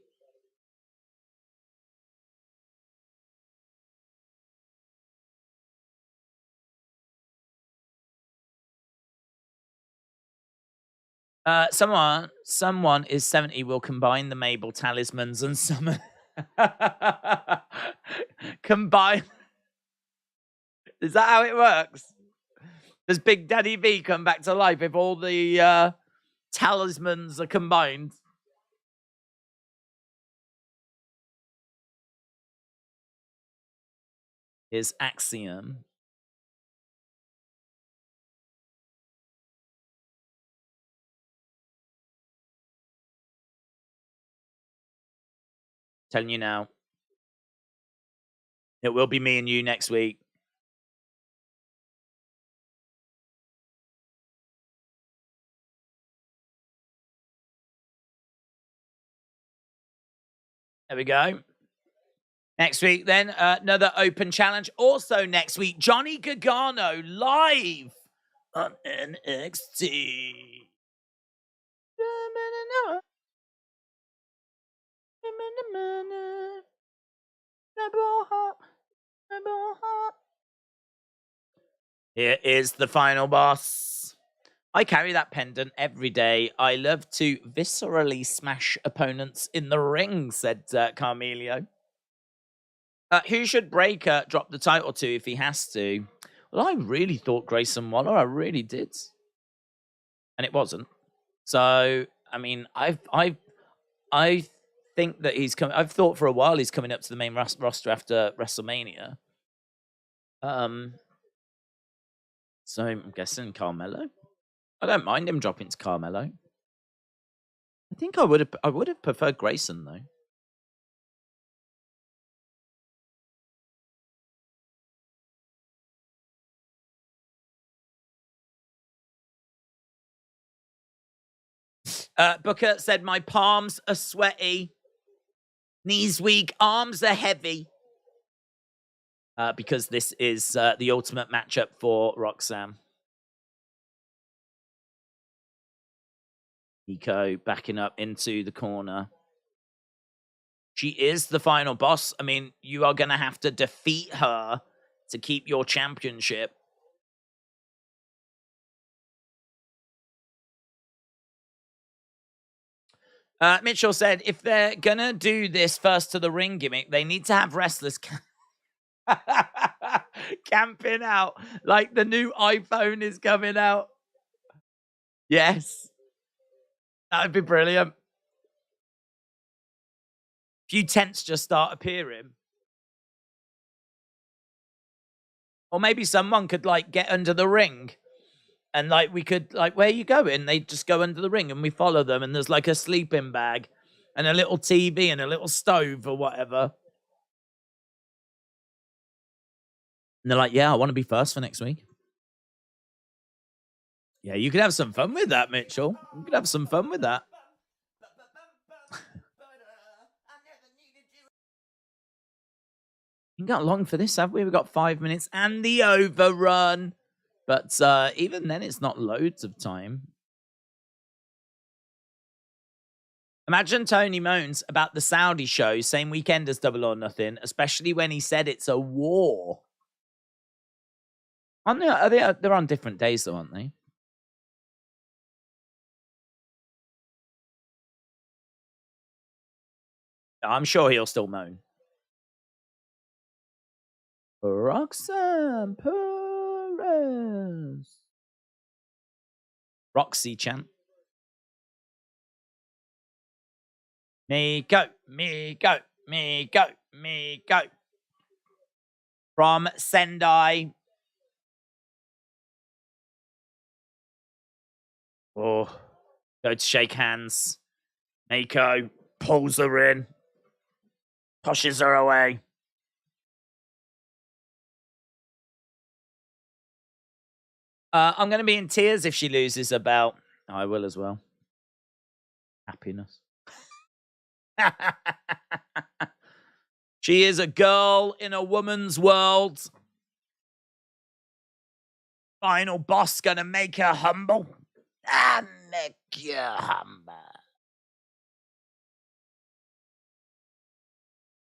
Someone is 70 will combine the Mabel talismans and summon. Combine. Is that how it works? Does Big Daddy V come back to life if all the talismans are combined? Is Axiom. Telling you now. It will be me and you next week. There we go. Next week, then, another open challenge. Also next week, Johnny Gargano live on NXT. Here is the final boss. I carry that pendant every day. I love to viscerally smash opponents in the ring, said Carmelio. Who should Breaker drop the title to if he has to? Well, I really thought Grayson Waller. I really did. And it wasn't. So, I mean, I think that he's coming. I've thought for a while he's coming up to the main roster after WrestleMania. So I'm guessing Carmelo. I don't mind him dropping to Carmelo. I think I would have preferred Grayson though. Booker said, my palms are sweaty, knees weak, arms are heavy. Because this is the ultimate matchup for Roxanne. Meiko backing up into the corner. She is the final boss. I mean, you are going to have to defeat her to keep your championship. Mitchell said, if they're going to do this first to the ring gimmick, they need to have wrestlers camping out like the new iPhone is coming out. Yes. That would be brilliant. Few tents just start appearing. Or maybe someone could like get under the ring. And like we could like, where are you going? They just go under the ring and we follow them. And there's like a sleeping bag and a little TV and a little stove or whatever. And they're like, yeah, I want to be first for next week. Yeah, you could have some fun with that, Mitchell. You could have some fun with that. We got long for this, have we? We've got 5 minutes and the overrun. But even then, it's not loads of time. Imagine Tony moans about the Saudi show same weekend as Double or Nothing, especially when he said it's a war. They're on different days, though, aren't they? I'm sure he'll still moan. Roxanne Perez. Roxy chant. Meiko, Meiko, Meiko, Meiko. From Sendai. Oh, go to shake hands. Meiko pulls her in. Pushes her away. I'm going to be in tears if she loses her belt. I will as well. Happiness. She is a girl in a woman's world. Final boss going to make her humble. I make you humble.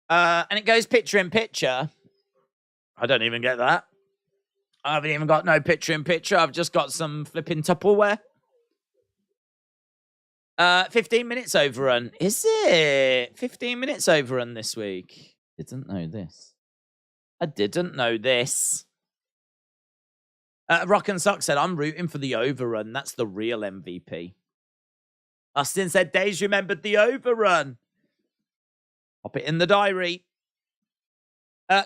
And it goes picture in picture. I don't even get that. I haven't even got no picture in picture. I've just got some flipping Tupperware. 15 minutes overrun. Is it? 15 minutes overrun this week. Didn't know this. I didn't know this. Rock and Sock said, I'm rooting for the overrun. That's the real MVP. Austin said, Daze remembered the overrun. Pop it in the diary.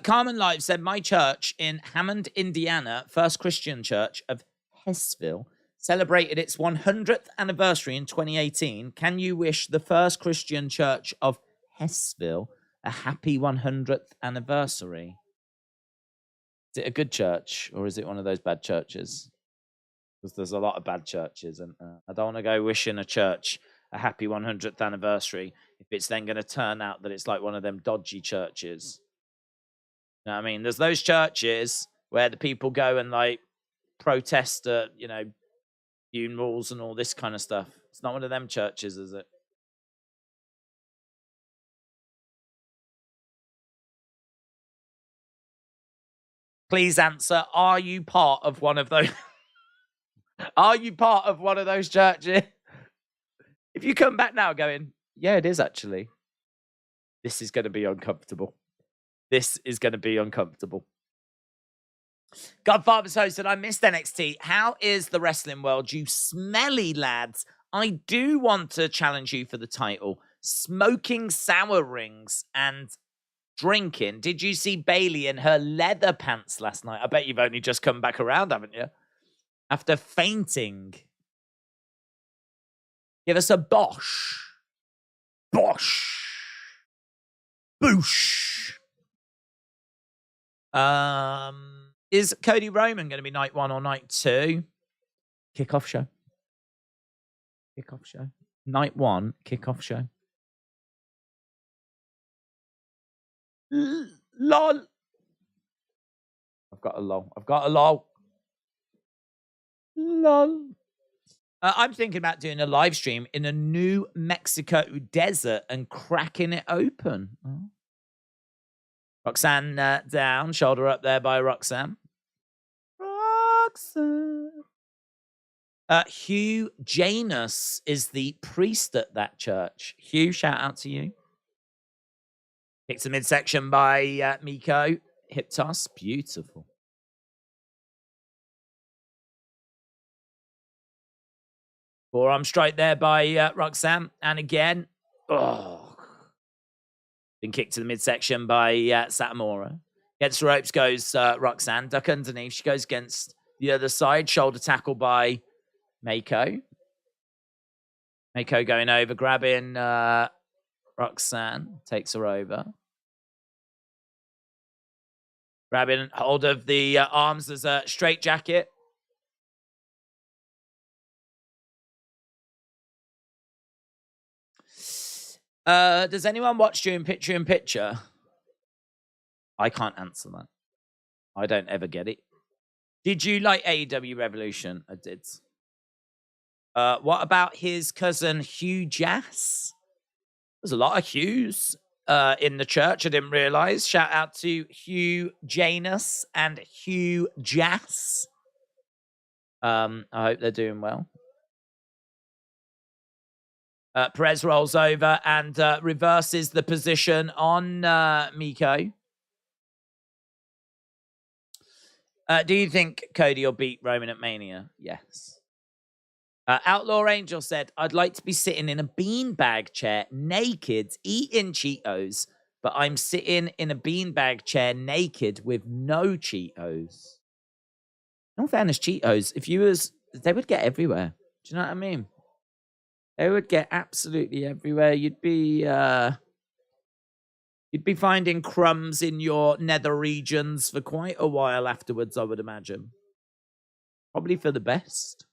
Carmen Live said, my church in Hammond, Indiana, First Christian Church of Hessville, celebrated its 100th anniversary in 2018. Can you wish the First Christian Church of Hessville a happy 100th anniversary? Is it a good church or is it one of those bad churches? Because there's a lot of bad churches, and I don't want to go wishing a church a happy 100th anniversary if it's then going to turn out that it's like one of them dodgy churches. You know what I mean? There's those churches where the people go and like protest at, funerals and all this kind of stuff. It's not one of them churches, is it? Please answer. Are you part of one of those? Are you part of one of those churches? If you come back now going, yeah, it is actually. This is going to be uncomfortable. This is going to be uncomfortable. Godfather's hosted. I missed NXT. How is the wrestling world, you smelly lads? I do want to challenge you for the title. Smoking sour rings and drinking. Did you see Bailey in her leather pants last night? I bet you've only just come back around, haven't you? After fainting. Give us a bosh. Bosh. Boosh. Is Cody Roman going to be night 1 or night 2? Kickoff show. Kickoff show. Night 1, kickoff show. Lol. I've got a lol. I've got a lol. Lol. I'm thinking about doing a live stream in a New Mexico desert and cracking it open. Oh. Roxanne down, shoulder up there by Roxanne. Roxanne. Hugh Janus is the priest at that church. Hugh, shout out to you. Kicks the midsection by Meiko. Hip toss, beautiful. Forearm strike there by Roxanne. And again, been kicked to the midsection by Satomura. Gets the ropes, goes Roxanne. Duck underneath. She goes against the other side. Shoulder tackle by Meiko. Meiko going over, grabbing Roxanne. Takes her over. Grabbing hold of the arms. There's a straight jacket. Does anyone watch during picture-in-picture? I can't answer that. I don't ever get it. Did you like AEW Revolution? I did. What about his cousin Hugh Jass? There's a lot of Hughes in the church. I didn't realize. Shout out to Hugh Janus and Hugh Jass. I hope they're doing well. Perez rolls over and reverses the position on Meiko. Do you think Cody will beat Roman at Mania? Yes. Outlaw Angel said, I'd like to be sitting in a beanbag chair naked, eating Cheetos, but I'm sitting in a beanbag chair naked with no Cheetos. In all fairness, Cheetos, they would get everywhere. Do you know what I mean? They would get absolutely everywhere. You'd be finding crumbs in your nether regions for quite a while afterwards, I would imagine. Probably for the best.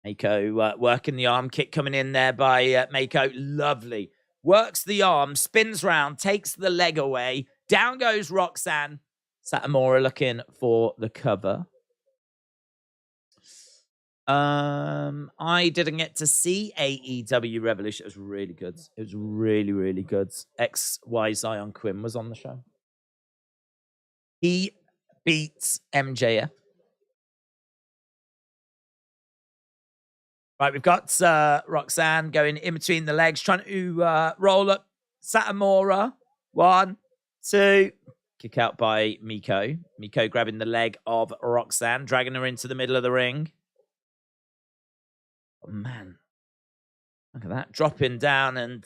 Meiko working the arm kick coming in there by Meiko. Lovely. Works the arm, spins round, takes the leg away. Down goes Roxanne. Satomura looking for the cover. I didn't get to see AEW Revolution. It was really good. It was really, really good. XY Zion Quinn was on the show. He beats MJF. Right, we've got Roxanne going in between the legs, trying to roll up Satomura. 1, 2. Kick out by Meiko. Meiko grabbing the leg of Roxanne, dragging her into the middle of the ring. Oh, man. Look at that. Dropping down and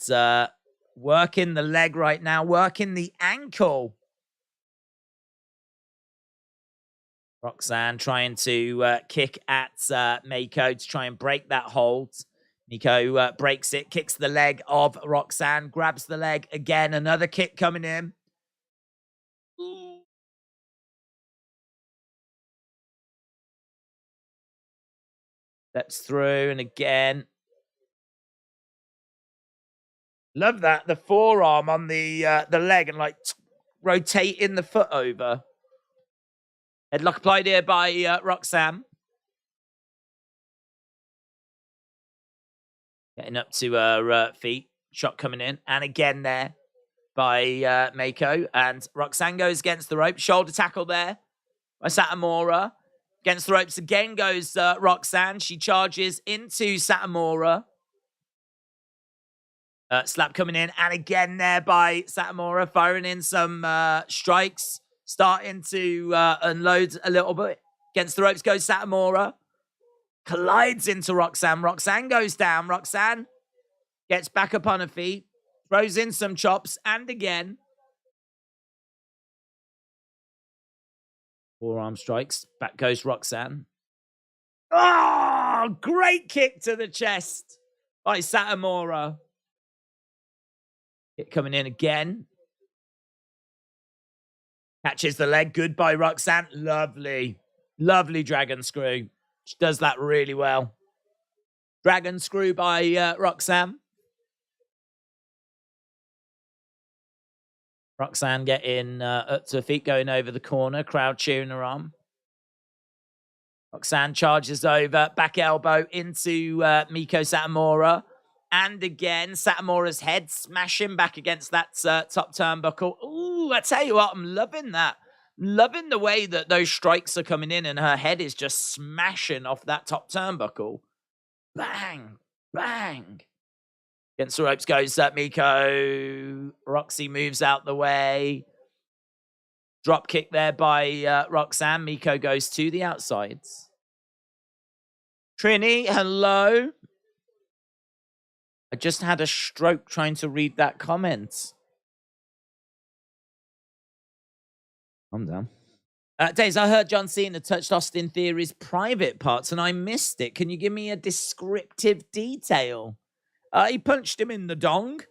working the leg right now. Working the ankle. Roxanne trying to kick at Meiko to try and break that hold. Meiko breaks it, kicks the leg of Roxanne, grabs the leg again. Another kick coming in. Steps through and again. Love that. The forearm on the leg and like rotating the foot over. Headlock applied here by Roxanne. Getting up to her feet. Shot coming in. And again there. by Meiko. And Roxanne goes against the rope. Shoulder tackle there by Satomura. Against the ropes again goes Roxanne. She charges into Satomura. Slap coming in. And again there by Satomura. Firing in some strikes. Starting to unload a little bit. Against the ropes goes Satomura. Collides into Roxanne. Roxanne goes down. Roxanne gets back up on her feet. Throws in some chops. And again. Forearm strikes. Back goes Roxanne. Oh, great kick to the chest by Satomura. Kick coming in again. Catches the leg. Good by Roxanne. Lovely. Lovely dragon screw. She does that really well. Dragon screw by Roxanne. Roxanne getting up to her feet, going over the corner. Crowd cheering her on. Roxanne charges over. Back elbow into Meiko Satomura. And again, Satomura's head smashing back against that top turnbuckle. Ooh, I tell you what, I'm loving that. Loving the way that those strikes are coming in and her head is just smashing off that top turnbuckle. Bang, bang. Against the ropes goes Meiko. Roxy moves out the way. Drop kick there by Roxanne. Meiko goes to the outsides. Trini, hello. I just had a stroke trying to read that comment. Calm down. Daze, I heard John Cena touched Austin Theory's private parts and I missed it. Can you give me a descriptive detail? He punched him in the dong.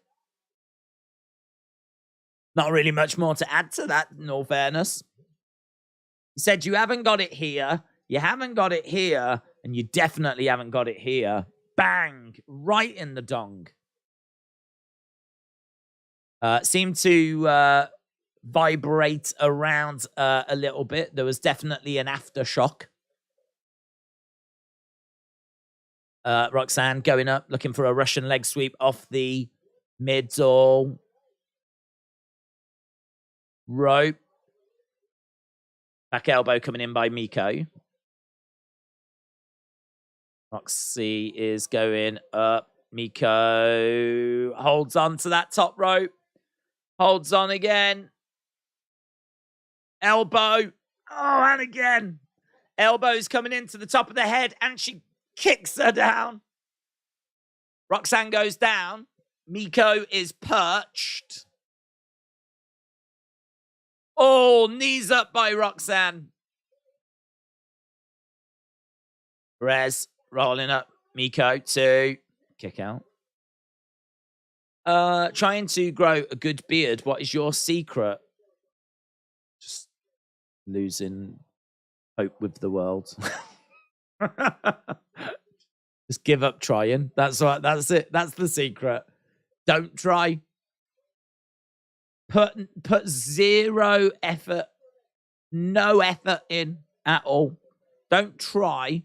Not really much more to add to that, in all fairness. He said, you haven't got it here, you haven't got it here, and you definitely haven't got it here. Bang! Right in the dong. Seemed to vibrate around a little bit. There was definitely an aftershock. Roxanne going up, looking for a Russian leg sweep off the middle rope. Back elbow coming in by Meiko. Roxy is going up. Meiko holds on to that top rope. Holds on again. Elbow. Oh, and again. Elbow's coming into the top of the head, and she kicks her down. Roxanne goes down. Meiko is perched. Oh, knees up by Roxanne. Perez rolling up. Meiko to kick out. Trying to grow a good beard. What is your secret? Just losing hope with the world. Just give up trying. That's right. That's it. That's the secret. Don't try. Put zero effort, no effort in at all. Don't try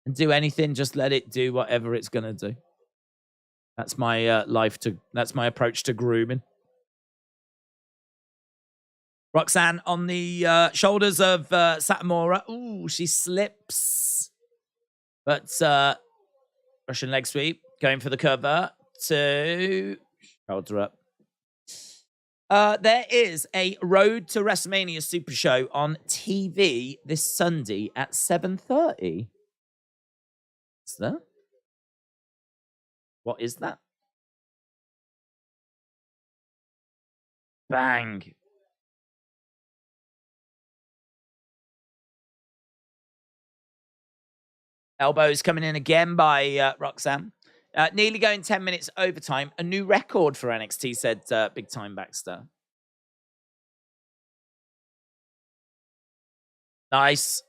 and do anything. Just let it do whatever it's gonna do. That's my that's my approach to grooming. Roxanne on the shoulders of Satomura. Ooh, she slips. But Russian leg sweep. Going for the cover. To shoulder up. There is a Road to WrestleMania Super Show on TV this Sunday at 7:30. Is that? What is that? Bang. Elbows coming in again by Roxanne. Nearly going 10 minutes overtime. A new record for NXT, said Big Time Baxter. Nice.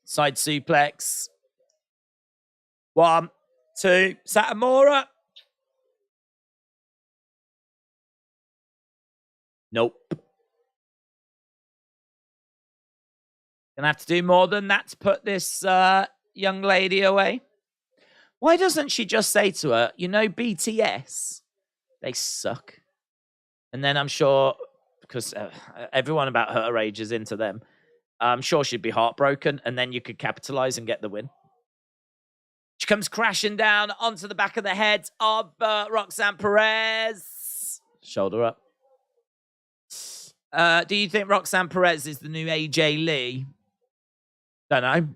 Side suplex. 1, 2. Satomura. Nope. Gonna have to do more than that to put this young lady away. Why doesn't she just say to her, you know, BTS, they suck. And then I'm sure, because everyone about her age is into them, I'm sure she'd be heartbroken, and then you could capitalize and get the win. She comes crashing down onto the back of the head of Roxanne Perez. Shoulder up. Do you think Roxanne Perez is the new AJ Lee? Don't know.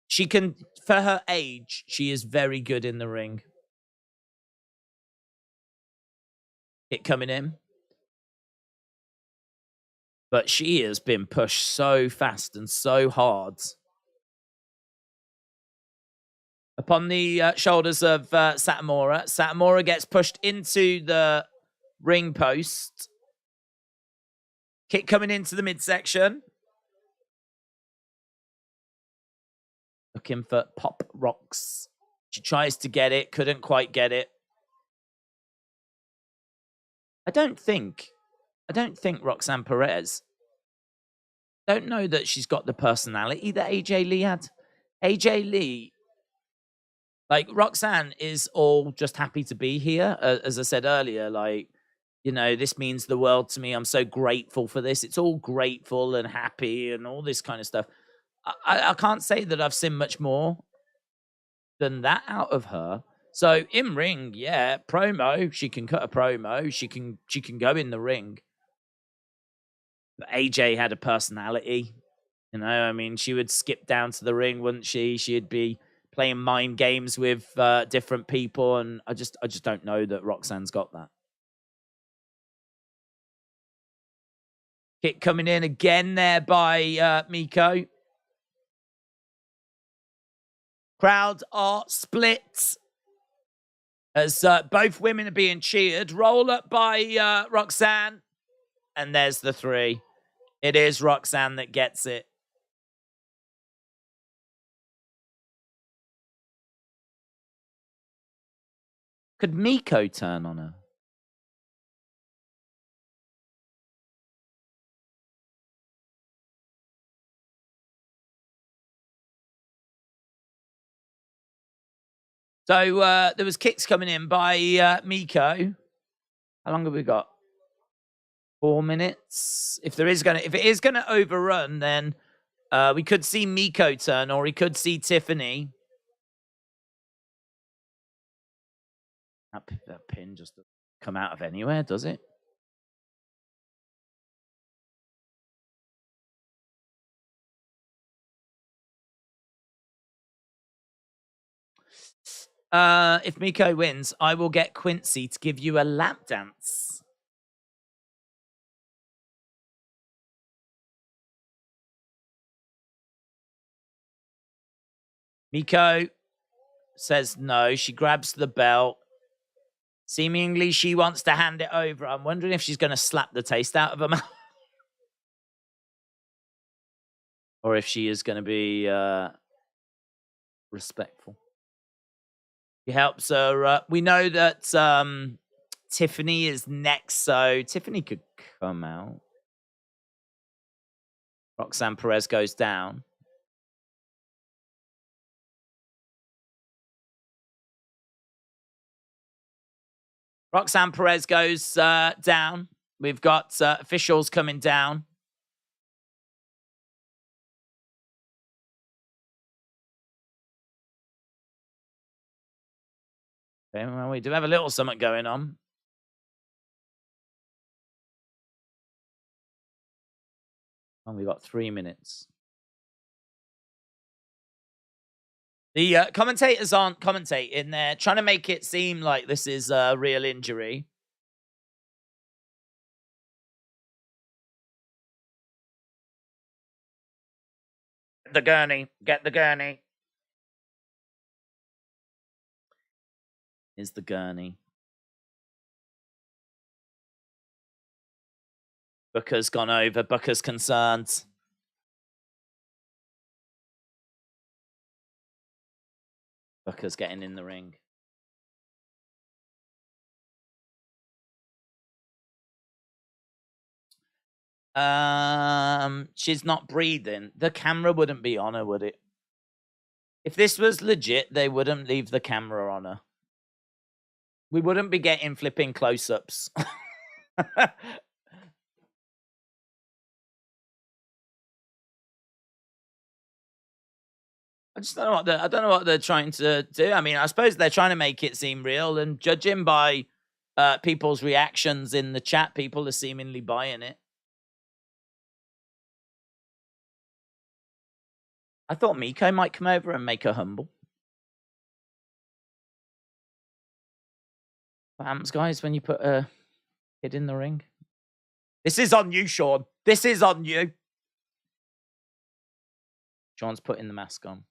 She can, for her age, she is very good in the ring. It coming in. But she has been pushed so fast and so hard. Upon the shoulders of Satomura. Satomura gets pushed into the ring post. Kick coming into the midsection. Looking for Pop Rocks. She tries to get it. Couldn't quite get it. I don't think Roxanne Perez. Don't know that she's got the personality that AJ Lee had. AJ Lee, like Roxanne, is all just happy to be here. As I said earlier, like, you know, this means the world to me. I'm so grateful for this. It's all grateful and happy and all this kind of stuff. I can't say that I've seen much more than that out of her. So in ring, yeah, promo, she can cut a promo. She can go in the ring. But AJ had a personality. You know, I mean, she would skip down to the ring, wouldn't she? She'd be playing mind games with different people, and I just don't know that Roxanne's got that. Kick coming in again there by Meiko. Crowd are split as both women are being cheered. Roll up by Roxanne. And there's the 3. It is Roxanne that gets it. Could Meiko turn on her? So there was kicks coming in by Meiko. How long have we got? 4 minutes. If it is gonna overrun, then we could see Meiko turn, or we could see Tiffany. That pin just doesn't come out of anywhere, does it? If Meiko wins, I will get Quincy to give you a lap dance. Meiko says no. She grabs the belt. Seemingly, she wants to hand it over. I'm wondering if she's going to slap the taste out of her mouth. Or if she is going to be respectful. He helps her. We know that Tiffany is next, so Tiffany could come out. Roxanne Perez goes down. Roxanne Perez goes down. We've got officials coming down. Okay, well, we do have a little something going on. Only got 3 minutes. The commentators aren't commentating. They're trying to make it seem like this is a real injury. The gurney. Get the gurney. Is the gurney. Booker's gone over. Booker's concerned. Booker's getting in the ring. She's not breathing. The camera wouldn't be on her, would it? If this was legit, they wouldn't leave the camera on her. we wouldn't be getting flipping close-ups. I just don't know I don't know what they're trying to do. I mean, I suppose they're trying to make it seem real, and judging by people's reactions in the chat, people are seemingly buying it. I thought Meiko might come over and make her humble. What happens, guys, when you put a kid in the ring? This is on you, Shawn. This is on you. Shawn's putting the mask on.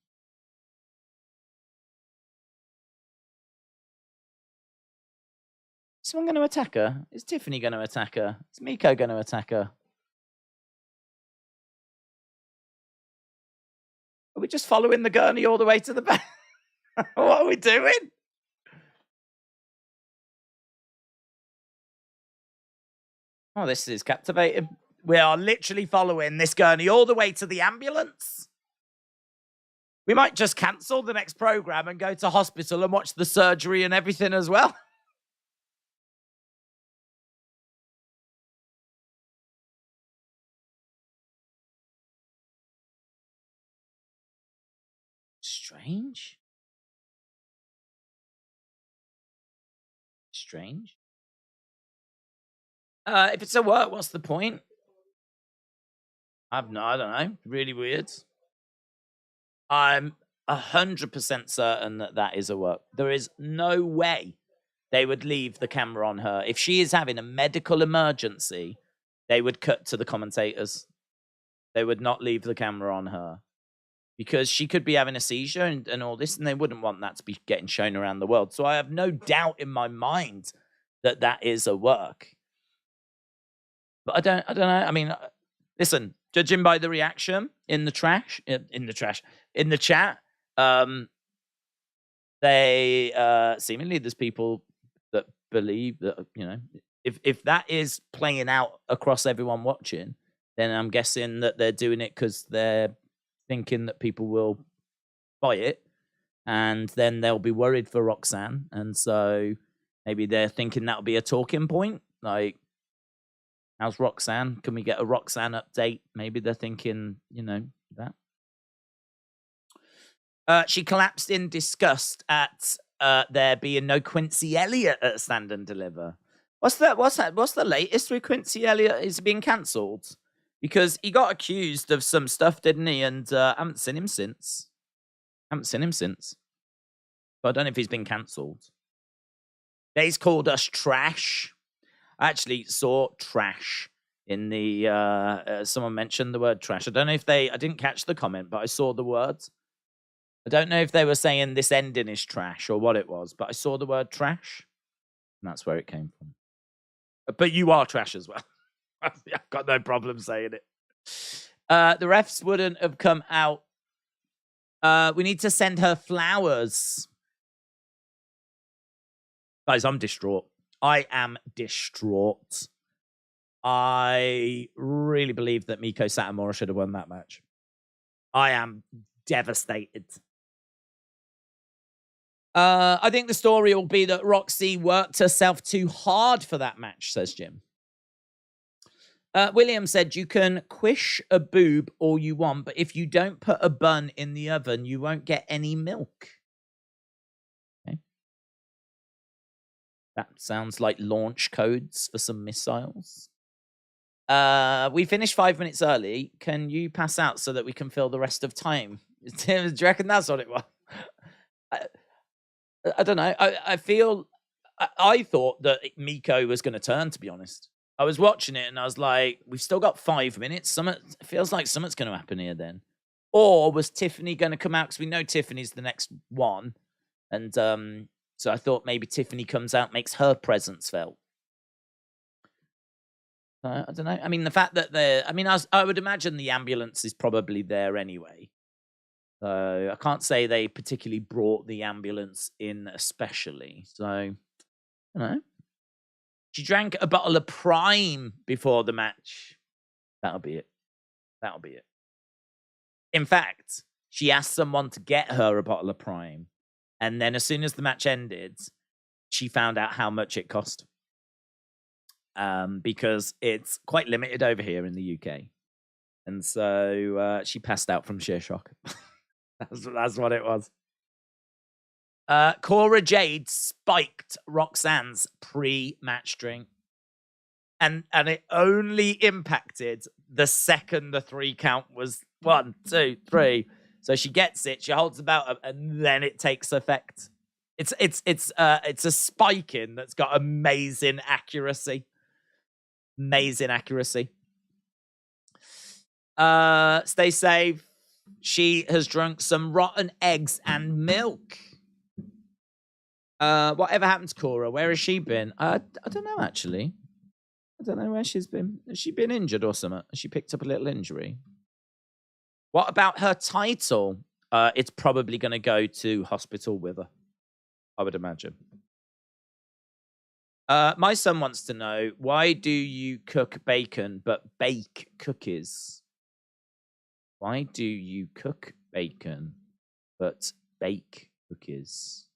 Is someone going to attack her? Is Tiffany going to attack her? Is Meiko going to attack her? Are we just following the gurney all the way to the back? What are we doing? Oh, this is captivating. We are literally following this gurney all the way to the ambulance. We might just cancel the next program and go to hospital and watch the surgery and everything as well. Strange. Strange. If it's a work, what's the point? I don't know. Really weird. I'm 100% certain that is a work. There is no way they would leave the camera on her. If she is having a medical emergency, they would cut to the commentators. They would not leave the camera on her. Because she could be having a seizure and all this, and they wouldn't want that to be getting shown around the world. So I have no doubt in my mind that that is a work. But I don't know. I mean, listen, judging by the reaction in the chat, they seemingly there's people that believe that, you know, if that is playing out across everyone watching, then I'm guessing that they're doing it because they're thinking that people will buy it, and then they'll be worried for Roxanne, and so maybe they're thinking that'll be a talking point, like, how's Roxanne? Can we get a Roxanne update? Maybe they're thinking, you know, that. She collapsed in disgust at there being no Quincy Elliott at Stand and Deliver. What's the latest with Quincy Elliott? Is being cancelled? Because he got accused of some stuff, didn't he? And I haven't seen him since. But I don't know if he's been cancelled. They's called us trash. I actually saw trash in the... someone mentioned the word trash. I don't know if I didn't catch the comment, but I saw the words. I don't know if they were saying this ending is trash or what it was, but I saw the word trash. And that's where it came from. But you are trash as well. I've got no problem saying it. The refs wouldn't have come out. We need to send her flowers. Guys, I'm distraught. I am distraught. I really believe that Meiko Satomura should have won that match. I am devastated. I think the story will be that Roxy worked herself too hard for that match, says Jim. William said, you can quish a boob all you want, but if you don't put a bun in the oven, you won't get any milk. Okay. That sounds like launch codes for some missiles. We finished 5 minutes early. Can you pass out so that we can fill the rest of time? Do you reckon that's what it was? I don't know. I feel... I thought that Meiko was going to turn, to be honest. I was watching it and I was like, we've still got 5 minutes. It feels like something's going to happen here then. Or was Tiffany going to come out? Because we know Tiffany's the next one. And so I thought maybe Tiffany comes out, makes her presence felt. I don't know. I mean, the fact that I would imagine the ambulance is probably there anyway. So I can't say they particularly brought the ambulance in especially. So, I don't know. She drank a bottle of Prime before the match. That'll be it. In fact, she asked someone to get her a bottle of Prime. And then as soon as the match ended, she found out how much it cost. Because it's quite limited over here in the UK. And so she passed out from sheer shock. That's what it was. Cora Jade spiked Roxanne's pre-match drink. And it only impacted the second the 3 count was 1, 2, 3. So she gets it, she holds the belt up, and then it takes effect. It's a spiking that's got amazing accuracy. Amazing accuracy. Stay safe. She has drunk some rotten eggs and milk. Whatever happened to Cora? Where has she been? I don't know, actually. I don't know where she's been. Has she been injured or something? Has she picked up a little injury? What about her title? It's probably going to go to hospital with her, I would imagine. My son wants to know, why do you cook bacon but bake cookies? Why do you cook bacon but bake cookies?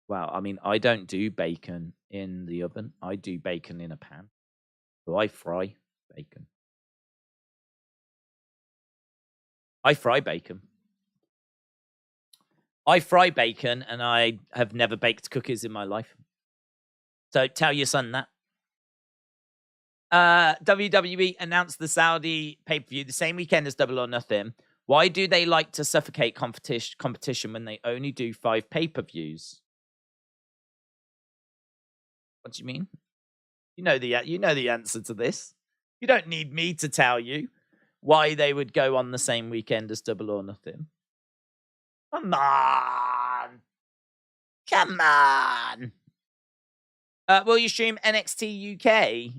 Well, I mean, I don't do bacon in the oven. I do bacon in a pan. So I fry bacon. I fry bacon. I fry bacon, and I have never baked cookies in my life. So tell your son that. WWE announced the Saudi pay-per-view the same weekend as Double or Nothing. Why do they like to suffocate competition when they only do 5 pay-per-views? What do you mean? You know the answer to this. You don't need me to tell you why they would go on the same weekend as Double or Nothing. Come on. Come on. Will you stream NXT UK?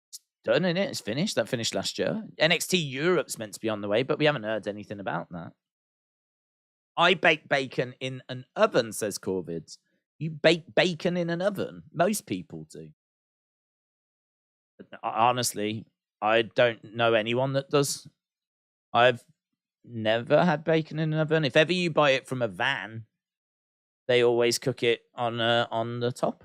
It's done, innit? It's finished. That finished last year. NXT Europe's meant to be on the way, but we haven't heard anything about that. I bake bacon in an oven, says Corvid. You bake bacon in an oven? Most people do. Honestly, I don't know anyone that does. I've never had bacon in an oven. If ever you buy it from a van, they always cook it on the top.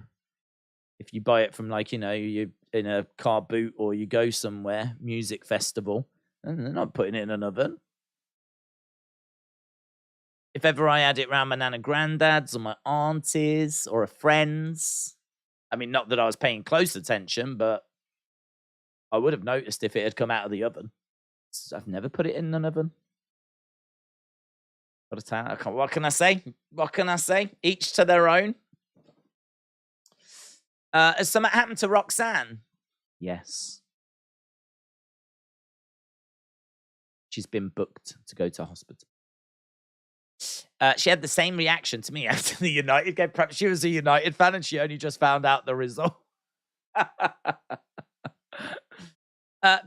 If you buy it from, like, you know, you in a car boot or you go somewhere, music festival, and they're not putting it in an oven. If ever I had it around my nana granddad's or my aunties or a friend's, I mean, not that I was paying close attention, but I would have noticed if it had come out of the oven. I've never put it in an oven. What can I say? What can I say? Each to their own. Has something happened to Roxanne? Yes. She's been booked to go to hospital. She had the same reaction to me after the United game. Perhaps she was a United fan and she only just found out the result.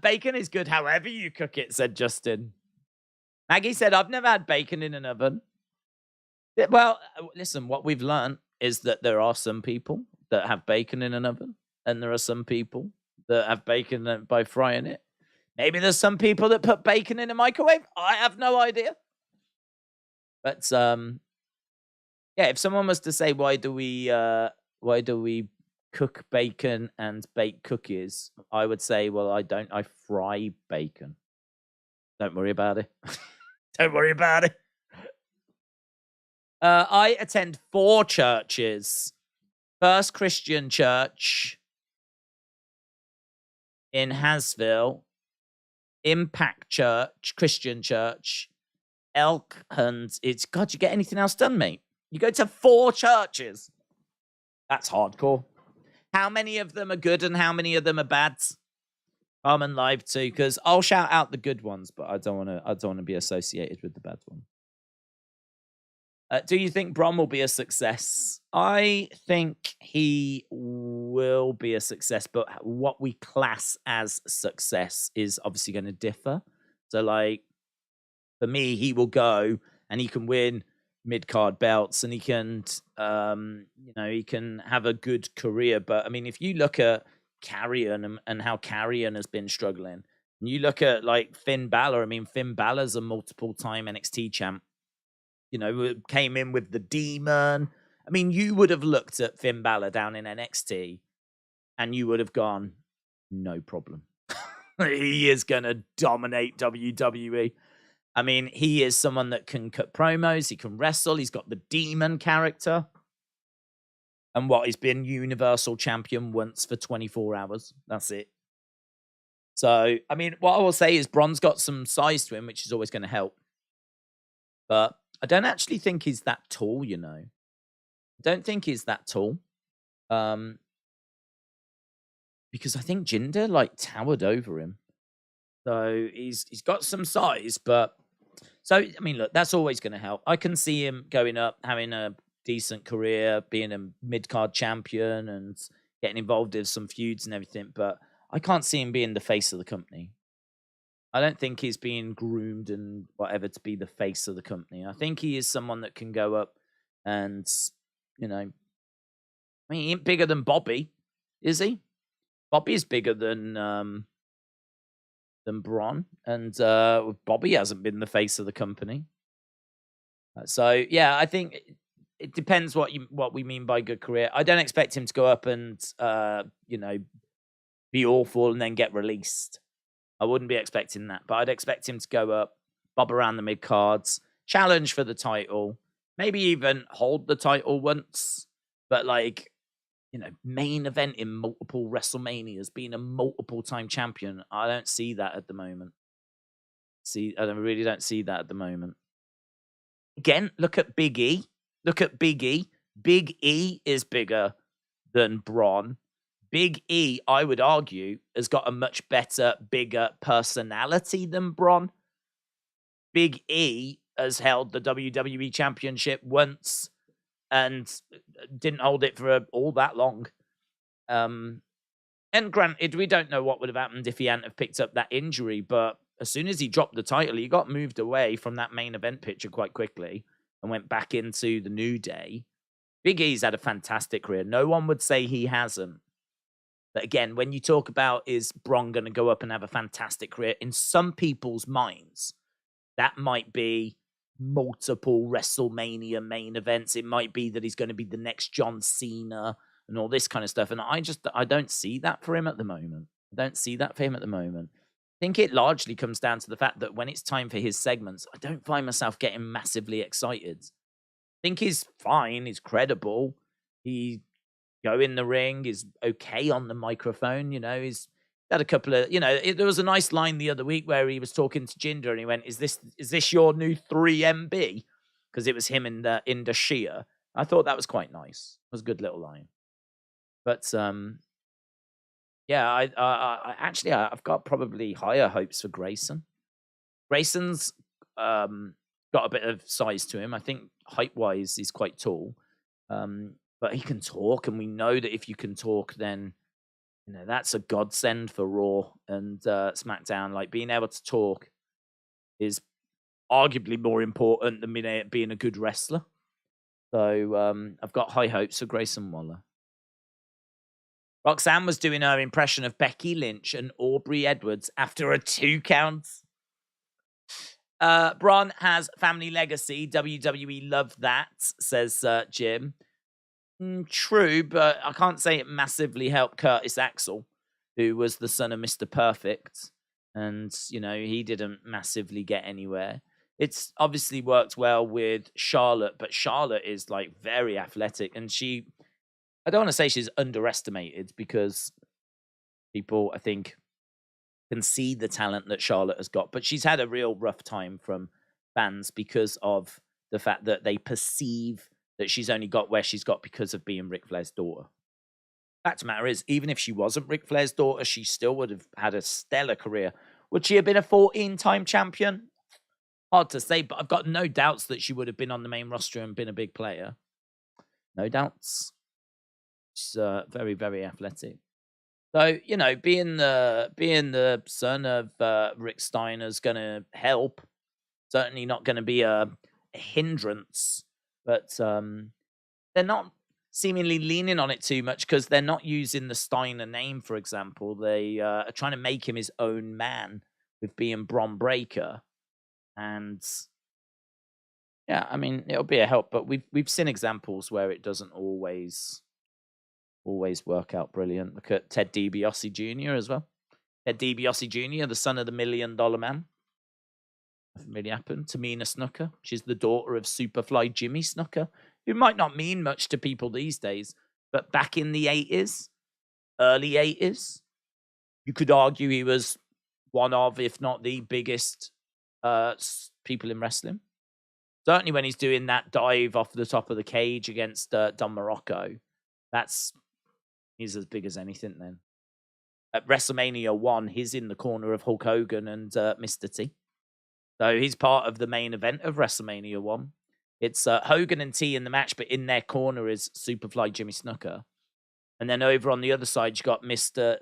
Bacon is good however you cook it, said Justin. Maggie said, I've never had bacon in an oven. Well, listen, what we've learned is that there are some people that have bacon in an oven, and there are some people that have bacon by frying it. Maybe there's some people that put bacon in a microwave. I have no idea. But yeah, if someone was to say, why do we cook bacon and bake cookies, I would say, well, I fry bacon. Don't worry about it. Don't worry about it. I attend 4 churches. First Christian Church in Hasville, Impact Church, Christian Church, Elk Hunt. It's, God, you get anything else done, mate? You go to 4 churches. That's hardcore. How many of them are good and how many of them are bad? I'm in live too, because I'll shout out the good ones, but I don't want to be associated with the bad one. Do you think Bron will be a success? I think he will be a success, but what we class as success is obviously going to differ. So, like, for me, he will go and he can win mid-card belts and he can, he can have a good career. But, I mean, if you look at Carrion and how Carrion has been struggling, You look at like Finn Balor. I mean, Finn Balor's a multiple-time NXT champ. You know, came in with the Demon. I mean, you would have looked at Finn Balor down in NXT and you would have gone, no problem. He is going to dominate WWE. I mean, he is someone that can cut promos. He can wrestle. He's got the Demon character. And what, he's been Universal Champion once for 24 hours. That's it. So, I mean, what I will say is Braun's got some size to him, which is always going to help. But I don't actually think he's that tall, you know. I don't think he's that tall. Because I think Jinder, like, towered over him. So, he's got some size, but... So, I mean, look, that's always going to help. I can see him going up, having a decent career, being a mid-card champion and getting involved in some feuds and everything, but I can't see him being the face of the company. I don't think he's being groomed and whatever to be the face of the company. I think he is someone that can go up and, you know, I mean, he ain't bigger than Bobby, is he? Bobby's bigger than Braun, and Bobby hasn't been the face of the company. So yeah, I think it depends what we mean by good career. I don't expect him to go up and you know, be awful and then get released. I wouldn't be expecting that, but I'd expect him to go up, bob around the mid cards, challenge for the title, maybe even hold the title once, but like, you know, main event in multiple WrestleManias, being a multiple-time champion. I don't see that at the moment. I really don't see that at the moment. Again, look at Big E. Look at Big E. Big E is bigger than Braun. Big E, I would argue, has got a much better, bigger personality than Braun. Big E has held the WWE Championship once and didn't hold it for all that long. And granted, we don't know what would have happened if he hadn't have picked up that injury, but as soon as he dropped the title, he got moved away from that main event picture quite quickly and went back into the New Day. Big E's had a fantastic career. No one would say he hasn't. But again, when you talk about is Braun going to go up and have a fantastic career, in some people's minds, that might be multiple WrestleMania main events. It might be that he's going to be the next John Cena and all this kind of stuff. And I don't see that for him at the moment. I think it largely comes down to the fact that when it's time for his segments, I don't find myself getting massively excited. I think he's fine. He's credible. He go in the ring, is okay on the microphone. You know, he's had a couple of, you know, there was a nice line the other week where he was talking to Jinder and he went, is this your new 3MB? Because it was him in the Shia. I thought that was quite nice. It was a good little line. But yeah, I've got probably higher hopes for Grayson. Grayson's got a bit of size to him. I think height-wise, he's quite tall. But he can talk, and we know that if you can talk, then you know that's a godsend for Raw and SmackDown. Like being able to talk is arguably more important than being a good wrestler. So I've got high hopes for Grayson Waller. Roxanne was doing her impression of Becky Lynch and Aubrey Edwards after a 2 count. Braun has family legacy. WWE love that, says Jim. True, but I can't say it massively helped Curtis Axel, who was the son of Mr. Perfect. And, you know, he didn't massively get anywhere. It's obviously worked well with Charlotte, but Charlotte is, like, very athletic. And I don't want to say she's underestimated because people, I think, can see the talent that Charlotte has got. But she's had a real rough time from fans because of the fact that they perceive that she's only got where she's got because of being Ric Flair's daughter. Fact of the matter is, even if she wasn't Ric Flair's daughter, she still would have had a stellar career. Would she have been a 14-time champion? Hard to say, but I've got no doubts that she would have been on the main roster and been a big player. No doubts. She's very, very athletic. So, you know, being the son of Rick Steiner's going to help. Certainly not going to be a hindrance. But they're not seemingly leaning on it too much because they're not using the Steiner name, for example. They are trying to make him his own man with being Bron Breakker. And yeah, I mean, it'll be a help, but we've seen examples where it doesn't always work out brilliant. Look at Ted DiBiase Jr. as well. Ted DiBiase Jr., the son of the $1 Million Man. Nothing really happened. Tamina Snuka, she's the daughter of Superfly Jimmy Snuka, who might not mean much to people these days, but back in the 80s, early 80s, you could argue he was one of, if not the biggest people in wrestling. Certainly when he's doing that dive off the top of the cage against Don Morocco, he's as big as anything then. At WrestleMania 1, he's in the corner of Hulk Hogan and Mr. T. So he's part of the main event of WrestleMania 1. It's Hogan and T in the match, but in their corner is Superfly Jimmy Snuka. And then over on the other side, you got Mr.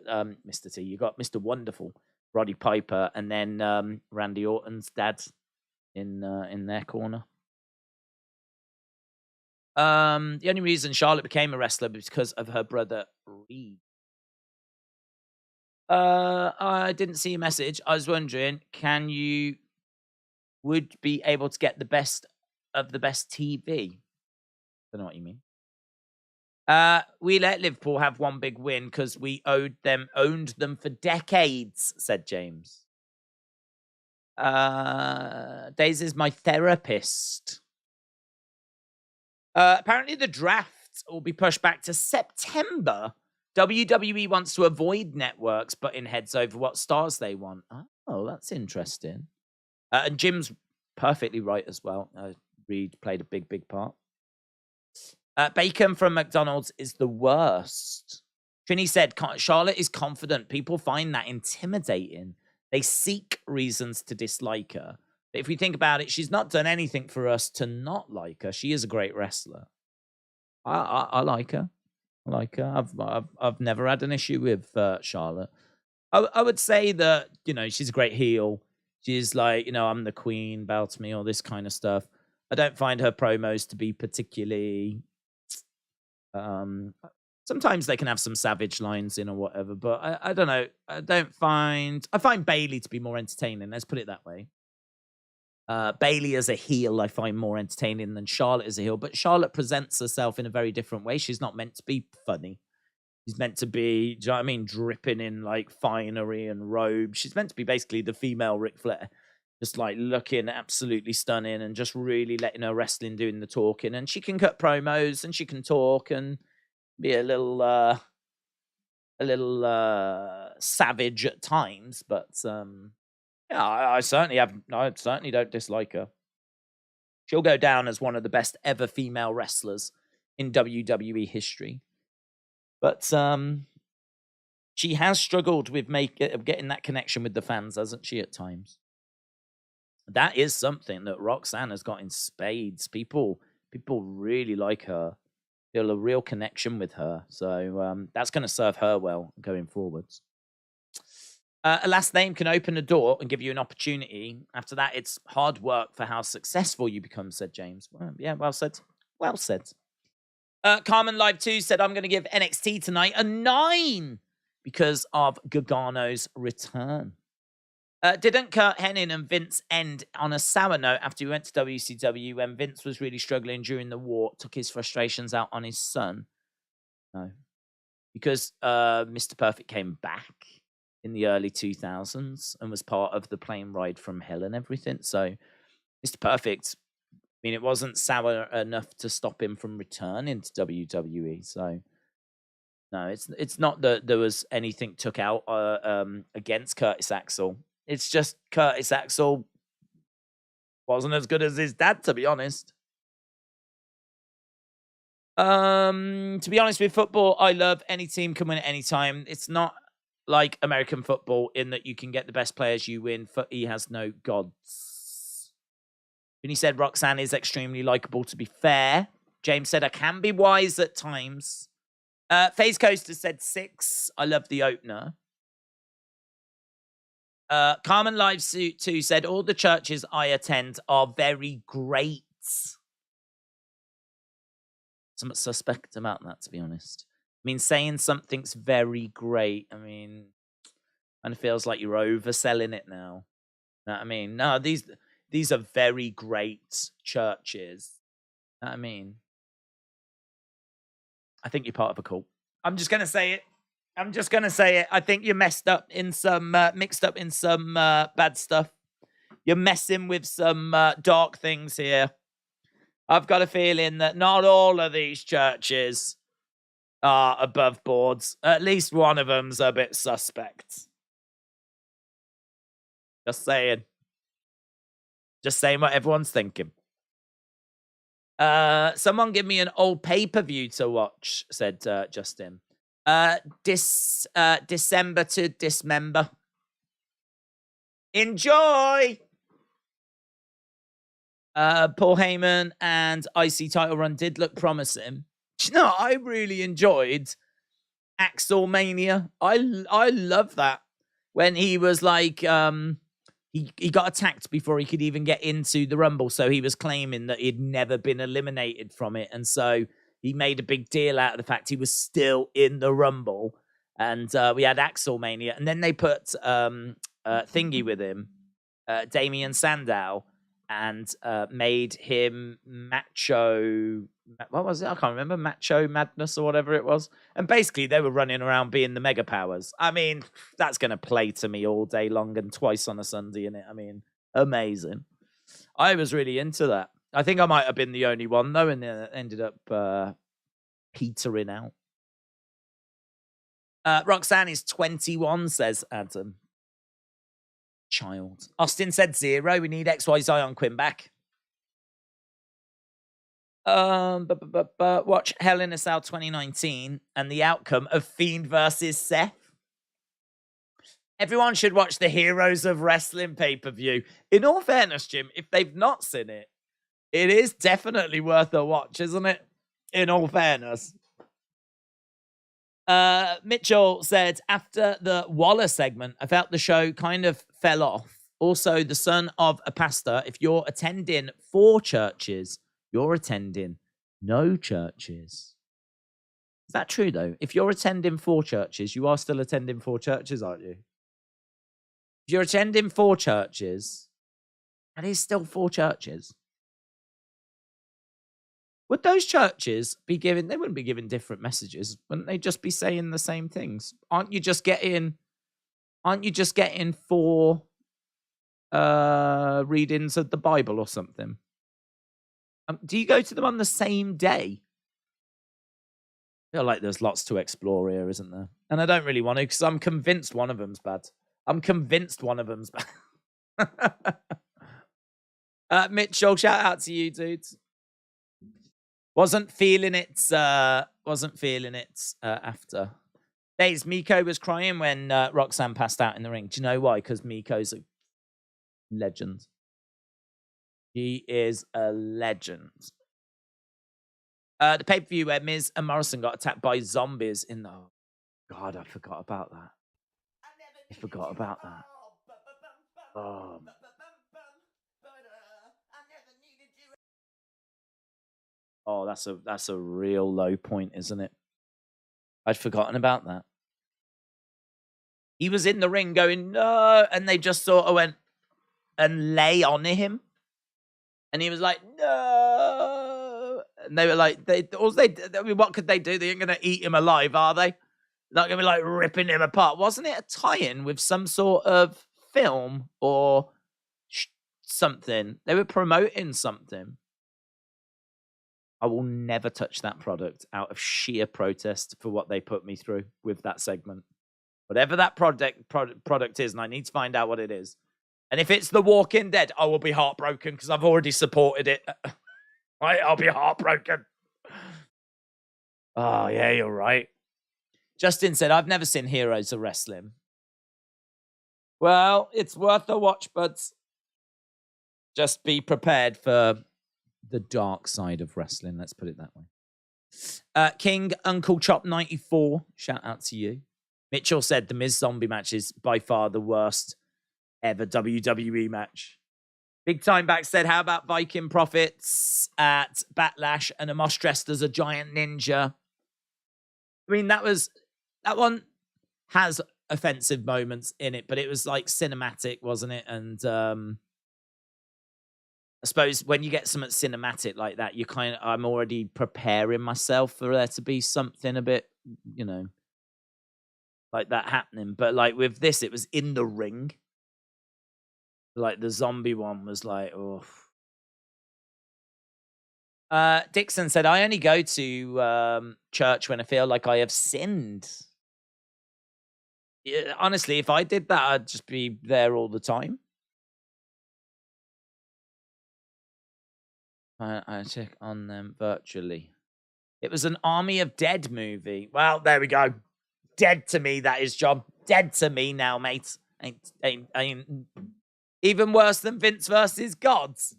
T. You got Mr. Wonderful, Roddy Piper, and then Randy Orton's dad in their corner. The only reason Charlotte became a wrestler was because of her brother Reed. I didn't see a message. I was wondering, would be able to get the best of the best TV? Don't know what you mean. We let Liverpool have one big win because we owned them for decades, said James. Daze is my therapist. Apparently the draft will be pushed back to September. WWE wants to avoid networks butting heads over what stars they want. Oh, that's interesting. And Jim's perfectly right as well. Reed played a big part. Bacon from McDonald's is the worst. Trini said, Charlotte is confident. People find that intimidating. They seek reasons to dislike her. But if we think about it, she's not done anything for us to not like her. She is a great wrestler. I like her. I like her. I've never had an issue with Charlotte. I would say that, she's a great heel. She's like, I'm the queen, bow to me, all this kind of stuff. I don't find her promos to be particularly... sometimes they can have some savage lines in or whatever, but I don't know. I find Bayley to be more entertaining. Let's put it that way. Bayley as a heel, I find more entertaining than Charlotte as a heel, but Charlotte presents herself in a very different way. She's not meant to be funny. She's meant to be, do you know what I mean, dripping in like finery and robes. She's meant to be basically the female Ric Flair, just like looking absolutely stunning and just really letting her wrestling doing the talking. And she can cut promos and she can talk and be a little savage at times, but yeah, I certainly don't dislike her. She'll go down as one of the best ever female wrestlers in WWE history. But she has struggled with getting that connection with the fans, hasn't she, at times? That is something that Roxanne has got in spades. People really like her. Feel a real connection with her. So that's going to serve her well going forwards. A last name can open a door and give you an opportunity. After that, it's hard work for how successful you become, said James. Well, yeah, well said. Well said. Carmen Live 2 said, I'm going to give NXT tonight a 9 because of Gargano's return. Didn't Kurt Hennig and Vince end on a sour note after he went to WCW when Vince was really struggling during the war, took his frustrations out on his son? No. Because Mr. Perfect came back in the early 2000s and was part of the plane ride from hell and everything. So Mr. Perfect, I mean, it wasn't sour enough to stop him from returning to WWE. So no, it's not that there was anything took out against Curtis Axel. It's just Curtis Axel wasn't as good as his dad, to be honest. To be honest with football, I love any team can win at any time. It's not like American football in that you can get the best players you win. He has no gods. When he said Roxanne is extremely likable, to be fair. James said I can be wise at times. FaZe Coaster said 6. I love the opener. Carmen Live 2 said all the churches I attend are very great. somewhat suspect about that, to be honest. I mean, saying something's very great, I mean, kind of feels like you're overselling it now. You know what I mean? No, these are very great churches. You know what I mean? I think you're part of a cult. I'm just gonna say it. I think you're mixed up in some bad stuff. You're messing with some dark things here. I've got a feeling that not all of these churches are above boards. At least one of them's a bit suspect. Just saying. Just saying what everyone's thinking. Someone give me an old pay-per-view to watch, said Justin. December to Dismember. Enjoy! Paul Heyman and IC title run did look promising. You know, I really enjoyed Axelmania. I love that. When he was like, he got attacked before he could even get into the Rumble. So he was claiming that he'd never been eliminated from it. And so he made a big deal out of the fact he was still in the Rumble. And we had Axelmania. And then they put Thingy with him, Damian Sandow, and made him Macho. What was it? I can't remember. Macho Madness or whatever it was. And basically, they were running around being the Mega Powers. I mean, that's going to play to me all day long and twice on a Sunday, innit? I mean, amazing. I was really into that. I think I might have been the only one, though, and ended up petering out. Roxanne is 21, says Adam. Child. Austin said 0. We need XYZ on Quinn back. Watch Hell in a Cell 2019 and the outcome of Fiend versus Seth. Everyone should watch the Heroes of Wrestling pay-per-view. In all fairness, Jim, if they've not seen it, it is definitely worth a watch, isn't it? In all fairness. Mitchell said, after the Waller segment, I felt the show kind of fell off. Also, the son of a pastor, if you're attending 4 churches, you're attending no churches. Is that true, though? If you're attending 4 churches, you are still attending 4 churches, aren't you? If you're attending 4 churches, that is still 4 churches. Would those churches be giving, they wouldn't be giving different messages. Wouldn't they just be saying the same things? Aren't you just getting 4 readings of the Bible or something? Do you go to them on the same day? I feel like there's lots to explore here, isn't there? And I don't really want to, because I'm convinced one of them's bad. Mitchell, shout out to you, dudes. Wasn't feeling it after. Daze, Meiko was crying when Roxanne passed out in the ring. Do you know why? Because Meiko's a legend. He is a legend. The pay-per-view where Miz and Morrison got attacked by zombies in the... Oh, God, I forgot about that. Oh, that's a real low point, isn't it? I'd forgotten about that. He was in the ring going, no, and they just sort of went and lay on him. And he was like, no. And they were like, what could they do? They ain't going to eat him alive, are they? Not going to be like ripping him apart. Wasn't it a tie-in with some sort of film or something? They were promoting something. I will never touch that product out of sheer protest for what they put me through with that segment. Whatever that product is, and I need to find out what it is. And if it's The Walking Dead, I will be heartbroken because I've already supported it. I'll be heartbroken. Oh, yeah, you're right. Justin said, I've never seen Heroes of Wrestling. Well, it's worth a watch, but just be prepared for the dark side of wrestling. Let's put it that way. King Uncle Chop 94, shout out to you. Mitchell said the Miz Zombie match is by far the worst ever WWE match. Big Time Back said, how about Viking Profits at Backlash and Amos dressed as a giant ninja? I mean, that one has offensive moments in it, but it was like cinematic, wasn't it? And I suppose when you get something cinematic like that, I'm already preparing myself for there to be something a bit, like that happening. But like with this, it was in the ring. Like the zombie one was like, oh. Dixon said, I only go to church when I feel like I have sinned. Yeah, honestly, if I did that, I'd just be there all the time. I check on them virtually. It was an Army of Dead movie. Well, there we go. Dead to me, that is, John. Dead to me now, mate. Ain't even worse than Vince versus Gods.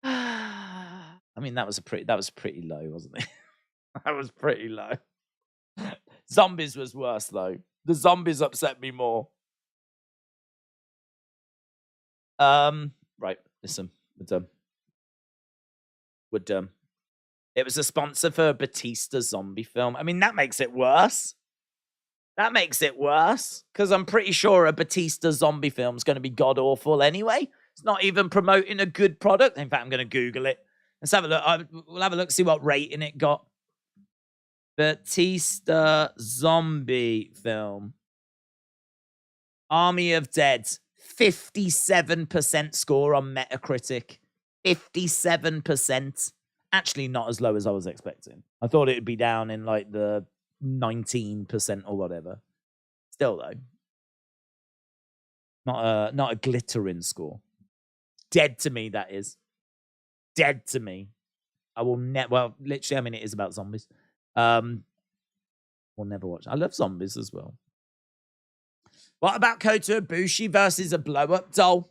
I mean, that was pretty low, wasn't it? That was pretty low. Zombies was worse though. The zombies upset me more. Right, listen, we're done. It was a sponsor for a Batista zombie film. I mean, that makes it worse. That makes it worse because I'm pretty sure a Batista zombie film is going to be god awful anyway. It's not even promoting a good product. In fact, I'm going to Google it. Let's have a look. We'll have a look, see what rating it got. Batista zombie film. Army of Dead. 57% score on Metacritic. 57%. Actually, not as low as I was expecting. I thought it would be down in like the 19% or whatever. Still, though. Not a glittering score. Dead to me, that is. Dead to me. I will never... Well, literally, I mean, it is about zombies. We'll never watch. I love zombies as well. What about Kota Ibushi versus a blow-up doll?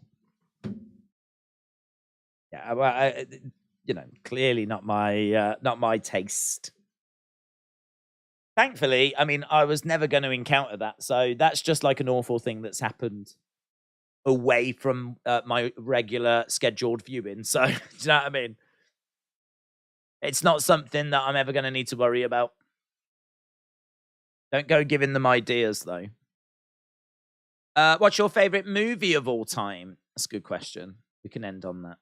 Yeah, well, clearly not my taste. Thankfully, I mean, I was never going to encounter that, so that's just like an awful thing that's happened away from my regular scheduled viewing. So, do you know what I mean? It's not something that I'm ever going to need to worry about. Don't go giving them ideas, though. What's your favorite movie of all time? That's a good question. We can end on that.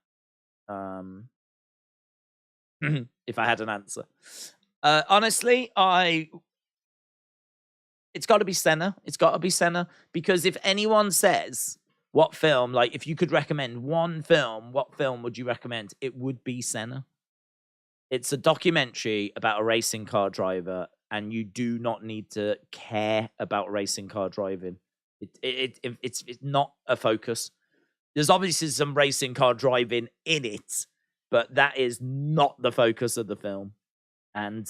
If I had an answer. Honestly, it's got to be Cena. It's got to be Cena. Because if anyone says what film, like if you could recommend one film, what film would you recommend? It would be Cena. It's a documentary about a racing car driver, and you do not need to care about racing car driving. It's not a focus. There's obviously some racing car driving in it, but that is not the focus of the film. And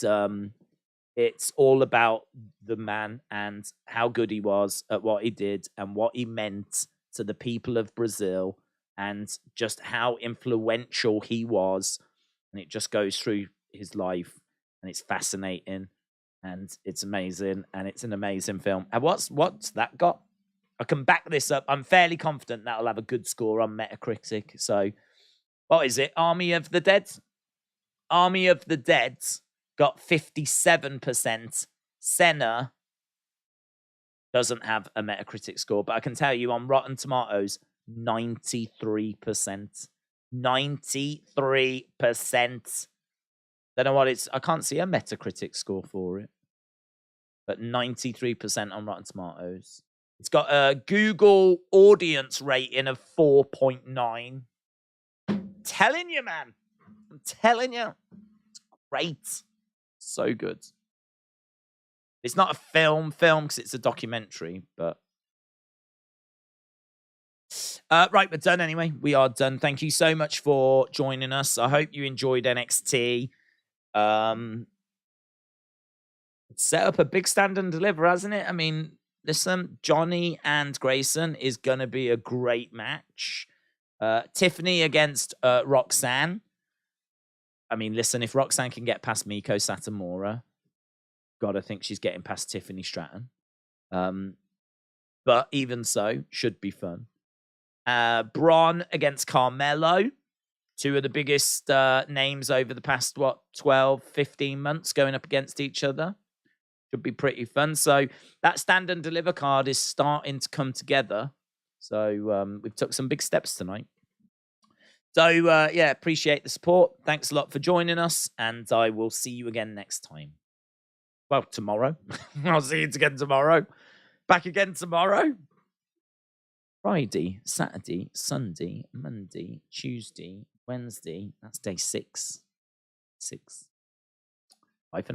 it's all about the man and how good he was at what he did and what he meant to the people of Brazil and just how influential he was. And it just goes through his life, and it's fascinating, and it's amazing, and it's an amazing film. And what's that got? I can back this up. I'm fairly confident that'll have a good score on Metacritic. So, what is it? Army of the Dead? Army of the Dead got 57%. Cena doesn't have a Metacritic score, but I can tell you on Rotten Tomatoes, 93%. 93%. Don't know what it's... I can't see a Metacritic score for it. But 93% on Rotten Tomatoes. It's got a Google audience rating of 4.9. Telling you, man. I'm telling you. It's great. So good. It's not a film because it's a documentary, but... right, we're done anyway. We are done. Thank you so much for joining us. I hope you enjoyed NXT. It's set up a big stand and deliver, hasn't it? I mean, listen, Johnny and Grayson is going to be a great match. Tiffany against Roxanne. I mean, listen, if Roxanne can get past Meiko Satomura, God, I think she's getting past Tiffany Stratton. But even so, should be fun. Braun against Carmelo. Two of the biggest names over the past, 12, 15 months going up against each other. Should be pretty fun. So that stand and deliver card is starting to come together. So we've took some big steps tonight. So yeah, appreciate the support. Thanks a lot for joining us. And I will see you again next time. Well, tomorrow. I'll see you again tomorrow. Back again tomorrow. Friday, Saturday, Sunday, Monday, Tuesday, Wednesday. That's day 6. 6. Bye for now.